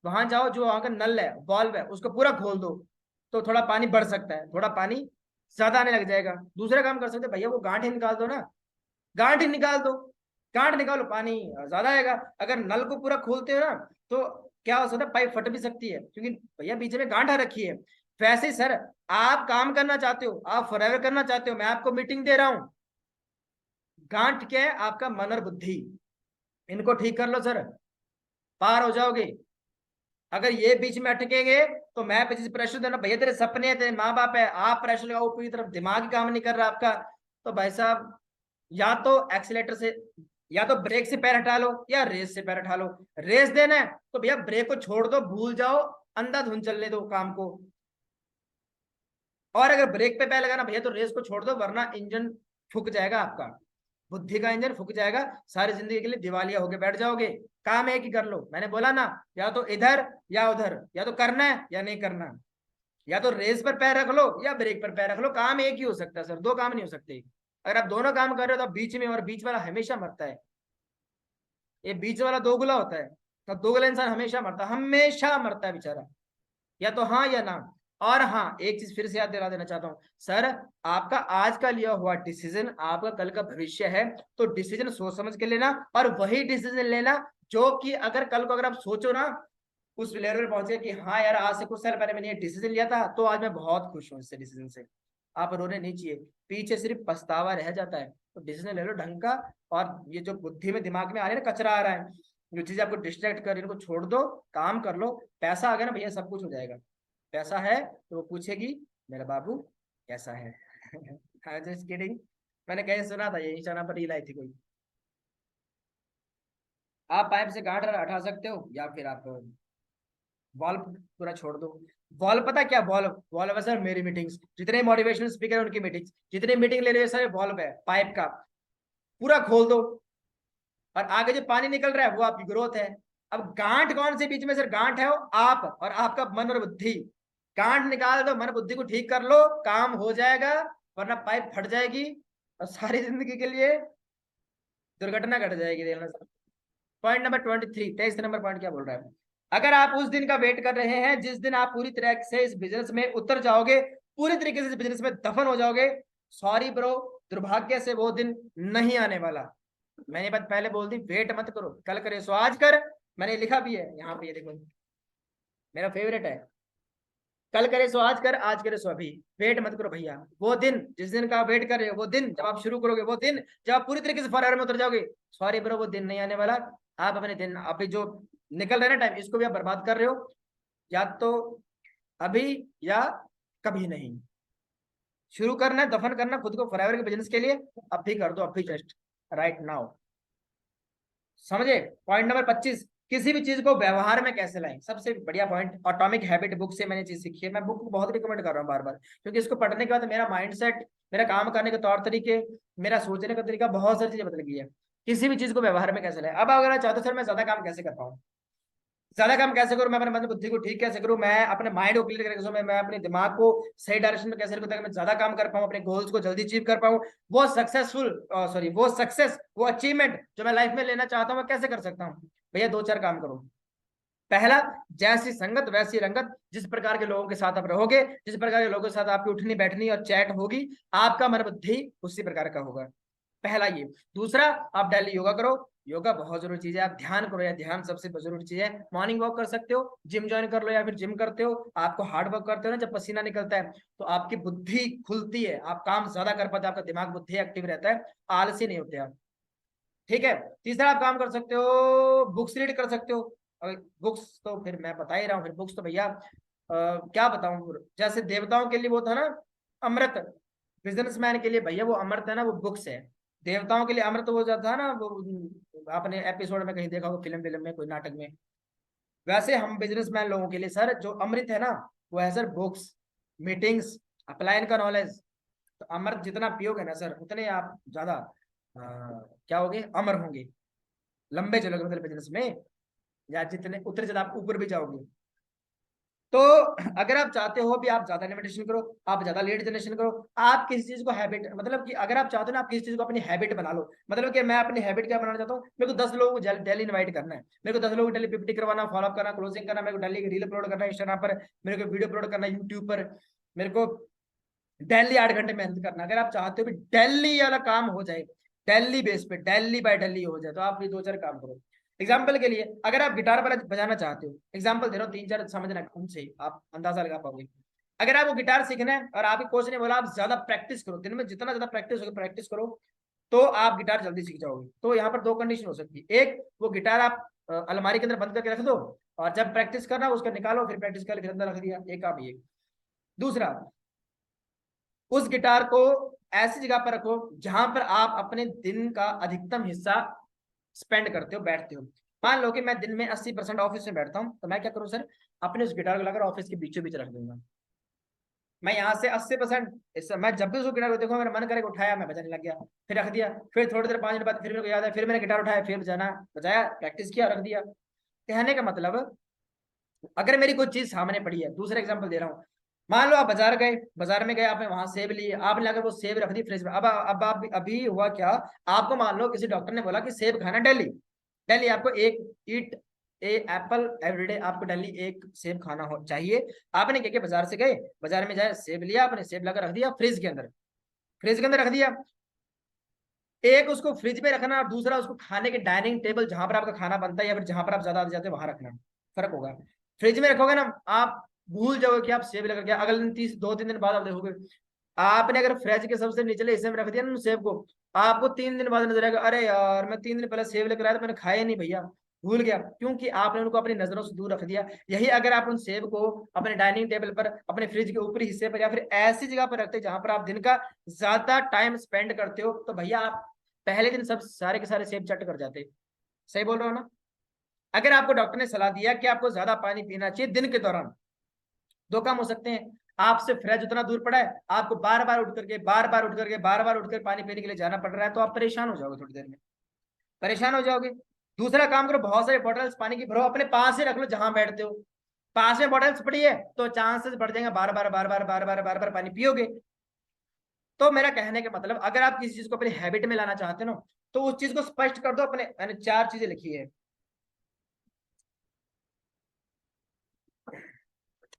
वहां जाओ, जो वहां का नल है, बॉल्व है, उसको पूरा खोल दो, तो थोड़ा पानी बढ़ सकता है, थोड़ा पानी ज्यादा आने लग जाएगा। दूसरा काम कर सकते हैं, भैया वो गांठ ही निकाल दो ना, गांठ ही निकाल दो, गांठ निकालो, पानी ज्यादा आएगा। अगर नल को पूरा खोलते हो ना तो क्या हो सकता है, पाइप फट भी सकती है, क्योंकि भैया बीच में गांठ आ रखी है। वैसे ही सर, आप काम करना चाहते हो, आप फॉरएवर करना चाहते हो, मैं आपको मीटिंग दे रहा हूं, गांठ क्या है, आपका मन और बुद्धि, इनको ठीक कर लो सर, पार हो जाओगे। अगर ये बीच में अटकेंगे तो मैं पीछे प्रेशर देना, भैया तेरे सपने हैं, तेरे माँ बाप है, आप प्रेशर लगाओ पूरी तरफ, दिमाग ही काम नहीं कर रहा आपका, तो भाई साहब या तो एक्सीलेटर से, या तो ब्रेक से पैर हटा लो, या रेस से पैर हटा लो। रेस देना है तो भैया ब्रेक को छोड़ दो, भूल जाओ, अंधाधुंध चलने दो काम को। और अगर ब्रेक पे पैर लगाना भैया तो रेस को छोड़ दो, वरना इंजन फूक जाएगा आपका, बुद्धि का इंजन फूक जाएगा, सारी जिंदगी के लिए दिवालिया होके बैठ जाओगे। काम एक ही कर लो, मैंने बोला ना, या तो इधर या उधर, या तो करना है या नहीं करना, या तो रेस पर पैर रख लो या ब्रेक पर पैर रख लो, काम एक ही हो सकता है सर, दो काम नहीं हो सकते। अगर आप दोनों काम कर रहे हो तो बीच में, और बीच वाला हमेशा मरता है, ये बीच वाला दोगुला होता है, तो दोगुला इंसान हमेशा मरता है बेचारा, या तो हाँ या ना। और हाँ, एक चीज फिर से याद दिला देना चाहता हूँ सर, आपका आज का लिया हुआ डिसीजन आपका कल का भविष्य है, तो डिसीजन सोच समझ के लेना, और वही डिसीजन लेना जो कि अगर कल को अगर आप सोचो ना, उस लेवल पर पहुंचे कि हाँ यार आज से कुछ साल पहले मैंने ये डिसीजन लिया था, तो आज मैं बहुत खुश हूँ इस डिसीजन से। आप रोने नहीं चाहिए, पीछे सिर्फ पछतावा रह जाता है, तो डिसीजन ले लो ढंग का। और ये जो बुद्धि में दिमाग में आ रही है ना, कचरा आ रहा है, जो चीजें आपको डिस्ट्रैक्ट कर रही है, इनको छोड़ दो, काम कर लो। पैसा आ गया ना भैया, सब कुछ हो जाएगा। पैसा है तो वो पूछेगी मेरा बाबू कैसा है। जस्ट किडिंग, मैंने कहीं सुना था, ये इंस्टाग्राम पर रील आई थी कोई। आप पाइप से गांठ हटा सकते हो, या फिर आप वॉल पूरा छोड़ दो। वॉल पता क्या, वॉल वॉल है सर, मेरी मीटिंग्स, जितने मोटिवेशनल स्पीकर है उनकी मीटिंग्स, जितने मीटिंग ले रहे हैं सर, वॉल्व है पाइप का, पूरा खोल दो, और आगे जो पानी निकल रहा है वो आपकी ग्रोथ है। अब गांठ कौन से बीच में सर, गांठ है वो आप और आपका मन और बुद्धि। गांठ निकाल दो, मन बुद्धि को ठीक कर लो, काम हो जाएगा, वरना पाइप फट जाएगी और सारी जिंदगी के लिए दुर्घटना घट जाएगी। देखना sir, point number 23, 23 number point क्या बोल रहा है, अगर आप उस दिन का वेट कर रहे हैं जिस दिन आप पूरी तरह से इस बिजनेस में उतर जाओगे, पूरी तरीके से इस बिजनेस में दफन हो जाओगे, सॉरी ब्रो, दुर्भाग्य से वो दिन नहीं आने वाला। मैंने बात पहले बोल दी, वेट मत करो, कल करे सो आज कर, मैंने लिखा भी है यहाँ पे, ये देखो मेरा फेवरेट है, कल करे सो आज करे सो अभी, वेट मत करो भैया। वो दिन जिस दिन का वेट कर रहे हो, वो दिन जब आप शुरू करोगे, वो दिन जब आप पूरी तरीके से फरार में उतर जाओगे, सॉरी ब्रो वो दिन नहीं आने वाला। आप अपने दिन अभी जो निकल रहे ना टाइम, इसको भी आप बर्बाद कर रहे हो, या तो अभी या कभी नहीं। शुरू करना है, दफन करना खुद को फॉरएवर के बिजनेस के लिए, अब भी कर दो, अब भी, जस्ट राइट नाउ। समझे। पॉइंट नंबर 25, किसी भी चीज को व्यवहार में कैसे लाएं, सबसे बढ़िया पॉइंट, एटॉमिक हैबिट बुक से मैंने चीज सीखी है, मैं बुक को बहुत रिकमेंड कर रहा हूँ बार बार, क्योंकि इसको पढ़ने के बाद मेरा माइंडसेट, मेरा काम करने के तौर तरीके, मेरा सोचने का तरीका, बहुत सारी चीजें बदल गई है। किसी भी चीज को व्यवहार में कैसे लाएं। अब अगर मैं चाहता हूँ सर मैं ज्यादा काम कैसे कर पाऊँ, ज्यादा काम कैसे करूं, मैं अपने मन बुद्धि को ठीक कैसे करूं, मैं अपने माइंड को क्लियर कैसे, मैं अपने दिमाग को सही डायरेक्शन में कैसे रखूं, ताकि मैं ज्यादा काम कर पाऊं, अपने गोल्स को जल्दी अचीव कर पाऊं, वो सक्सेसफुल सॉरी वो सक्सेस, वो अचीवमेंट जो मैं लाइफ में लेना चाहता हूं, मैं कैसे कर सकता हूं। भैया दो चार काम करो। पहला, जैसी संगत वैसी रंगत, जिस प्रकार के लोगों के साथ आप रहोगे, जिस प्रकार के लोगों के साथ आपकी उठनी बैठनी और चैट होगी, आपका मन बुद्धि उसी प्रकार का होगा। पहला ये। दूसरा, आप डेली योगा करो, योगा बहुत जरूरी चीज है। आप ध्यान करो, या ध्यान सबसे जरूरी चीज है। मॉर्निंग वॉक कर सकते हो, जिम ज्वाइन कर लो, या फिर जिम करते हो, आपको हार्ड वर्क करते हो ना, जब पसीना निकलता है तो आपकी बुद्धि खुलती है, आप काम ज्यादा कर पाते हो, आपका दिमाग बुद्धि एक्टिव रहता है, आलसी नहीं होते आप। ठीक है। तीसरा, आप काम कर सकते हो, बुक्स रीड कर सकते हो। बुक्स तो फिर मैं बता ही रहा हूँ, फिर बुक्स तो भैया क्या बताऊं, जैसे देवताओं के लिए वो था ना अमृत, बिजनेसमैन के लिए भैया वो अमृत है ना, वो बुक्स है। देवताओं के लिए अमृत वो जो था ना, वो आपने एपिसोड में कहीं देखा होगा, फिल्म फिल्म में, कोई नाटक में। वैसे हम बिजनेसमैन लोगों के लिए सर जो अमृत है ना, वो है सर बुक्स, मीटिंग्स, अप्लाई का नॉलेज। तो अमृत जितना पियोगे ना सर, उतने आप ज्यादा क्या होगे, अमर होंगे, लंबे चलोगे मतलब बिजनेस में, या जितने उतने ज्यादा आप ऊपर भी जाओगे। तो अगर आप चाहते हो भी आप ज्यादा इन्विटेशन करो, आप ज्यादा लीड जनरेशन करो, आप किसी चीज को हैबिट, मतलब कि अगर आप चाहते हो ना, आप किसी चीज को अपनी हैबिट बना लो। मतलब कि मैं अपनी हैबिट क्या बनाना चाहता हूँ, मेरे को 10 लोगों को डेली इनवाइट करना है, मेरे को 10 लोगों को डेली पीपीटी करवाना, फॉलोअप करना, क्लोजिंग करना, मेरे को डेली रील अपलोड करना इंस्टाग्राम पर, मेरे को वीडियो अपलोड करना यूट्यूब पर, मेरे को डेली 8 घंटे मेहनत करना। अगर आप चाहते हो भी डेली वाला काम हो जाए, डेली बेस पे, डेली बाय डेली हो जाए, तो आप ये 2-4 काम करो। एग्जाम्पल के लिए, अगर आप गिटार बजाना चाहते हो, एग्जाम्पल दे रहा हूँ, 3-4 समझना उनसे आप अंदाजा लगा पाओगे। अगर आपको गिटार सीखना है और आपके कोच ने बोला आप ज्यादा प्रैक्टिस करो, दिन में जितना ज्यादा प्रैक्टिस होगी प्रैक्टिस करो, तो आप गिटार जल्दी सीख जाओगे। तो यहाँ पर 2 कंडीशन हो सकती है। एक, वो गिटार आप अलमारी के अंदर बंद करके रख दो, और जब प्रैक्टिस करना उसको निकालो, फिर प्रैक्टिस कर फिर अंदर रख दिया, एक काम ये। दूसरा, उस गिटार को ऐसी जगह पर रखो जहां पर आप अपने दिन का अधिकतम हिस्सा स्पेंड करते हो, बैठते हो। मान लो कि मैं दिन में 80% ऑफिस में बैठता हूँ, तो मैं क्या करूँ सर, अपने उस गिटार को लाकर ऑफिस के बीचों बीच रख दूंगा। मैं यहाँ से 80%, इस मैं जब भी उसको गिटार को देखूंगा, मेरा मन करेगा उठाया, मैं बजाने लग गया, फिर रख दिया, फिर थोड़ी देर 5 मिनट बाद फिर मेरे को याद है, फिर मैंने गिटार उठाया, फिर बजाना, बजाया, प्रैक्टिस किया, रख दिया। कहने का मतलब, अगर मेरी कोई चीज सामने पड़ी है, दूसरा एग्जांपल दे रहा हूँ, मान लो आप बाजार गए, बाजार में गए, आपने वहां सेब लिए, आपने लाकर वो सेब रख दी फ्रिज में। अब आप अभी हुआ क्या, आपको मान लो किसी डॉक्टर ने बोला कि सेब खाना डेली, डेली आपको एक ईट ए एप्पल एवरीडे, आपको डेली एक सेब खाना हो चाहिए। आपने क्या किया, बाजार से गए, बाजार में जाए, सेब लिया, आपने सेब लाकर रख दिया फ्रिज के अंदर, फ्रिज के अंदर रख दिया। एक उसको फ्रिज में रखना, और दूसरा उसको खाने के डाइनिंग टेबल जहां पर आपका खाना बनता है, या फिर जहां पर आप ज्यादा आते जाते हैं वहां रखना, फर्क होगा। फ्रिज में रखोगे ना, आप भूल जाओगे कि आप सेब लेकर गया, अगले दिन 2-3 दिन बाद आप देखोगे, आपने अगर फ्रिज के सबसे निचले हिस्से में रख दिया ना सेब को, आपको 3 दिन बाद नजर आएगा, अरे यार मैं 3 दिन पहले सेब लेकर आया था, मैंने खाया नहीं भैया, भूल गया, क्योंकि आपने उनको अपनी नजरों से दूर रख दिया। यही अगर आप उन सेब को अपने डाइनिंग टेबल पर, अपने फ्रिज के ऊपरी हिस्से पर, या फिर ऐसी जगह पर रखते जहां पर आप दिन का ज्यादा टाइम स्पेंड करते हो, तो भैया आप पहले दिन सब सारे के सारे सेब चट कर जाते। सही बोल रहा हूँ ना। अगर आपको डॉक्टर ने सलाह दिया कि आपको ज्यादा पानी पीना चाहिए दिन के दौरान, 2 काम हो सकते हैं, आपसे फ्रिज उतना दूर पड़ा है, आपको बार बार उठ करके, बार बार उठ करके, बार बार उठकर पानी पीने के लिए जाना पड़ रहा है, तो आप परेशान हो जाओगे, थोड़ी देर में परेशान हो जाओगे। दूसरा काम करो, बहुत सारे बॉटल्स पानी की भरो, अपने पास ही रख लो जहां बैठते हो, पास में बॉटल्स पड़ी है तो चांसेस बढ़ जाएंगे, बार बार बार बार बार बार बार बार पानी पियोगे। तो मेरा कहने का मतलब, अगर आप किसी चीज को अपनी हैबिट में लाना चाहते हो ना, तो उस चीज को स्पष्ट कर दो अपने, मैंने 4 चीजें लिखी है,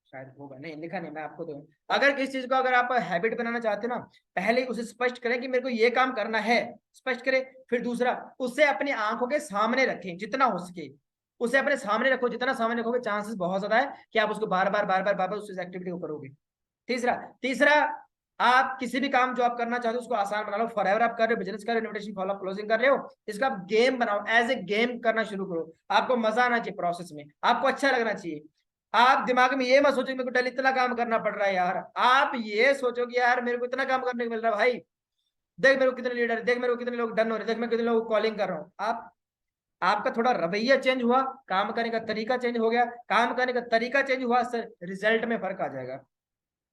शायद होगा, नहीं लिखा नहीं, मैं आपको दूं। अगर किसी चीज को अगर आप हैबिट बनाना चाहते हो ना, पहले उसे स्पष्ट करें कि मेरे को ये काम करना है, स्पष्ट करें। फिर दूसरा, उसे अपनी आंखों के सामने रखें जितना हो सके, उसे अपने सामने रखो, जितना सामने रखोगे चांसेस बहुत ज्यादा है कि आप उसको बार बार बार बार बार बार उस एक्टिविटी को करोगे। तीसरा, तीसरा, आप किसी भी काम जो आप करना चाहते हो उसको आसान बना लो। फॉरएवर आप कर रहे हो, बिजनेस कर रहे हो, इन्विटेशन फॉलो क्लोजिंग कर रहे हो, इसका आप गेम बनाओ, एज ए गेम करना शुरू करो। आपको मजा आना चाहिए प्रोसेस में, आपको अच्छा लगना चाहिए। आप दिमाग में ये मत सोचो मेरे को डेली इतना काम करना पड़ रहा है यार, आप ये सोचो कि यार मेरे को इतना काम करने को मिल रहा है भाई, देख मेरे को कितने लीडर, देख मेरे को कितने लोग डन हो रहे, देख मैं कितने लोगों को कॉलिंग कर रहा हूँ। आप, आपका थोड़ा रवैया चेंज हुआ, काम करने का तरीका चेंज हो गया, काम करने का तरीका चेंज हुआ सर, रिजल्ट में फर्क आ जाएगा।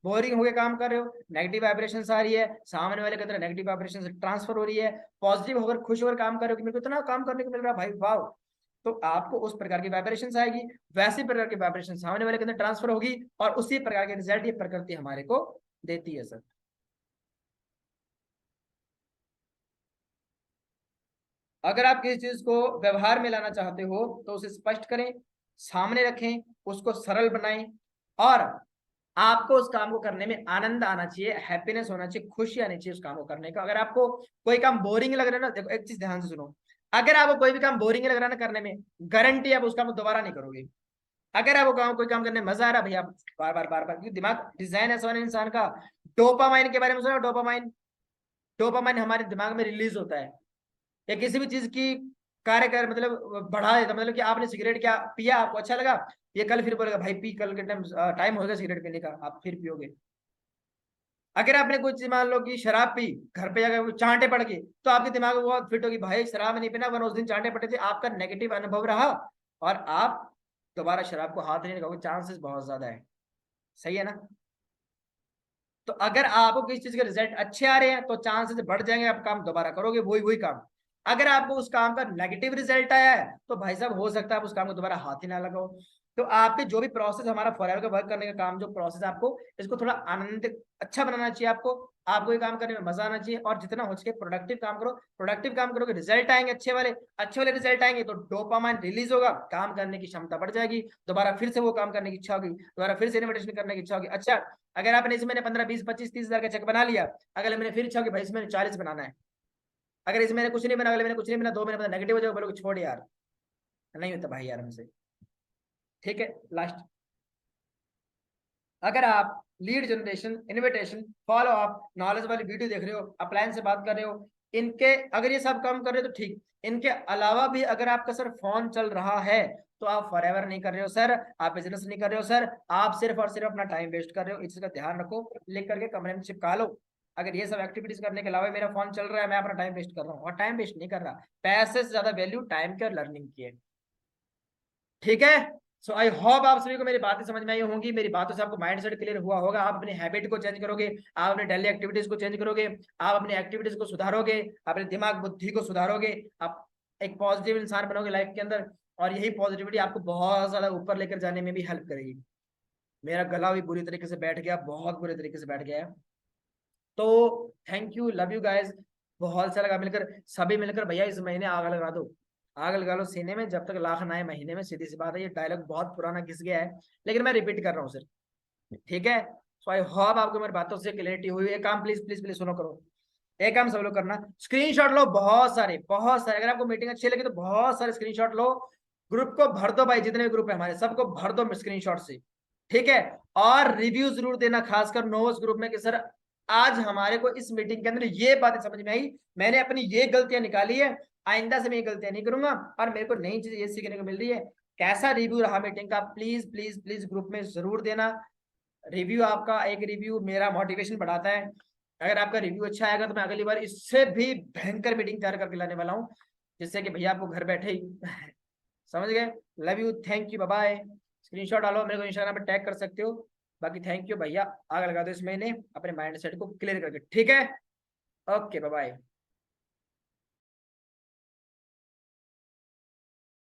बोरिंग हो गया काम कर रहे हो, नेगेटिव वाइब्रेशन आ रही है, सामने वाले के अंदर नेगेटिव वाइब्रेशन ट्रांसफर हो रही है, पॉजिटिव होकर खुश होकर काम कर रहे हो कि मेरे को इतना काम करने को मिल रहा है भाई, वाह। तो आपको उस प्रकार की वाइब्रेशन आएगी, वैसी प्रकार की वाइब्रेशन सामने वाले के अंदर ट्रांसफर होगी, और उसी प्रकार के रिजल्ट ये प्रकृति हमारे को देती है सर। अगर आप किसी चीज को व्यवहार में लाना चाहते हो, तो उसे स्पष्ट करें, सामने रखें, उसको सरल बनाएं, और आपको उस काम को करने में आनंद आना चाहिए, हैप्पीनेस होना चाहिए, खुशी आनी चाहिए उस काम को करने का। अगर आपको कोई काम बोरिंग लग रहा है ना, देखो एक चीज ध्यान से सुनो, अगर आपको कोई भी काम बोरिंग लग रहा है ना करने में, गारंटी आप उस काम को दोबारा नहीं करोगे। अगर आपको काम कोई काम करने में मजा आ रहा है भैया, बार बार बार बार, क्योंकि दिमाग डिजाइन ऐसा होना इंसान का। डोपामाइन के बारे में सुना? डोपामाइन, डोपामाइन हमारे दिमाग में रिलीज होता है, या किसी भी चीज की कार्य कर मतलब बढ़ा देता, मतलब कि आपने सिगरेट क्या पिया, आपको अच्छा लगा, ये कल फिर बोलेगा भाई पी, कल के टाइम टाइम होगा सिगरेट पीने का, आप फिर पियोगे। अगर आपने कुछ मान लो कि शराब पी, घर पे जाकर चांटे पड़ गए, तो आपके दिमाग में बहुत फिट होगी, भाई शराब नहीं पीना, वरना उस दिन चांटे पड़े थे, आपका नेगेटिव अनुभव रहा, और आप दोबारा शराब को हाथ नहीं लगाओगे, चांसेस बहुत ज्यादा है। सही है ना? तो अगर आपको किसी चीज के रिजल्ट अच्छे आ रहे हैं तो चांसेस बढ़ जाएंगे, आप काम दोबारा करोगे वही वही काम। अगर आपको उस काम का नेगेटिव रिजल्ट आया है तो भाई साहब हो सकता है आप उस काम को दोबारा हाथ ही ना लगाओ। तो आपके जो भी प्रोसेस, हमारा फॉरएवर का वर्क करने का काम जो प्रोसेस है, आपको इसको थोड़ा आनंद अच्छा बनाना चाहिए। आपको ये काम करने में मजा आना चाहिए, और जितना हो सके प्रोडक्टिव काम करो। प्रोडक्टिव काम करोगे रिजल्ट आएंगे अच्छे वाले रिजल्ट आएंगे, तो डोपामाइन रिलीज होगा, काम करने की क्षमता बढ़ जाएगी, दोबारा फिर से वो काम करने की इच्छा होगी, दोबारा फिर से इन्वेस्टमेंट करने की इच्छा होगी। अच्छा, अगर आपने इस महीने 15 20 25 30 हजार का चेक बना लिया, अगले महीने फिर इच्छा होगी भाई इस महीने 40 बनाना है, अगर इस महीने कुछ नहीं बना, अगले महीने कुछ नहीं बना, 2 महीने बाद नेगेटिव हो जाएगा, बोलोगे छोड़ यार, नहीं होता भाई यार हमसे। ठीक है, लास्ट, अगर आप lead generation, invitation, follow up, knowledge वाली वीडियो देख रहे हो, अपलाइन से बात कर रहे हो, इनके अगर ये सब काम कर रहे हो तो ठीक, इनके अलावा भी अगर आपका सर फोन चल रहा है तो आप फॉरएवर नहीं कर रहे हो सर, आप बिजनेस नहीं कर रहे हो सर, आप सिर्फ और सिर्फ अपना टाइम वेस्ट कर रहे हो। इसका ध्यान रखो, लिख करके कमरे में चिपका लो। अगर ये सब एक्टिविटीज करने के अलावा मेरा फोन चल रहा है, मैं अपना टाइम वेस्ट कर रहा हूँ, और टाइम वेस्ट नहीं कर रहा, पैसे से ज्यादा वैल्यू टाइम की और लर्निंग की है। ठीक है, सो आई होप आप सभी को मेरी बातें समझ में आई होंगी, मेरी बातों से आपको माइंड सेट क्लियर हुआ होगा, आप अपनी हैबिट को चेंज करोगे, आप अपने डेली एक्टिविटीज को चेंज करोगे, आप अपनी एक्टिविटीज को सुधारोगे, अपने दिमाग बुद्धि को सुधारोगे, आप एक पॉजिटिव इंसान बनोगे लाइफ के अंदर, और यही पॉजिटिविटी आपको बहुत ज्यादा ऊपर लेकर जाने में भी हेल्प करेगी। मेरा गला भी बुरी तरीके से बैठ गया, बहुत बुरे तरीके से बैठ गया है। तो thank you, love you guys, बहुत अच्छा लगा मिलकर, सभी मिलकर भैया इस महीने आग लगा दो, आग लगा लो सीने में, जब तक लाख ना आए महीने में, सीधी सी बात है, ये डायलॉग बहुत पुराना घिस गया है, लेकिन मैं रिपीट कर रहा हूँ सिर्फ। ठीक है, सो आई होप आपको मेरी बातों से क्लियरिटी हुई। एक काम प्लीज प्लीज प्लीज सुनो करो, एक काम सब लोग करना, स्क्रीनशॉट लो, बहुत सारे बहुत सारे, अगर आपको मीटिंग अच्छी लगी तो बहुत सारे स्क्रीनशॉट लो, ग्रुप को भर दो भाई, जितने ग्रुप है हमारे सबको भर दो स्क्रीनशॉट से। ठीक है, और रिव्यू जरूर देना, खासकर नोव्स ग्रुप में, कि सर आज हमारे को इस मीटिंग के अंदर ये बातें समझ में आई, मैंने अपनी ये गलतियां निकाली है, आइंदा से मैं ये गलतियां नहीं करूंगा, और मेरे को नई चीज ये सीखने को मिल रही है। कैसा रिव्यू रहा मीटिंग का, प्लीज प्लीज प्लीज ग्रुप में जरूर देना। रिव्यू, आपका एक रिव्यू मेरा मोटिवेशन बढ़ाता है। अगर आपका रिव्यू अच्छा आएगा तो मैं अगली बार इससे भी भयंकर मीटिंग तैयार करके लाने वाला हूँ, जिससे कि भैया आपको घर बैठे ही समझ गए। Love you, thank you, bye bye. Screenshot डालो, मेरे को इंस्टाग्राम पे टैग कर सकते हो। बाकी थैंक यू भैया, आग लगा दो इस महीने अपने माइंड सेट को क्लियर करके। ठीक है, ओके, बाय बाय।